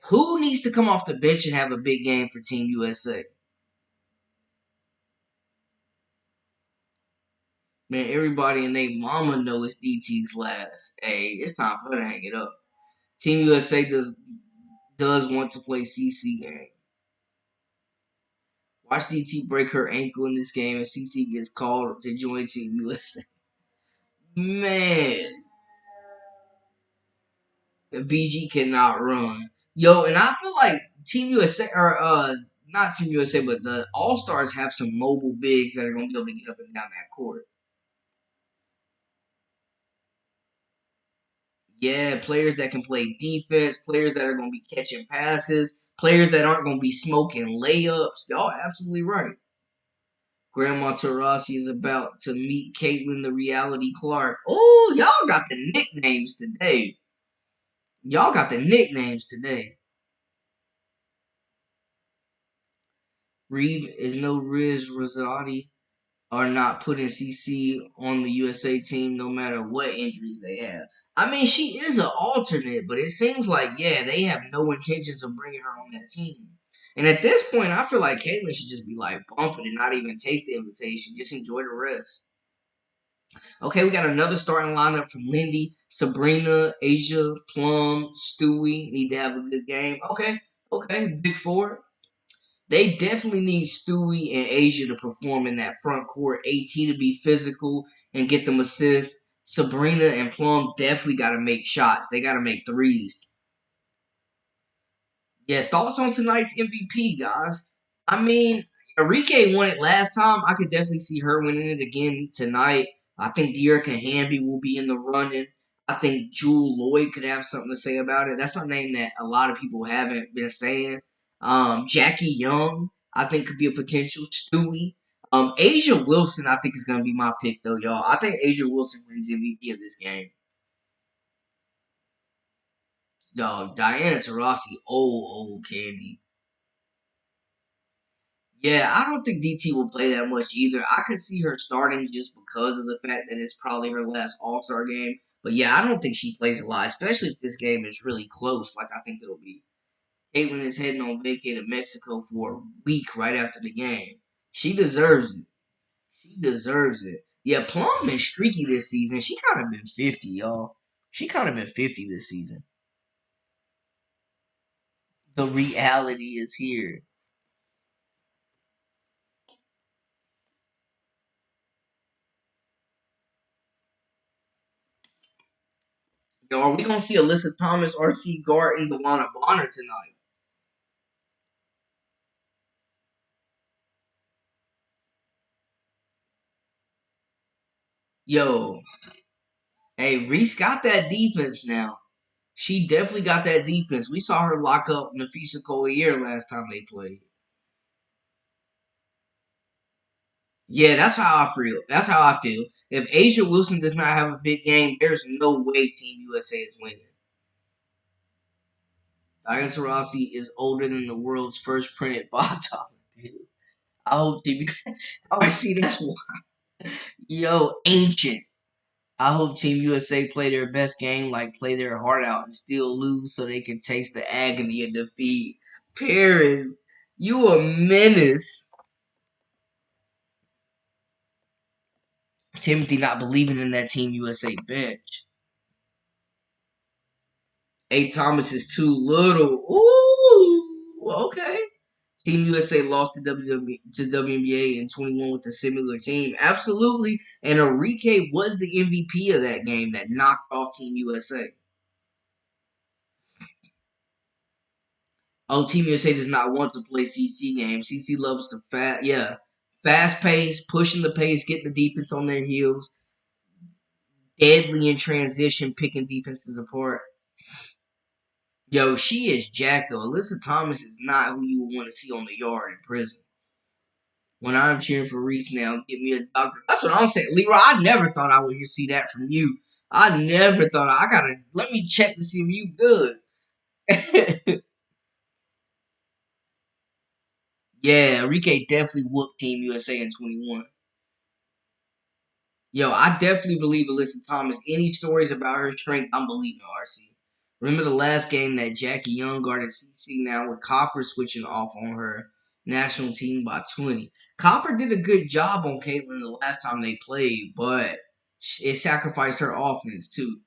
Who needs to come off the bench and have a big game for Team USA? Man, everybody and their mama know it's DT's last. Hey, it's time for her to hang it up. Team USA does want to play CC game. Watch DT break her ankle in this game and CC gets called to join Team USA. Man, the BG cannot run. Yo, and I feel like Team USA or not Team USA, but the All Stars have some mobile bigs that are gonna be able to get up and down that court. Yeah, players that can play defense, players that are gonna be catching passes, players that aren't gonna be smoking layups. Y'all absolutely right. Grandma Tarasi is about to meet Caitlyn the Reality Clark. Oh, y'all got the nicknames today. Y'all got the nicknames today. Reed is no Riz Rosati are not putting CC on the USA team no matter what injuries they have. I mean, she is an alternate, but it seems like, yeah, they have no intentions of bringing her on that team. And at this point, I feel like Caitlyn should just be like bumping and not even take the invitation. Just enjoy the rest. Okay, we got another starting lineup from Lindy, Sabrina, Asia, Plum, Stewie. Need to have a good game. Okay, big four. They definitely need Stewie and Asia to perform in that front court. AT to be physical and get them assists. Sabrina and Plum definitely got to make shots. They got to make threes. Yeah, thoughts on tonight's MVP, guys? I mean, Enrique won it last time. I could definitely see her winning it again tonight. I think Dearica Hamby will be in the running. I think Jewel Lloyd could have something to say about it. That's a name that a lot of people haven't been saying. Jackie Young, I think, could be a potential. Stewie. Asia Wilson, I think, is going to be my pick, though, y'all. I think Asia Wilson wins MVP of this game. Dog, Diana Taurasi, old candy. Yeah, I don't think DT will play that much either. I could see her starting just because of the fact that it's probably her last All Star game. But yeah, I don't think she plays a lot, especially if this game is really close, like I think it'll be. Caitlyn is heading on vacay to Mexico for a week right after the game. She deserves it. She deserves it. Yeah, Plum been streaky this season. She kind of been 50, y'all. She kind of been 50 this season. The reality is here. Yo, are we gonna see Alyssa Thomas, R.C. Gart, and Dewana Bonner tonight? Yo, hey, Reese got that defense now. She definitely got that defense. We saw her lock up Nafisa Collier last time they played. Yeah, that's how I feel. That's how I feel. If Asia Wilson does not have a big game, there's no way Team USA is winning. Diana Taurasi is older than the world's first printed $5 bill. I hope Team. I see that's one. Yo, ancient. I hope Team USA play their best game, like play their heart out and still lose so they can taste the agony of defeat. Paris, you a menace. Timothy not believing in that Team USA bench. A. Thomas is too little. Ooh, okay. Team USA lost to WNBA in 21 with a similar team. Absolutely. And Enrique was the MVP of that game that knocked off Team USA. Oh, Team USA does not want to play CC games. CC loves to fast pace, pushing the pace, getting the defense on their heels, deadly in transition, picking defenses apart. Yo, she is jacked though. Alyssa Thomas is not who you would want to see on the yard in prison. When I'm cheering for Reese now, get me a doctor. That's what I'm saying, Leroy. I never thought I would see that from you. I never thought I gotta let me check to see if you good. Yeah, Enrique definitely whooped Team USA in 21. Yo, I definitely believe Alyssa Thomas. Any stories about her strength, I'm believing RC. Remember the last game that Jackie Young guarded CC now with Copper switching off on her national team by 20. Copper did a good job on Caitlyn the last time they played, but it sacrificed her offense too.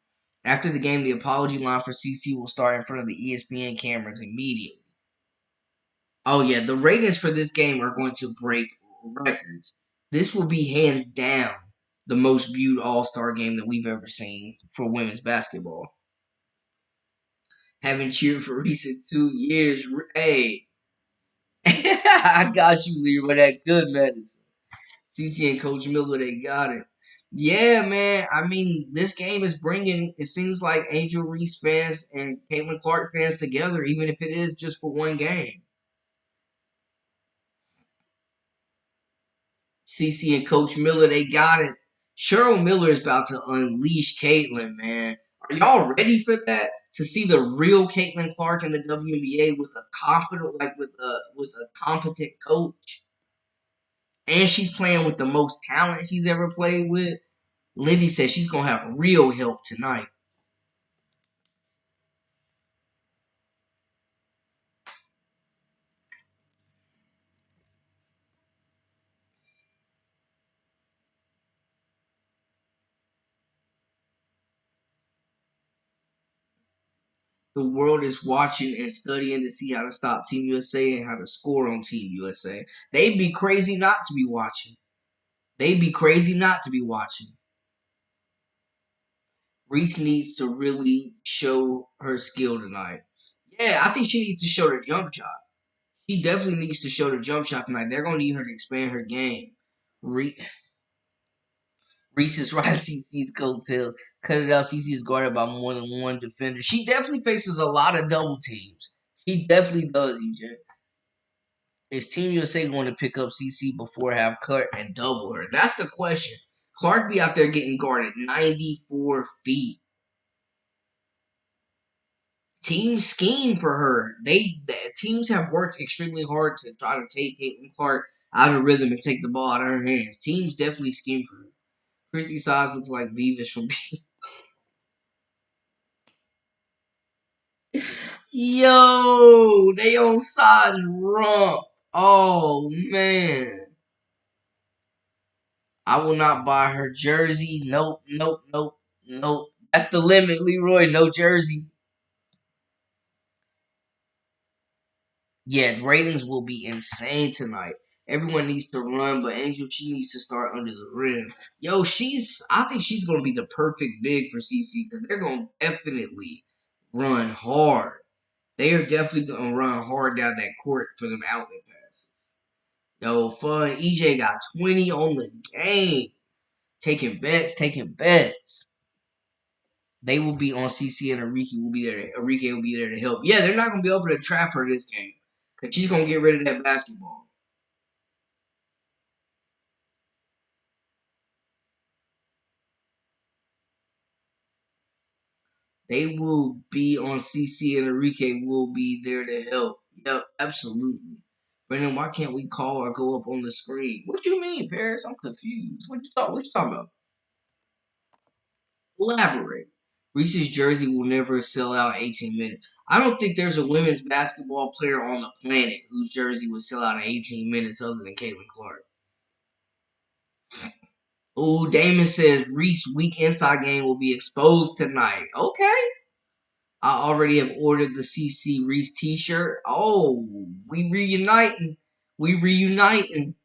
After the game, the apology line for CC will start in front of the ESPN cameras immediately. Oh yeah, the ratings for this game are going to break records. This will be hands down the most viewed All Star game that we've ever seen for women's basketball. Haven't cheered for recent 2 years. Hey, I got you, Leroy. That good medicine. CC and Coach Miller, they got it. Yeah, man. I mean, this game is bringing. It seems like Angel Reese fans and Caitlin Clark fans together, even if it is just for one game. CC and Coach Miller, they got it. Cheryl Miller is about to unleash Caitlyn, man. Are y'all ready for that? To see the real Caitlin Clark in the WNBA with a confident, like with a competent coach, and she's playing with the most talent she's ever played with. Lindy says she's gonna have real help tonight. The world is watching and studying to see how to stop Team USA and how to score on Team USA. They'd be crazy not to be watching. They'd be crazy not to be watching. Reese needs to really show her skill tonight. Yeah, I think she needs to show the jump shot. She definitely needs to show the jump shot tonight. They're going to need her to expand her game. Reese is riding CC's coattails. Cut it out. CC is guarded by more than one defender. She definitely faces a lot of double teams. She definitely does, EJ. Is Team USA going to pick up CC before half cut and double her? That's the question. Clark be out there getting guarded 94 feet. Teams scheme for her. Teams have worked extremely hard to try to take Caitlyn Clark out of rhythm and take the ball out of her hands. Teams definitely scheme for her. Christy Size looks like Beavis from Yo, they on Size rump. Oh man. I will not buy her jersey. Nope, nope, nope, nope. That's the limit, Leroy. No jersey. Yeah, ratings will be insane tonight. Everyone needs to run, but Angel, she needs to start under the rim. Yo, I think she's going to be the perfect big for CC because they're going to definitely run hard. They are definitely going to run hard down that court for them outlet passes. Yo, fun. EJ got 20 on the game. Taking bets, taking bets. They will be on CC and Arike will be there. Arike will be there to help. Yeah, they're not going to be able to trap her this game because she's going to get rid of that basketball. They will be on CC and Enrique will be there to help. Yep, absolutely. Brandon, why can't we call or go up on the screen? What you mean, Paris? I'm confused. What you talking about? Elaborate. Reese's jersey will never sell out 18 minutes. I don't think there's a women's basketball player on the planet whose jersey would sell out in 18 minutes other than Caitlyn Clark. Oh, Damon says Reese weak inside game will be exposed tonight. Okay. I already have ordered the CC Reese t-shirt. Oh, we reuniting. We reuniting.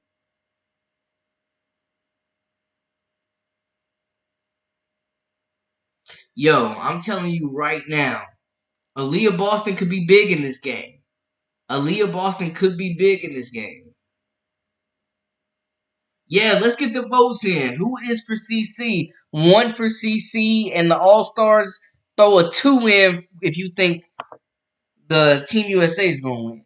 Yo, I'm telling you right now, Aaliyah Boston could be big in this game. Aaliyah Boston could be big in this game. Yeah, let's get the votes in. Who is for CC? One for CC, and the All Stars throw a two in if you think the Team USA is going to win.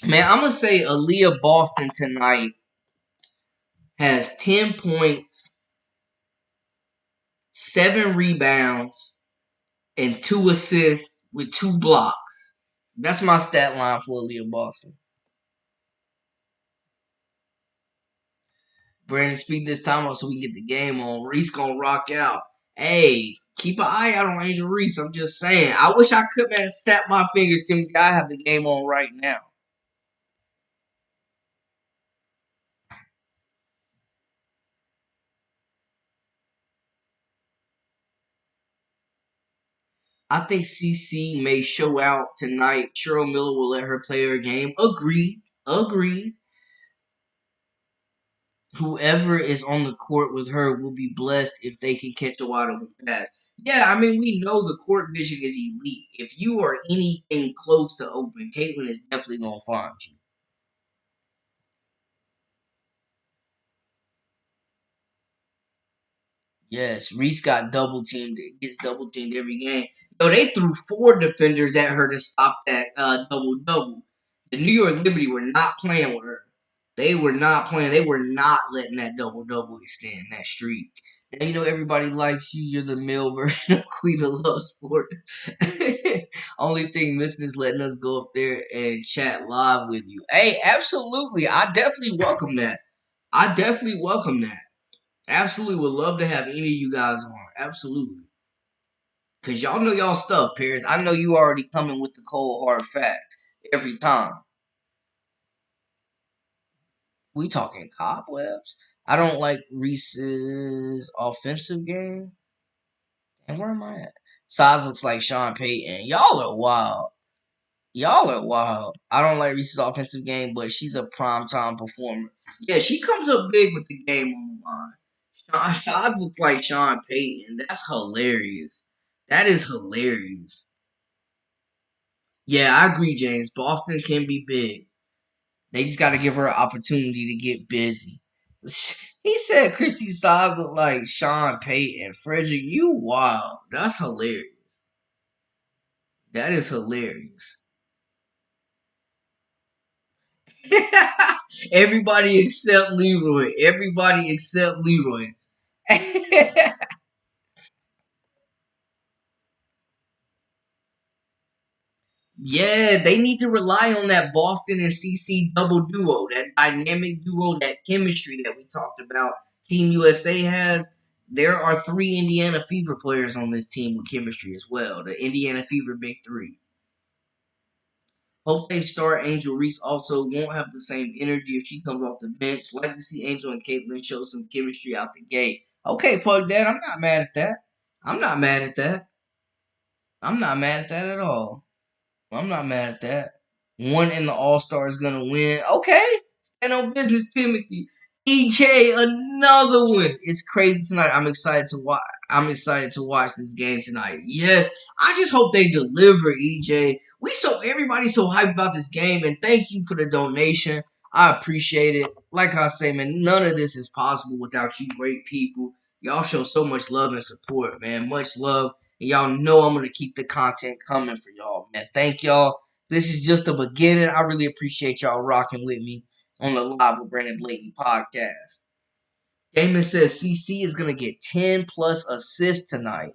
Man, I'm going to say Aaliyah Boston tonight has 10 points, 7 rebounds, and 2 assists with 2 blocks. That's my stat line for Aaliyah Boston. Brandon, speed this time up so we can get the game on. Reese gonna rock out. Hey, keep an eye out on Angel Reese. I'm just saying. I wish I could, man, snap my fingers to me. I have the game on right now. I think CC may show out tonight. Cheryl Miller will let her play her game. Agreed. Agreed. Whoever is on the court with her will be blessed if they can catch a wide open pass. Yeah, I mean, we know the court vision is elite. If you are anything close to open, Caitlyn is definitely going to find you. Yes, Reese got double teamed. Gets double teamed every game. Yo, they threw 4 defenders at her to stop that double double. The New York Liberty were not playing with her. They were not playing. They were not letting that double double extend that streak. Now you know everybody likes you. You're the male version of Queen of Love Sport. Only thing missing is letting us go up there and chat live with you. Hey, absolutely. I definitely welcome that. I definitely welcome that. Absolutely would love to have any of you guys on. Absolutely. Because y'all know y'all stuff, Paris. I know you already coming with the cold hard facts every time. We talking cobwebs. I don't like Reese's offensive game. And where am I at? Size looks like Sean Payton. Y'all are wild. Y'all are wild. I don't like Reese's offensive game, but she's a primetime performer. Yeah, she comes up big with the game on the line. Size looks like Sean Payton. That's hilarious. That is hilarious. Yeah, I agree, James. Boston can be big. They just got to give her an opportunity to get busy. He said Christy Size looked like Sean Payton. Frederick, you wild. That's hilarious. That is hilarious. Everybody except Leroy. Everybody except Leroy. Yeah, they need to rely on that Boston and CC double duo, that dynamic duo, that chemistry that we talked about. Team USA has. There are three Indiana Fever players on this team with chemistry as well. The Indiana Fever Big Three. Hope they start Angel Reese also won't have the same energy if she comes off the bench. Like to see Angel and Caitlyn show some chemistry out the gate. Okay, Pug Dad, I'm not mad at that. I'm not mad at that. I'm not mad at that at all. I'm not mad at that. One in the All Star is gonna win. Okay, stand on business, Timothy. EJ, another one. It's crazy tonight. I'm excited to watch. I'm excited to watch this game tonight. Yes, I just hope they deliver. EJ, everybody's so hyped about this game, and thank you for the donation. I appreciate it. Like I say, man, none of this is possible without you, great people. Y'all show so much love and support, man. Much love. And y'all know I'm going to keep the content coming for y'all, man. Thank y'all. This is just the beginning. I really appreciate y'all rocking with me on the Live with Brandon Blakey podcast. Damon says CC is going to get 10 plus assists tonight.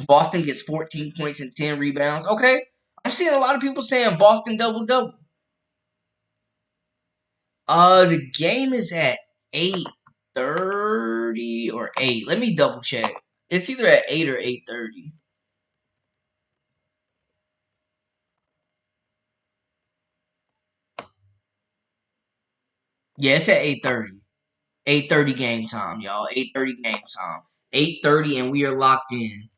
Boston gets 14 points and 10 rebounds. Okay. I'm seeing a lot of people saying Boston double-double. The game is at 8:30 or 8. Let me double check. It's either at 8 or 8:30. Yeah, it's at 8:30. 8:30 game time, y'all. 8:30 game time. 8:30 and we are locked in.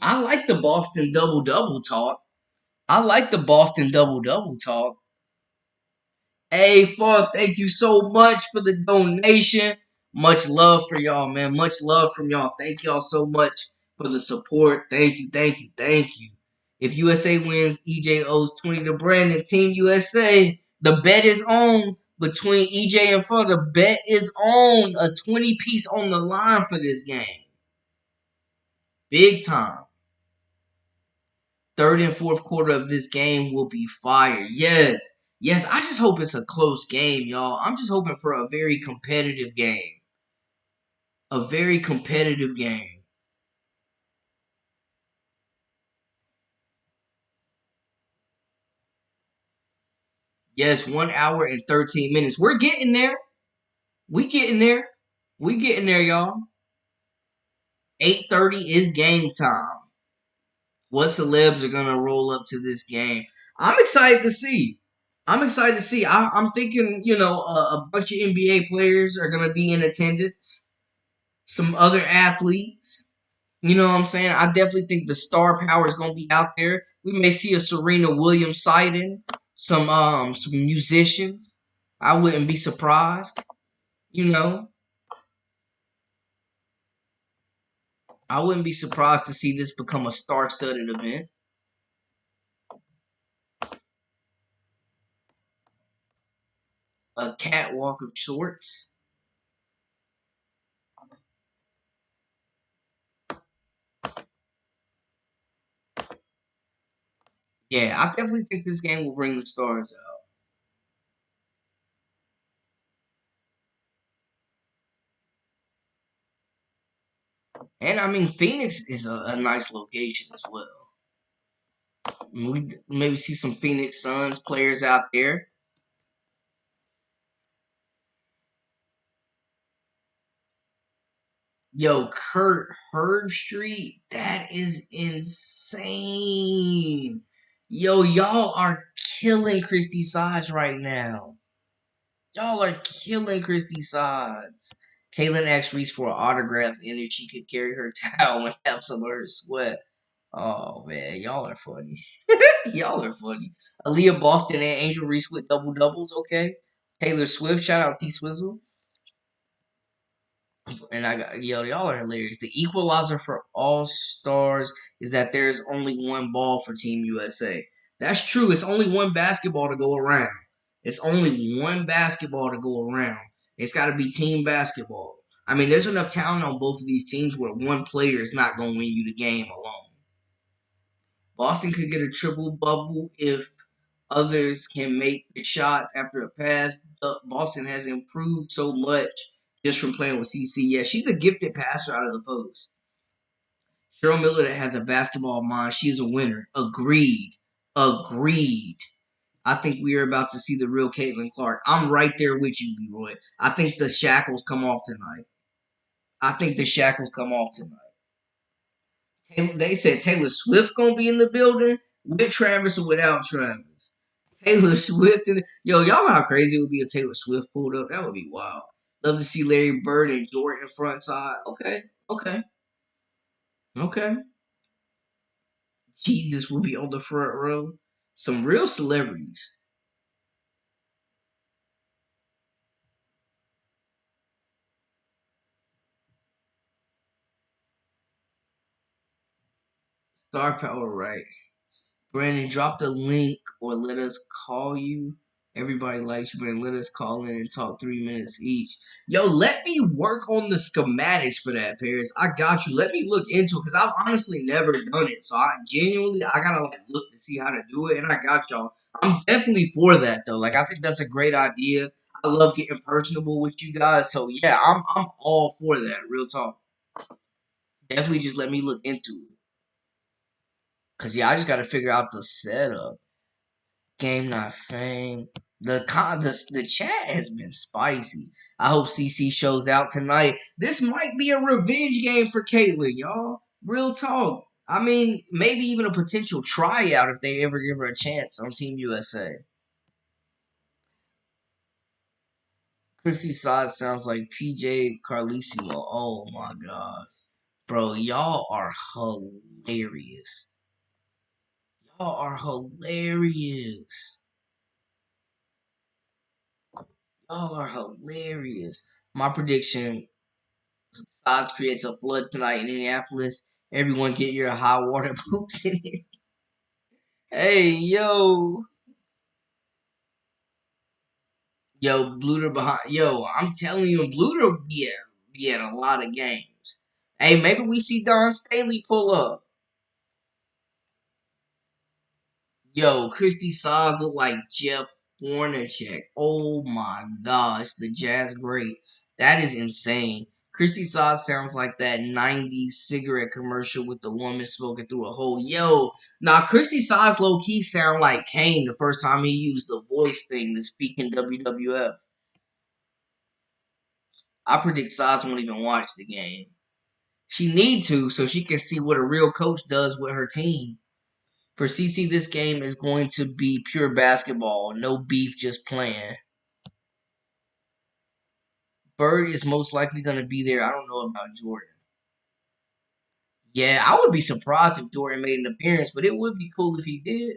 I like the Boston double-double talk. I like the Boston double-double talk. Hey, fuck, thank you so much for the donation. Much love for y'all, man. Much love from y'all. Thank y'all so much for the support. Thank you, thank you, thank you. If USA wins, EJ owes 20 to Brandon. Team USA, the bet is on between EJ and Fun. The bet is on. A 20 piece on the line for this game. Big time. Third and fourth quarter of this game will be fire. Yes. Yes, I just hope it's a close game, y'all. I'm just hoping for a very competitive game. A very competitive game. Yes, 1 hour and 13 minutes. We're getting there. We getting there. We getting there, y'all. 8:30 is game time. What celebs are gonna roll up to this game? I'm excited to see. I'm excited to see. I'm thinking, a bunch of NBA players are gonna be in attendance. Some other athletes. You know what I'm saying? I definitely think the star power is gonna be out there. We may see a Serena Williams sighting, some musicians. I wouldn't be surprised. You know, I wouldn't be surprised to see this become a star-studded event. A catwalk of sorts. Yeah, I definitely think this game will bring the stars out. And I mean, Phoenix is a nice location as well. We maybe see some Phoenix Suns players out there. Yo, Kurt Herbstreit, that is insane. Yo, y'all are killing Christy Sage right now. Y'all are killing Christy Sides. Caitlyn asked Reese for an autograph and if she could carry her towel and have some of her sweat. Oh man, y'all are funny. Y'all are funny. Aaliyah Boston and Angel Reese with double doubles, okay? Taylor Swift, shout out T Swizzle. And I got y'all are hilarious. The equalizer for all stars is that there is only one ball for Team USA. That's true. It's only one basketball to go around. It's only one basketball to go around. It's got to be team basketball. I mean, there's enough talent on both of these teams where one player is not going to win you the game alone. Boston could get a triple bubble if others can make the shots after a pass. Boston has improved so much just from playing with CC. Yeah, she's a gifted passer out of the post. Cheryl Miller that has a basketball mind. She's a winner. Agreed. Agreed. I think we are about to see the real Caitlin Clark. I'm right there with you, Leroy. I think the shackles come off tonight. I think the shackles come off tonight. They said Taylor Swift gonna be in the building with Travis or without Travis. Taylor Swift and y'all know how crazy it would be if Taylor Swift pulled up. That would be wild. Love to see Larry Bird and Jordan front side. Okay, okay, okay. Jesus will be on the front row. Some real celebrities. Star power, right? Brandon, drop the link or let us call you. Everybody likes you, Brandon. Let us call in and talk 3 minutes each. Yo, let me work on the schematics for that, Paris. I got you. Let me look into it because I've honestly never done it. So I gotta like look to see how to do it, and I got y'all. I'm definitely for that though. Like I think that's a great idea. I love getting personable with you guys. So yeah, I'm all for that. Real talk. Definitely just let me look into it. Cause yeah, I just gotta figure out the setup. Game not fame. The chat has been spicy. I hope CC shows out tonight. This might be a revenge game for Caitlyn, y'all. Real talk. I mean, maybe even a potential tryout if they ever give her a chance on Team USA. Chrissy Sod sounds like PJ Carlissimo. Oh my gosh. Bro, y'all are hilarious. Y'all are hilarious. Y'all are hilarious. My prediction: Sods creates a flood tonight in Indianapolis. Everyone get your hot water boots in here. Hey, yo, Bluter behind. Yo, I'm telling you, Bluter be at a lot of games. Hey, maybe we see Don Staley pull up. Yo, Christy Sons look like Jeff Hornacek. Oh my gosh, the Jazz great. That is insane. Christy Sons sounds like that 90s cigarette commercial with the woman smoking through a hole. Yo, now Christy Sons low key sound like Kane the first time he used the voice thing to speak in WWF. I predict Sons won't even watch the game. She need to so she can see what a real coach does with her team. For CC, this game is going to be pure basketball. No beef, just playing. Bird is most likely going to be there. I don't know about Jordan. Yeah, I would be surprised if Jordan made an appearance, but it would be cool if he did.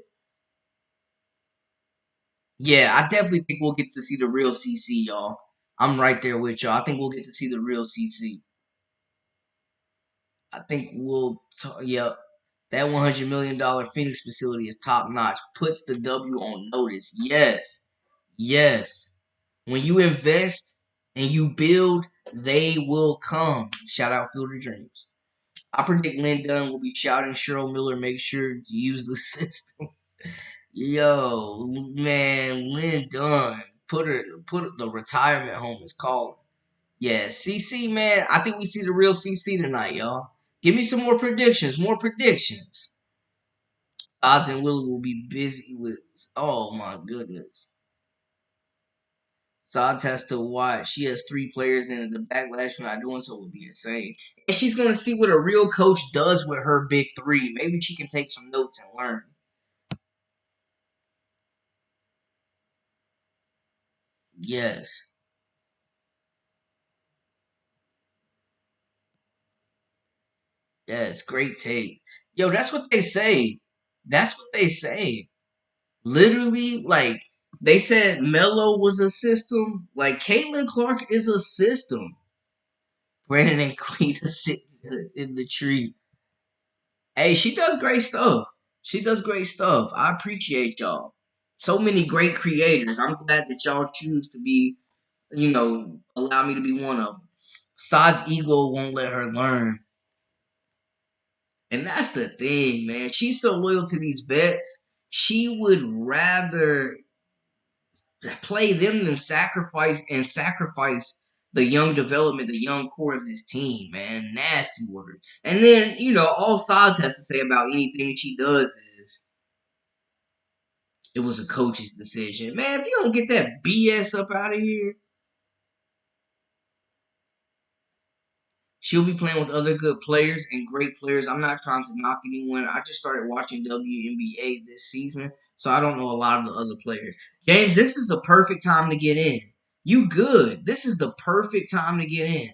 Yeah, I definitely think we'll get to see the real CC, y'all. I'm right there with y'all. I think we'll get to see the real CC. I think yeah, that $100 million Phoenix facility is top notch. Puts the W on notice. Yes. Yes. When you invest and you build, they will come. Shout out Field of Dreams. I predict Lynn Dunn will be shouting Cheryl Miller, make sure to use the system. Yo, man, Lynn Dunn. Put the retirement home is calling. Yeah, CC, man. I think we see the real CC tonight, y'all. Give me some more predictions. More predictions. Odds and Willie will be busy with. Oh my goodness. Sods has to watch. She has three players, and the backlash for not doing so will be insane. And she's gonna see what a real coach does with her big three. Maybe she can take some notes and learn. Yes. Yes. Great take. Yo, that's what they say. That's what they say. Literally, like, they said Melo was a system. Like, Caitlyn Clark is a system. Brandon and Queen are sitting in the tree. Hey, she does great stuff. She does great stuff. I appreciate y'all. So many great creators. I'm glad that y'all choose to be, allow me to be one of them. Sod's ego won't let her learn. And that's the thing, man. She's so loyal to these vets. She would rather play them than sacrifice the young development, the young core of this team, man. Nasty word. And then, all Sods has to say about anything she does is it was a coach's decision. Man, if you don't get that BS up out of here, she'll be playing with other good players and great players. I'm not trying to knock anyone. I just started watching WNBA this season, so I don't know a lot of the other players. James, this is the perfect time to get in. You good. This is the perfect time to get in.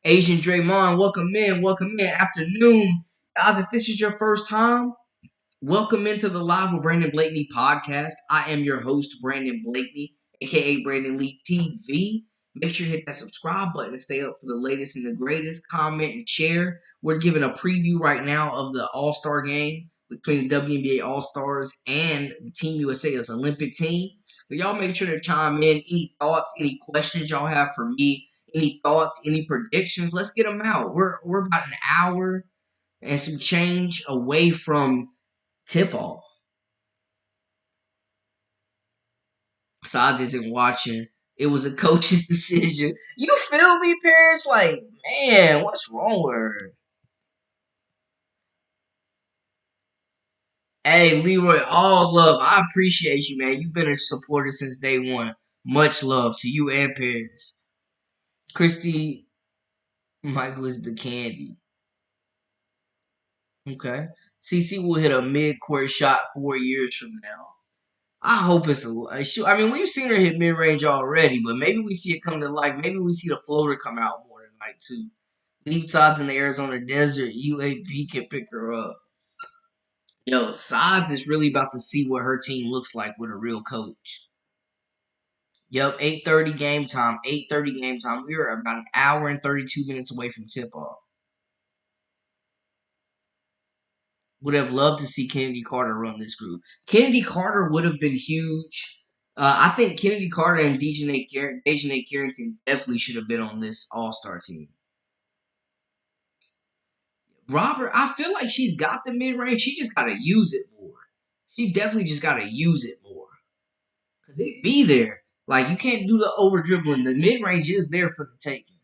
Asian Draymond, welcome in. Welcome in. Afternoon. Guys, if this is your first time, welcome into the Live with Brandon Blakeney podcast. I am your host, Brandon Blakeney, aka Brandon Lee TV. Make sure you hit that subscribe button to stay up for the latest and the greatest. Comment and share. We're giving a preview right now of the All-Star game between the WNBA All-Stars and the Team USA, as Olympic team. So y'all make sure to chime in. Any thoughts, any questions y'all have for me, any thoughts, any predictions, let's get them out. We're about an hour and some change away from tip off. Sods isn't watching. It was a coach's decision. You feel me, parents? Like, man, what's wrong with her? Hey, Leroy, all love. I appreciate you, man. You've been a supporter since day one. Much love to you and parents. Christy Michael is the candy. Okay. CC will hit a mid-court shot 4 years from now. I hope it's a shoot. I mean, we've seen her hit mid-range already, but maybe we see it come to life. Maybe we see the floater come out more tonight, too. Leave Sods in the Arizona desert. UAB can pick her up. Yo, Sods is really about to see what her team looks like with a real coach. Yep, 8:30 game time. 8:30 game time. We are about an hour and 32 minutes away from tip-off. Would have loved to see Kennedy Carter run this group. Kennedy Carter would have been huge. I think Kennedy Carter and Dejanay Carrington definitely should have been on this All-Star team. Robert, I feel like she's got the mid-range. She just got to use it more. She definitely just got to use it more. Because it be there. Like, you can't do the over-dribbling. The mid-range is there for the taking.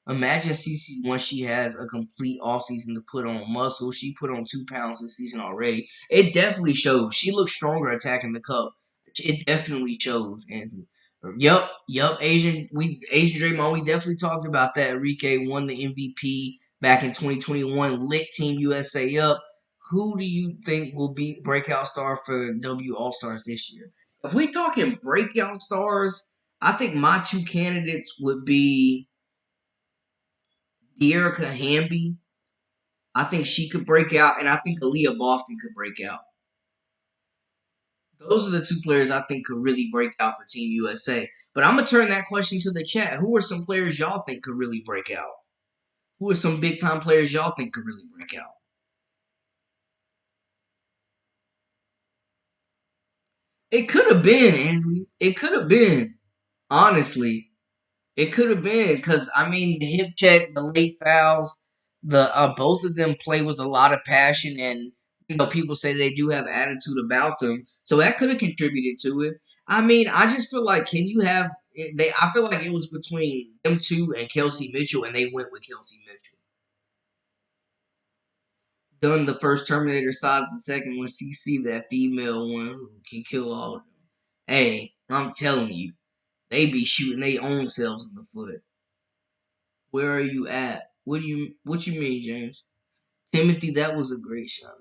Imagine CC once she has a complete offseason to put on muscle. She put on 2 pounds this season already. It definitely shows. She looks stronger attacking the cup. It definitely shows, Anthony. Yup. Asian Draymond, we definitely talked about that. Enrique won the MVP back in 2021, lit Team USA up. Who do you think will be breakout star for W All Stars this year? If we talking breakout stars, I think my two candidates would be De'Erica Hamby. I think she could break out, and I think Aaliyah Boston could break out. Those are the two players I think could really break out for Team USA. But I'm going to turn that question to the chat. Who are some players y'all think could really break out? Who are some big-time players y'all think could really break out? It could have been, Ansley. It could have been. Honestly. It could have been. Because, I mean, the hip check, the late fouls, both of them play with a lot of passion, and people say they do have attitude about them. So that could have contributed to it. I mean, I just feel like I feel like it was between them two and Kelsey Mitchell, and they went with Kelsey Mitchell. Done the first Terminator sides, the second one, CC, that female one who can kill all of them. Hey, I'm telling you, they be shooting their own selves in the foot. Where are you at? What you mean, James? Timothy, that was a great shot.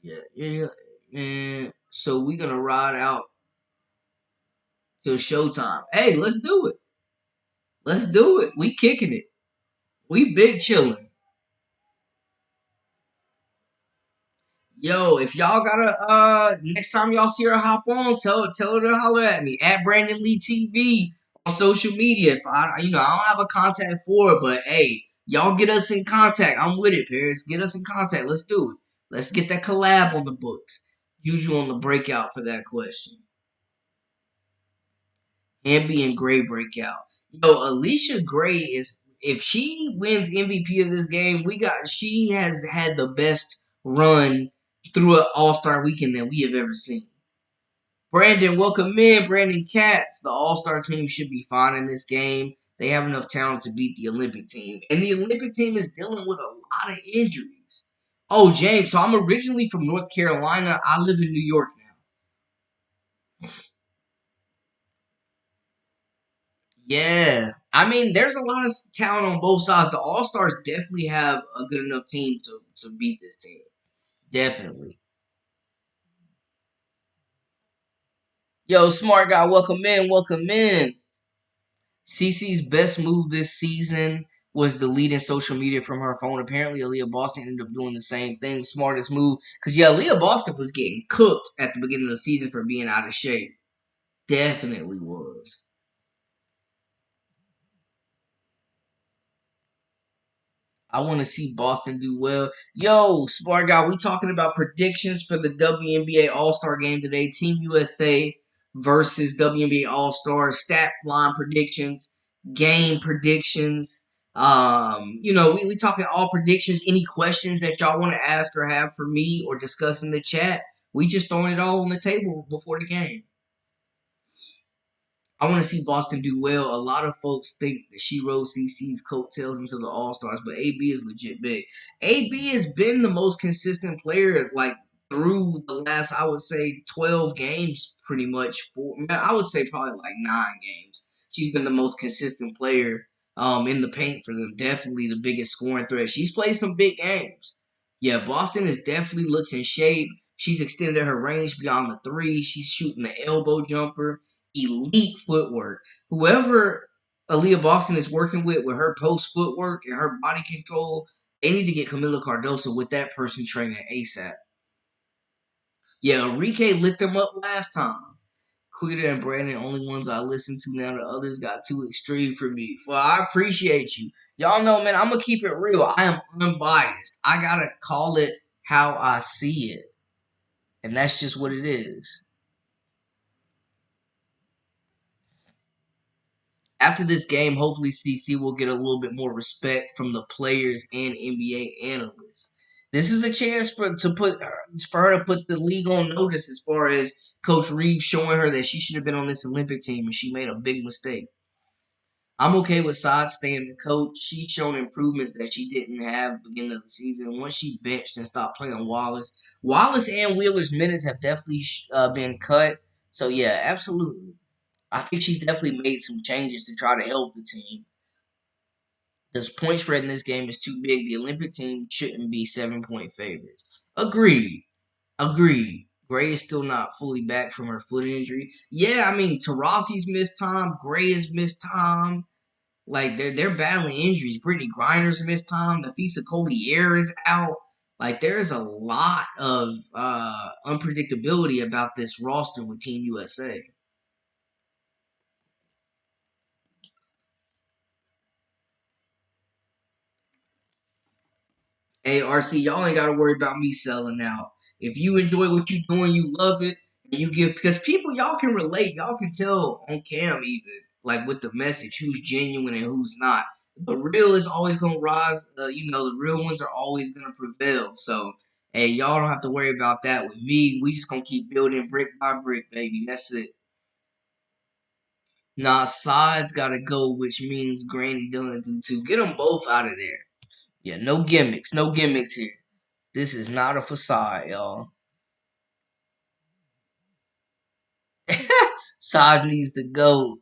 Yeah. And so we're gonna ride out. till showtime. Hey, let's do it. Let's do it. We kicking it. We big chilling. Yo, if y'all gotta next time y'all see her hop on, tell her to holler at me at Brandon Lee TV on social media. If I I don't have a contact for her, but hey, y'all get us in contact. I'm with it, Paris. Get us in contact. Let's do it. Let's get that collab on the books. Usual on the breakout for that question. Wnba and Gray breakout. Yo, Alicia Gray is if she wins MVP of this game, she has had the best run through an All-Star weekend that we have ever seen. Brandon, welcome in. Brandon Katz. The All-Star team should be fine in this game. They have enough talent to beat the Olympic team. And the Olympic team is dealing with a lot of injuries. Oh, James, so I'm originally from North Carolina. I live in New York now. Yeah. I mean, there's a lot of talent on both sides. The All Stars definitely have a good enough team to beat this team. Definitely. Yo, smart guy, welcome in, welcome in. Cece's best move this season was deleting social media from her phone. Apparently, Aaliyah Boston ended up doing the same thing. Smartest move. Because, yeah, Aaliyah Boston was getting cooked at the beginning of the season for being out of shape. Definitely was. I want to see Boston do well. Yo, smart guy, we talking about predictions for the WNBA All-Star game today. Team USA versus WNBA All-Star stat line predictions, game predictions. We talking all predictions. Any questions that y'all want to ask or have for me or discuss in the chat? We just throwing it all on the table before the game. I want to see Boston do well. A lot of folks think that she rode CC's coattails into the All Stars, but AB is legit big. AB has been the most consistent player, like through the last, I would say, 12 games, pretty much. I would say probably like 9 games. She's been the most consistent player in the paint for them. Definitely the biggest scoring threat. She's played some big games. Yeah, Boston is definitely looks in shape. She's extended her range beyond the three. She's shooting the elbow jumper, elite footwork. Whoever Aaliyah Boston is working with her post footwork and her body control, they need to get Camila Cardoso with that person training ASAP. Yeah, Enrique lit them up last time. Quita and Brandon, only ones I listen to now. The others got too extreme for me. Well, I appreciate you. Y'all know, man, I'm going to keep it real. I am unbiased. I got to call it how I see it. And that's just what it is. After this game, hopefully CC will get a little bit more respect from the players and NBA analysts. This is a chance for her to put the league on notice as far as Coach Reeves showing her that she should have been on this Olympic team and she made a big mistake. I'm okay with Sod staying the coach. She's shown improvements that she didn't have beginning of the season. Once she benched and stopped playing Wallace and Wheeler's minutes have definitely been cut. So yeah, absolutely. I think she's definitely made some changes to try to help the team. The point spread in this game is too big. The Olympic team shouldn't be 7-point favorites. Agreed. Agreed. Gray is still not fully back from her foot injury. Yeah, I mean Tarasi's missed time. Gray has missed time. Like they're battling injuries. Brittany Griner's missed time. Nafisa Collier is out. Like there's a lot of unpredictability about this roster with Team USA. Hey, RC, y'all ain't gotta worry about me selling out. If you enjoy what you're doing, you love it, and you give because people y'all can relate, y'all can tell on cam even like with the message who's genuine and who's not. The real is always gonna rise. The real ones are always gonna prevail. So, hey, y'all don't have to worry about that with me. We just gonna keep building brick by brick, baby. That's it. Nah, sides gotta go, which means Granny Dillon do too. Get them both out of there. Yeah, no gimmicks, no gimmicks here. This is not a facade, y'all. Sod needs to go.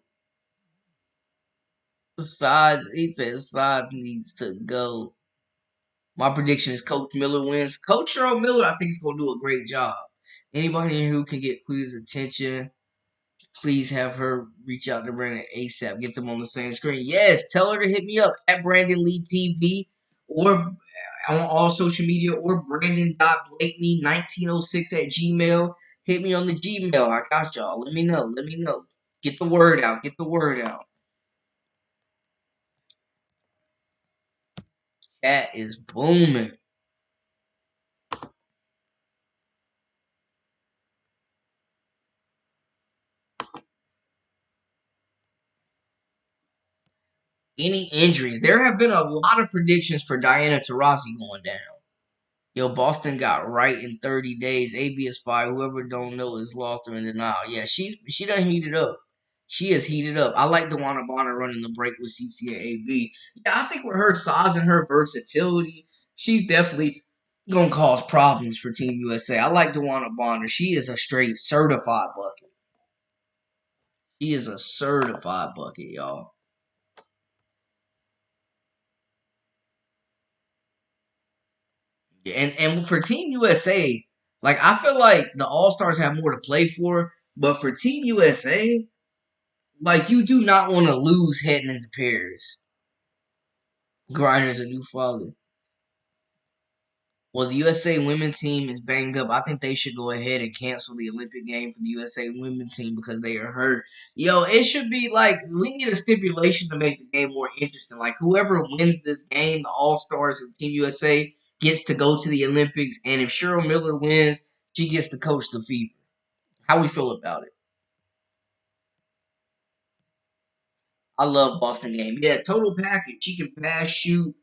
He said Sod needs to go. My prediction is Coach Miller wins. Coach Cheryl Miller, I think, is going to do a great job. Anybody who can get Queen's attention, Please have her reach out to Brandon ASAP. Get them on the same screen. Yes, tell her to hit me up at Brandon Lee TV or on all social media or Brandon.Blakeney1906 at Gmail. Hit me on the Gmail. I got y'all. Let me know. Let me know. Get the word out. Get the word out. That is booming. Any injuries? There have been a lot of predictions for Diana Taurasi going down. Yo, Boston got right in 30 days. AB is fire. Whoever don't know is lost or in denial. Yeah, she done heated up. She has heated up. I like Wnba running the break with CC and AB. Yeah, I think with her size and her versatility, she's definitely gonna cause problems for Team USA. I like Wnba. She is a straight certified bucket. She is a certified bucket, y'all. And for Team USA, like I feel like the All Stars have more to play for, but for Team USA, like you do not want to lose heading into Paris. Grinder's a new father. Well, the USA women's team is banged up. I think they should go ahead and cancel the Olympic game for the USA women's team because they are hurt. Yo, it should be like we need a stipulation to make the game more interesting. Like whoever wins this game, the All Stars and Team USA gets to go to the Olympics, and if Cheryl Miller wins, she gets to coach the FIBA. How we feel about it? I love Boston game. Yeah, total package. She can pass, shoot,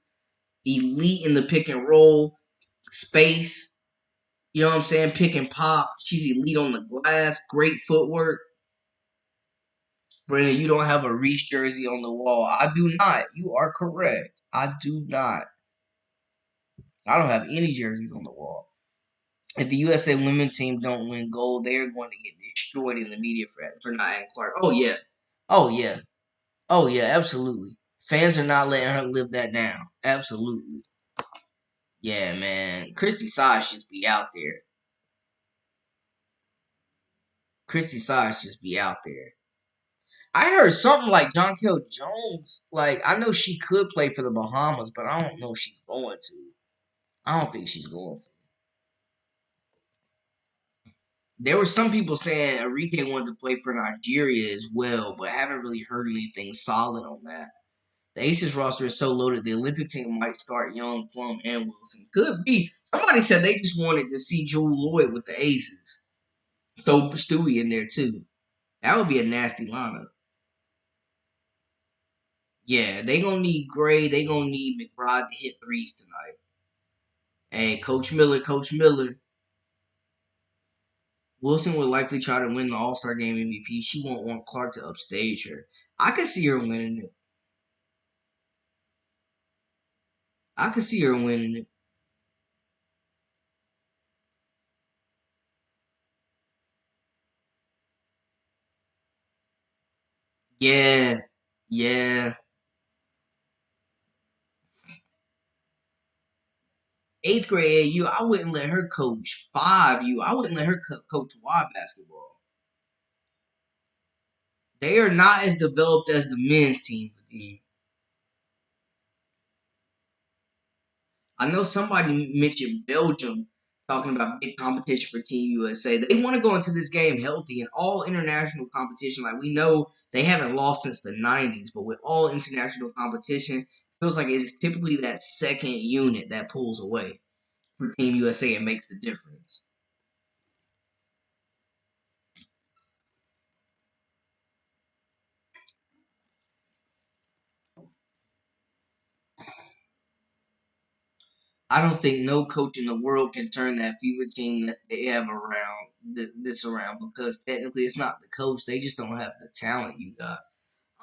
elite in the pick and roll, space. You know what I'm saying? Pick and pop. She's elite on the glass. Great footwork. Brandon, you don't have a Reese jersey on the wall. I do not. You are correct. I do not. I don't have any jerseys on the wall. If the USA women's team don't win gold, they are going to get destroyed in the media for not adding Clark. Oh yeah. Oh yeah. Oh yeah, absolutely. Fans are not letting her live that down. Absolutely. Yeah, man. Christy Size just be out there. Christy Size just be out there. I heard something like John Kell Jones. Like, I know she could play for the Bahamas, but I don't know if she's going to. I don't think she's going to. There were some people saying Enrique wanted to play for Nigeria as well, but I haven't really heard anything solid on that. The Aces roster is so loaded, the Olympic team might start Young, Plum, and Wilson. Could be. Somebody said they just wanted to see Jewel Lloyd with the Aces. Throw Stewie in there, too. That would be a nasty lineup. Yeah, they gonna need Gray. They gonna need McBride to hit threes tonight. Hey, Coach Miller, Coach Miller. Wilson would likely try to win the All Star Game MVP. She won't want Clark to upstage her. I could see her winning it. I could see her winning it. Yeah, yeah. Eighth grade AU, I wouldn't let her coach 5U. I wouldn't let her coach Y basketball. They are not as developed as the men's team. I know somebody mentioned Belgium talking about big competition for Team USA. They want to go into this game healthy and all international competition. Like we know they haven't lost since the 90s, but with all international competition, it feels like it's typically that second unit that pulls away for Team USA and makes the difference. I don't think no coach in the world can turn that fever team that they have around this around because technically it's not the coach. They just don't have the talent you got.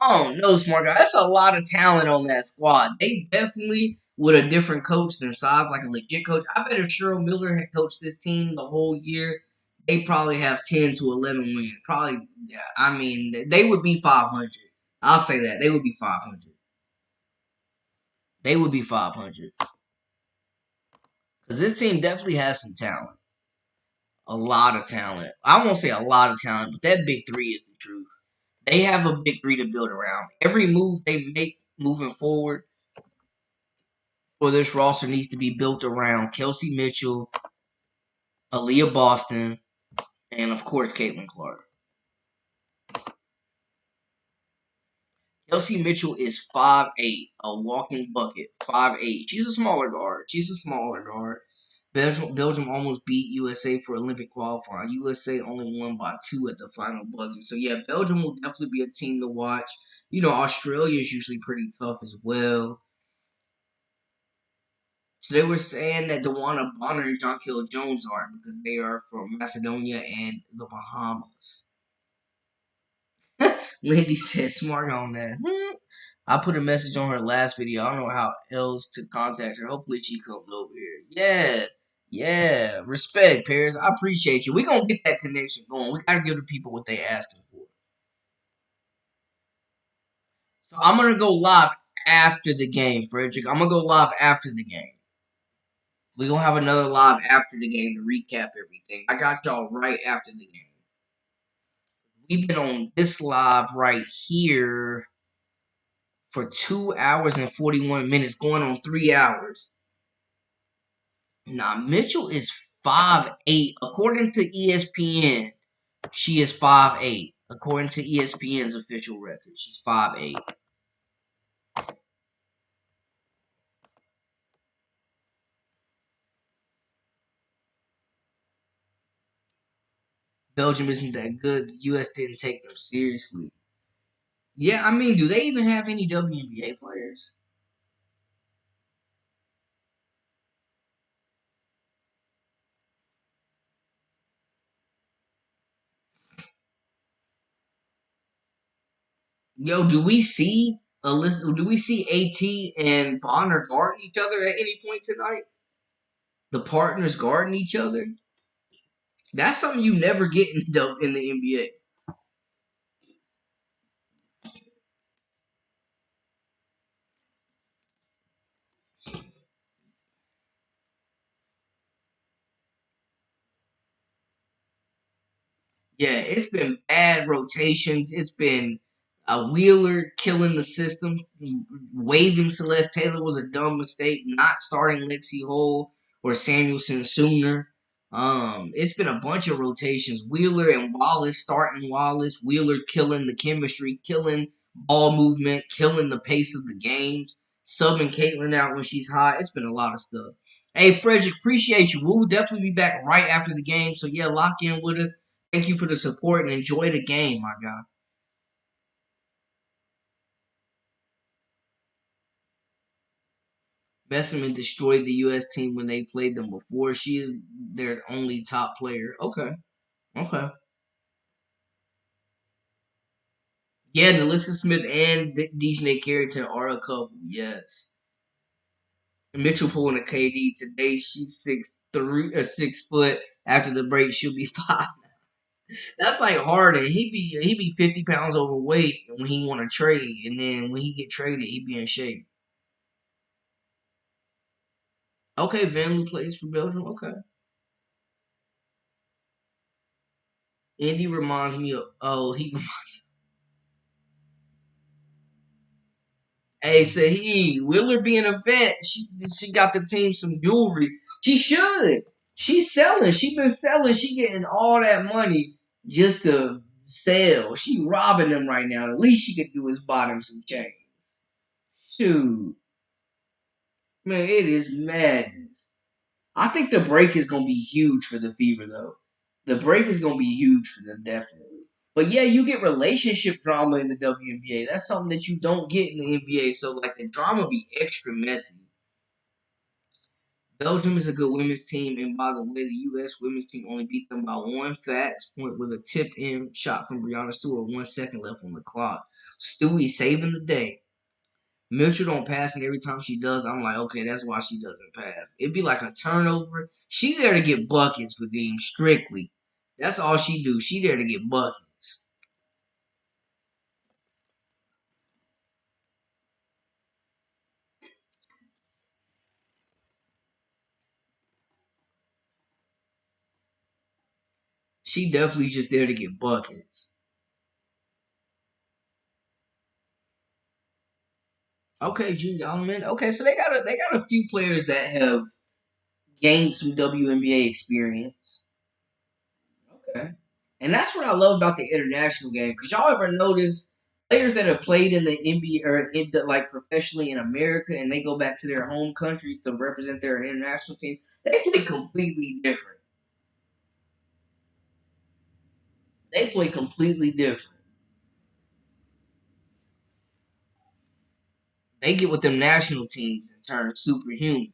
Oh no, smart guy. That's a lot of talent on that squad. They definitely, with a different coach than Size, like a legit coach. I bet if Cheryl Miller had coached this team the whole year, they probably have 10 to 11 wins. Probably, yeah. I mean, they would be 500. I'll say that they would be 500. They would be 500 because this team definitely has some talent. a lot of talent. I won't say a lot of talent, but that big three is the truth. They have a big three to build around. Every move they make moving forward for this roster needs to be built around Kelsey Mitchell, Aaliyah Boston, and of course Caitlyn Clark. Kelsey Mitchell is 5'8", a walking bucket. 5'8". She's a smaller guard. Belgium almost beat USA for Olympic qualifying. USA only won by 2 at the final buzzer. So yeah, Belgium will definitely be a team to watch. Australia is usually pretty tough as well. So they were saying that Dewana Bonner and Jonquil Jones aren't because they are from Macedonia and the Bahamas. Lindy said, smart on that. I put a message on her last video. I don't know how else to contact her. Hopefully she comes over here. Yeah. Respect, Paris. I appreciate you. We gonna get that connection going. We gotta give the people what they asking for. So I'm gonna go live after the game, Frederick. I'm gonna go live after the game. We gonna have another live after the game to recap everything. I got y'all right after the game. We've been on this live right here for 2 hours and 41 minutes, going on 3 hours. Now, Mitchell is 5'8". According to ESPN, she is 5'8". According to ESPN's official record, she's 5'8". Belgium isn't that good. The U.S. didn't take them seriously. Yeah, I mean, do they even have any WNBA players? Yo, do we see Do we see AT and Bonner guarding each other at any point tonight? The partners guarding each other. That's something you never get in the NBA. Yeah, it's been bad rotations. It's been a Wheeler killing the system. Waving Celeste Taylor was a dumb mistake. Not starting Lexi Hole or Samuelson sooner. It's been a bunch of rotations. Wheeler and Wallace starting Wallace. Wheeler killing the chemistry, killing ball movement, killing the pace of the games. Subbing Caitlyn out when she's hot. It's been a lot of stuff. Hey, Frederick, appreciate you. We'll definitely be back right after the game. So yeah, lock in with us. Thank you for the support and enjoy the game, my guy. Besseman destroyed the U.S. team when they played them before. She is their only top player. Okay. Yeah, Nelissa Smith and Dejanay Carrington are a couple. Yes. Mitchell pulling a KD today. She's 6'3" or 6 foot. After the break, she'll be 5. That's like Harden. He be 50 pounds overweight when he want to trade, and then when he get traded, he be in shape. Okay, Van Loo plays for Belgium. Okay. Andy reminds me of he Hey, said he Wheeler being a vet, she got the team some jewelry. She should. She's selling. She been selling. She getting all that money just to sell. She robbing them right now. The least she could do is buy them some chains. Shoot. Man, it is madness. I think the break is gonna be huge for the Fever though. The break is gonna be huge for them, definitely. But yeah, you get relationship drama in the WNBA. That's something that you don't get in the NBA. So like the drama be extra messy. Belgium is a good women's team, and by the way, the U.S. women's team only beat them by 1 point with a tip-in shot from Brianna Stewart. 1 second left on the clock. Stewie saving the day. Mitchell don't pass, and every time she does, I'm like, okay, that's why she doesn't pass. It'd be like a turnover. She there to get buckets for game strictly. That's all she do. She there to get buckets. She definitely just there to get buckets. Okay, Julie Allman. Okay, so they got a few players that have gained some WNBA experience. Okay, and that's what I love about the international game. Cause y'all ever notice players that have played in the NBA or like professionally in America, and they go back to their home countries to represent their international team, they play completely different. They play completely different. They get with them national teams and turn superhuman.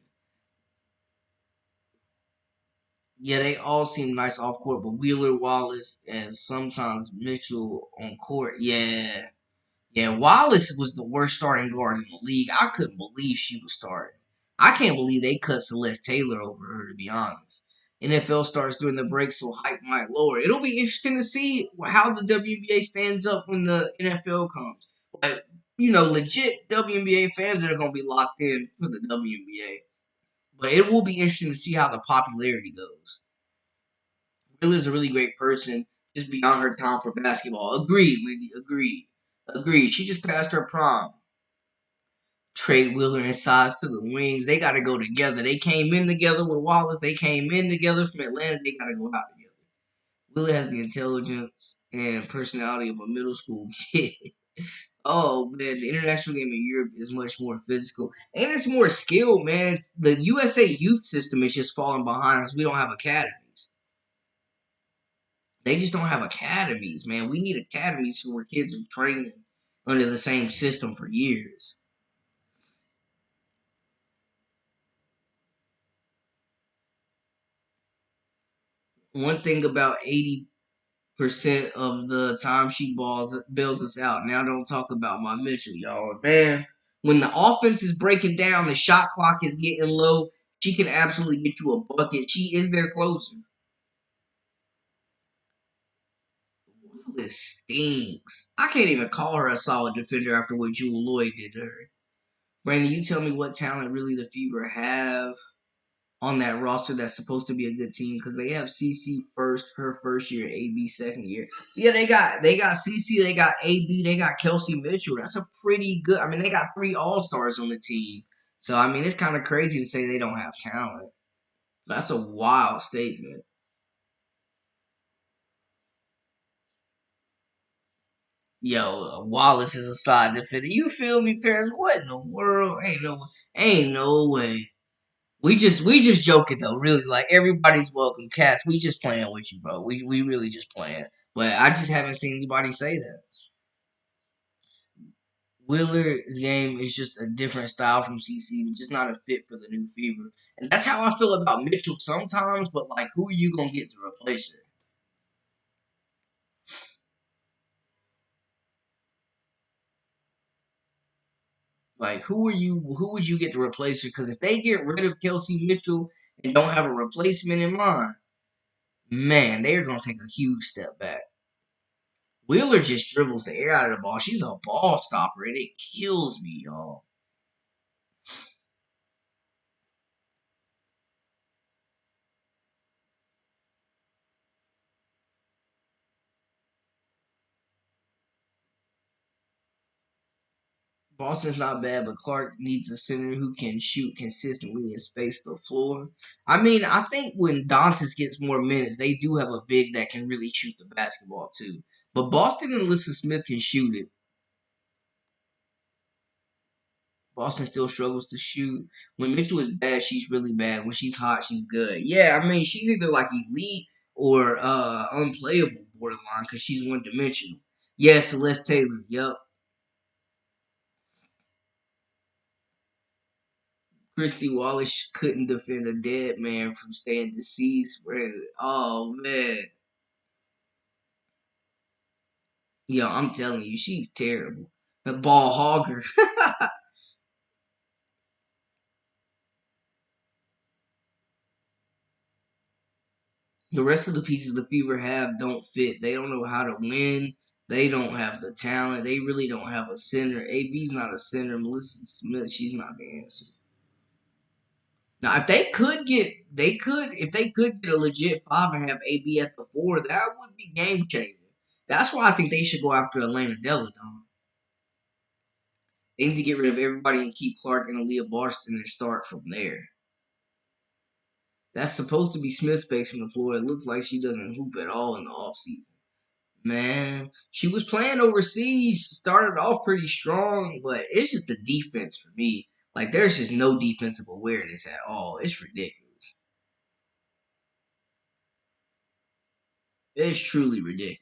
Yeah, they all seem nice off court, but Wheeler, Wallace, and sometimes Mitchell on court. Yeah, yeah. Wallace was the worst starting guard in the league. I couldn't believe she was starting. I can't believe they cut Celeste Taylor over her. To be honest, NFL starts during the break, so hype might lower. It'll be interesting to see how the WNBA stands up when the NFL comes. But legit WNBA fans are going to be locked in for the WNBA. But it will be interesting to see how the popularity goes. Wheeler's a really great person, just beyond her time for basketball. Agreed, Lindy. Agreed. Agreed. She just passed her prime. Trade Wheeler and size to the wings. They got to go together. They came in together with Wallace. They came in together from Atlanta. They got to go out together. Wheeler has the intelligence and personality of a middle school kid. Oh man, the international game in Europe is much more physical and it's more skilled, man. The USA youth system is just falling behind us. We don't have academies. They just don't have academies, man. We need academies where kids are training under the same system for years. One thing about 80% of the time she bails us out. Now don't talk about my Mitchell, y'all. Man, when the offense is breaking down, the shot clock is getting low, she can absolutely get you a bucket. She is their closer. This stinks. I can't even call her a solid defender after what Jewel Lloyd did to her. Brandon, you tell me what talent really the Fever have on that roster that's supposed to be a good team because they have CC first, her first year, AB second year. So yeah, they got CC, they got AB, they got Kelsey Mitchell. That's a pretty good. I mean, they got 3 All-Stars on the team. So I mean, it's kind of crazy to say they don't have talent. That's a wild statement. Yo, Wallace is a side defender. You feel me, Paris? What in the world? Ain't no way. We just joking though, really. Like everybody's welcome, cats. We just playing with you, bro. We really just playing. But I just haven't seen anybody say that. Willard's game is just a different style from CC, just not a fit for the new Fever. And that's how I feel about Mitchell sometimes. But like, who are you gonna get to replace her? Like, who are you? Who would you get to replace her? Because if they get rid of Kelsey Mitchell and don't have a replacement in mind, man, they are gonna take a huge step back. Wheeler just dribbles the air out of the ball. She's a ball stopper, and it kills me, y'all. Boston's not bad, but Clark needs a center who can shoot consistently and space the floor. I mean, I think when Dantas gets more minutes, they do have a big that can really shoot the basketball too. But Boston and Alyssa Smith can shoot it. Boston still struggles to shoot. When Mitchell is bad, she's really bad. When she's hot, she's good. Yeah, I mean, she's either like elite or unplayable borderline because she's one dimensional. Yeah, Celeste Taylor. Yup. Christy Wallace couldn't defend a dead man from staying deceased. Oh man, yo, I'm telling you, she's terrible. The ball hogger. The rest of the pieces the Fever have don't fit. They don't know how to win. They don't have the talent. They really don't have a center. AB's not a center. Melissa Smith, she's not the answer. Now, if they could get a legit five and have AB at the four, that would be game changing. That's why I think they should go after Elena Deladon. They need to get rid of everybody and keep Clark and Aaliyah Barston and start from there. That's supposed to be Smith spacing the floor. It looks like she doesn't hoop at all in the offseason. Man, she was playing overseas, started off pretty strong, but it's just the defense for me. Like, there's just no defensive awareness at all. It's ridiculous. It's truly ridiculous.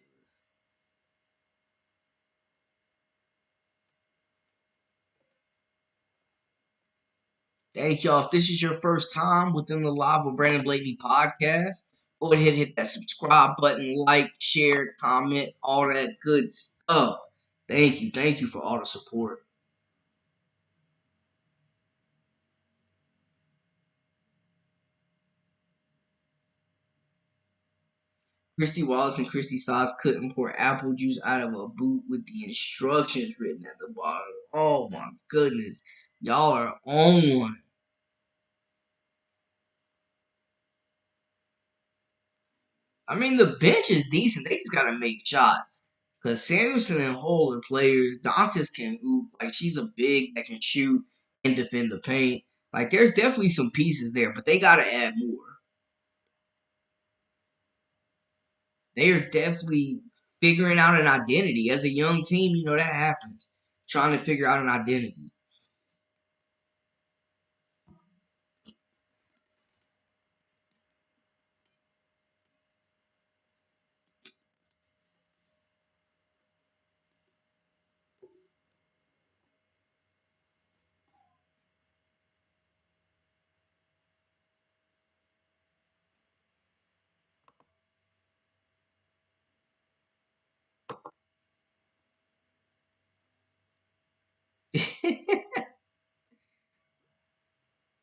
Thank y'all. If this is your first time within the Live with Brandon Blakeney podcast, go ahead and hit that subscribe button, like, share, comment, all that good stuff. Thank you. Thank you for all the support. Christy Wallace and Christy Sauce couldn't pour apple juice out of a boot with the instructions written at the bottom. Oh my goodness. Y'all are on one. I mean, the bench is decent. They just got to make shots. Because Samuelson and Hole are players. Dantas can hoop. Like, she's a big that can shoot and defend the paint. Like, there's definitely some pieces there, but they got to add more. They are definitely figuring out an identity. As a young team, that happens. Trying to figure out an identity.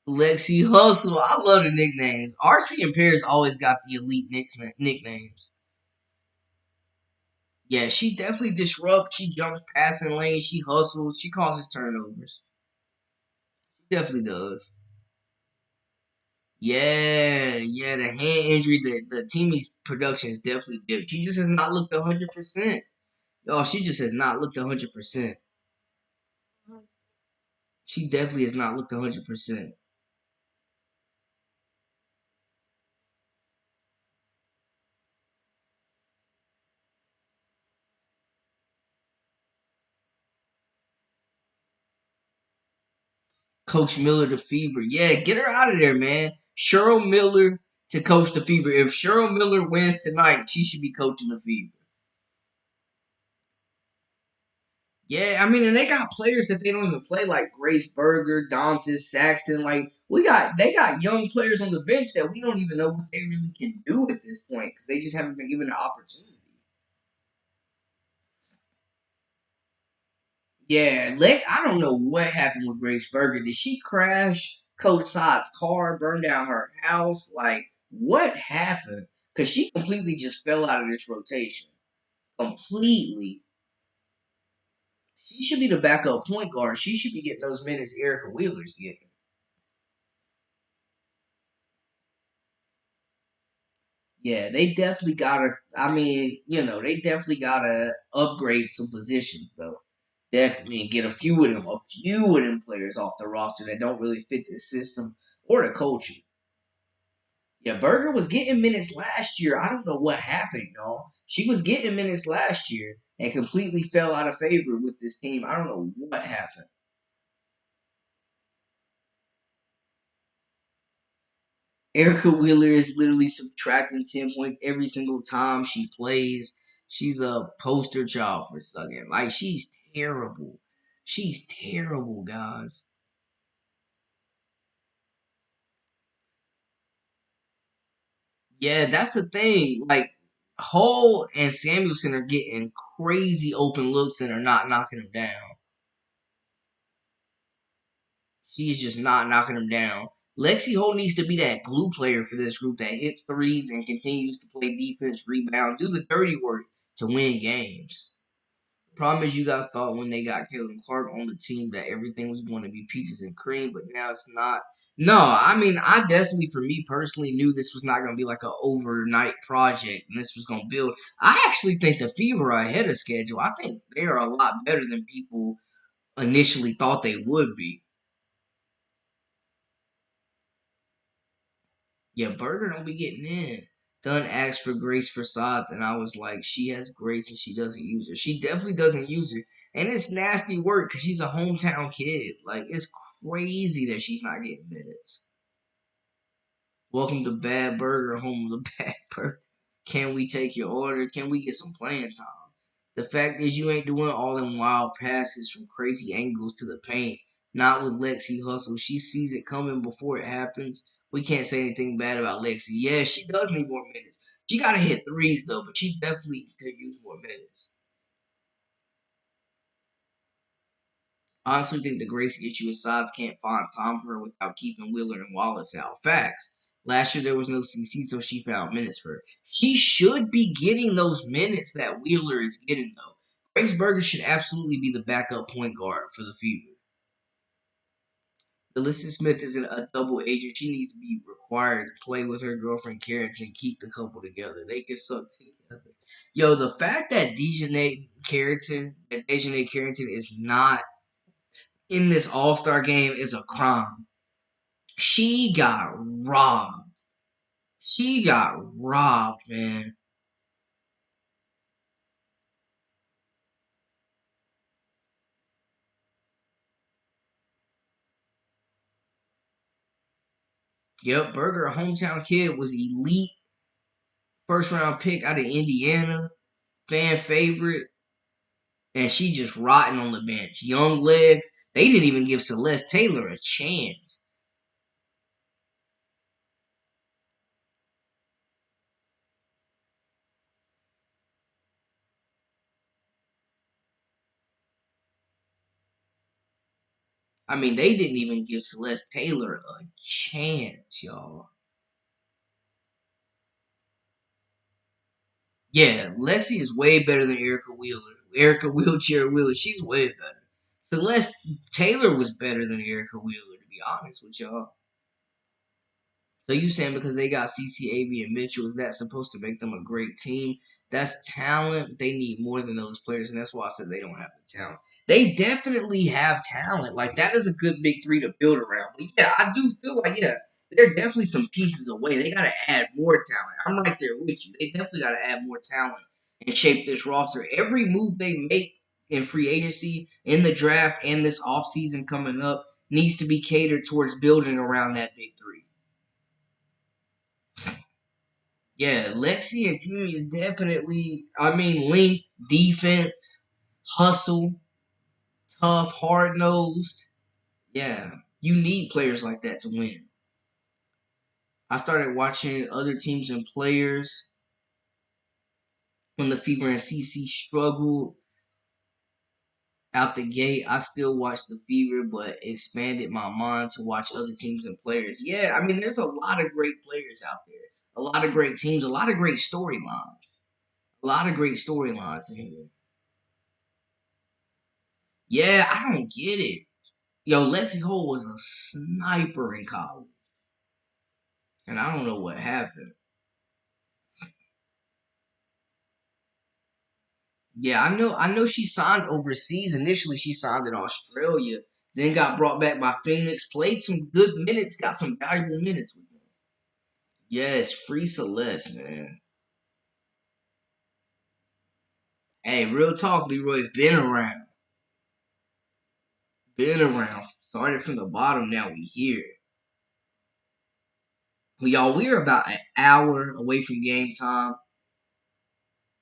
Lexi Hustle. I love the nicknames. RC and Paris always got the elite nicknames. Yeah, she definitely disrupts. She jumps passing lanes. She hustles. She causes turnovers. She definitely does. Yeah, yeah, the hand injury, the team's production is definitely different. She just has not looked 100%. Oh, she just has not looked 100%. She definitely has not looked 100%. Coach Miller the Fever. Yeah, get her out of there, man. Cheryl Miller to coach the Fever. If Cheryl Miller wins tonight, she should be coaching the Fever. Yeah, I mean, and they got players that they don't even play, like Grace Berger, Dantas, Saxton. Like they got young players on the bench that we don't even know what they really can do at this point because they just haven't been given the opportunity. Yeah, I don't know what happened with Grace Berger. Did she crash Coach Todd's car, burn down her house? Like, what happened? Because she completely just fell out of this rotation. Completely. She should be the backup point guard. She should be getting those minutes Erica Wheeler's getting. Yeah, they definitely gotta. I mean, they definitely gotta upgrade some positions though. Definitely and get a few of them players off the roster that don't really fit this system or the coaching. Yeah, Berger was getting minutes last year. I don't know what happened, y'all. She was getting minutes last year and completely fell out of favor with this team. I don't know what happened. Erica Wheeler is literally subtracting 10 points every single time she plays. She's a poster child for sucking. Like, she's terrible. She's terrible, guys. Yeah, that's the thing. Like, Hull and Samuelson are getting crazy open looks and are not knocking them down. She's just not knocking them down. Lexi Holt needs to be that glue player for this group that hits threes and continues to play defense, rebound, do the dirty work to win games. Problem is, you guys thought when they got Caitlyn Clark on the team that everything was going to be peaches and cream, but now it's not. No, I mean, I definitely, for me personally, knew this was not going to be like an overnight project and this was going to build. I actually think the Fever are ahead of schedule. I think they are a lot better than people initially thought they would be. Yeah, Burger don't be getting in. Dunn asked for Grace for Sods, and I was like, she has Grace and she doesn't use her. She definitely doesn't use her. And it's nasty work because she's a hometown kid. Like, it's crazy that she's not getting minutes. Welcome to Bad Burger, home of the Bad Burger. Can we take your order? Can we get some playing time? The fact is, you ain't doing all them wild passes from crazy angles to the paint. Not with Lexi Hustle. She sees it coming before it happens. We can't say anything bad about Lexi. Yeah, she does need more minutes. She gotta hit threes though, but she definitely could use more minutes. Honestly, think the greatest issue is Sides can't find time for her without keeping Wheeler and Wallace out. Facts. Last year there was no CC, so she found minutes for her. She should be getting those minutes that Wheeler is getting though. Grace Berger should absolutely be the backup point guard for the Fever. Alyssa Smith isn't a double agent. She needs to be required to play with her girlfriend Carrington and keep the couple together. They can suck together. Yo, the fact that Dejanay Carrington is not in this All Star game is a crime. She got robbed. She got robbed, man. Yep, Berger, a hometown kid, was elite first round pick out of Indiana, fan favorite, and she just rotting on the bench. Young legs. They didn't even give Celeste Taylor a chance. I mean, they didn't even give Celeste Taylor a chance, y'all. Yeah, Lexi is way better than Erica Wheeler. Erica Wheelchair Wheeler, she's way better. Celeste Taylor was better than Erica Wheeler, to be honest with y'all. So you saying because they got CCAB and Mitchell, is that supposed to make them a great team? That's talent. They need more than those players, and that's why I said they don't have the talent. They definitely have talent. Like that is a good big three to build around. But yeah, I do feel like they're definitely some pieces away. They gotta add more talent. I'm right there with you. They definitely gotta add more talent and shape this roster. Every move they make in free agency, in the draft, and this offseason coming up needs to be catered towards building around that big three. Yeah, Lexi and Timmy is definitely, I mean, length, defense, hustle, tough, hard nosed. Yeah, you need players like that to win. I started watching other teams and players when the Fever and CC struggled out the gate. I still watch the Fever, but expanded my mind to watch other teams and players. Yeah, I mean, there's a lot of great players out there, a lot of great teams, a lot of great storylines, a lot of great storylines in here. Yeah, I don't get it. Yo, Lexi Hole was a sniper in college, and I don't know what happened. Yeah, I know she signed overseas. Initially, she signed in Australia, then got brought back by Phoenix, played some good minutes, got some valuable minutes with them. Yes, free Celeste, man. Hey, real talk, Leroy, been around. Started from the bottom, now we here. Well, y'all, we're about an hour away from game time.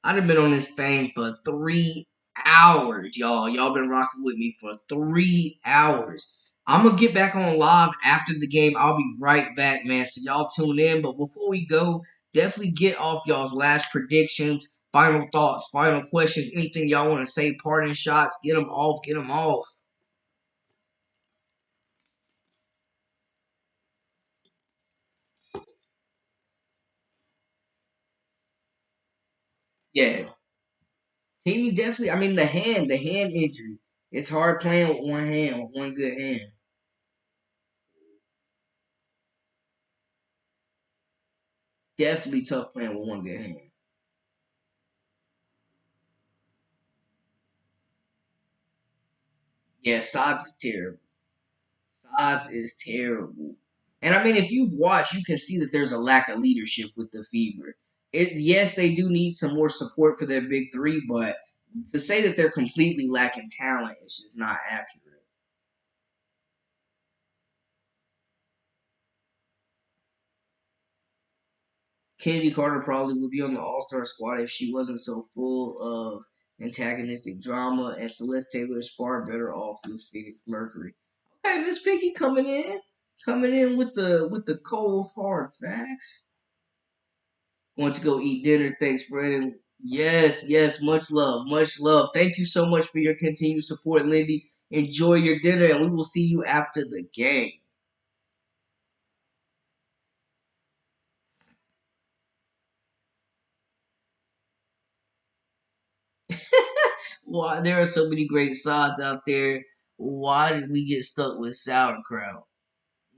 I'd have been on this thing for 3 hours, y'all. Y'all been rocking with me for 3 hours. I'm gonna get back on live after the game. I'll be right back, man. So y'all tune in. But before we go, definitely get off y'all's last predictions, final thoughts, final questions, anything y'all want to say, parting shots. Get them off. Get them off. Yeah, Timmy definitely. I mean, the hand injury. It's hard playing with one hand, with one good hand. Definitely tough playing with one good hand. Yeah, Sods is terrible. Sods is terrible. And I mean, if you've watched, you can see that there's a lack of leadership with the Fever. Yes, they do need some more support for their big three, but to say that they're completely lacking talent is just not accurate. Kennedy Carter probably would be on the All Star squad if she wasn't so full of antagonistic drama, and Celeste Taylor is far better off with Phoenix Mercury. Okay, Miss Piggy coming in with the cold hard facts. Want to go eat dinner? Thanks, Brandon. Yes, yes, much love, much love. Thank you so much for your continued support, Lindy. Enjoy your dinner, and we will see you after the game. Why there are so many great sides out there? Why did we get stuck with sauerkraut?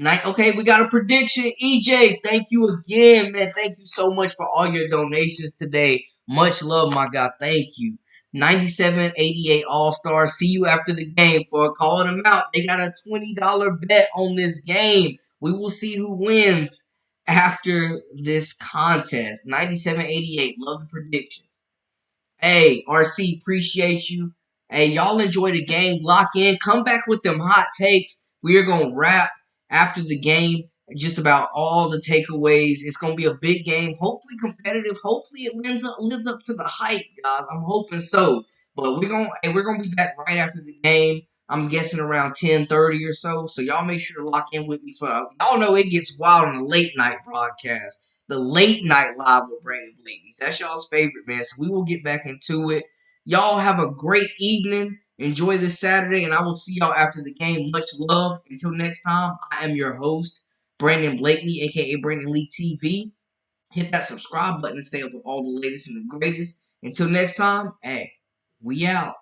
Okay, we got a prediction. EJ, thank you again, man. Thank you so much for all your donations today. Much love, my God. Thank you. 9788 All Star. See you after the game for calling them out. They got a $20 bet on this game. We will see who wins after this contest. 9788. Love the predictions. Hey, RC, appreciate you. Hey, y'all enjoy the game. Lock in. Come back with them hot takes. We are going to wrap after the game just about all the takeaways. It's going to be a big game. Hopefully competitive. Hopefully it lives up to the hype, guys. I'm hoping so. But we're gonna be back right after the game. I'm guessing around 10:30 or so. So y'all make sure to lock in with me for y'all know it gets wild on the late night broadcast. The late night live with Brandon Blaney. That's y'all's favorite, man. So we will get back into it. Y'all have a great evening. Enjoy this Saturday, and I will see y'all after the game. Much love. Until next time, I am your host, Brandon Blakeney, aka Brandon Lee TV. Hit that subscribe button to stay up with all the latest and the greatest. Until next time, hey, we out.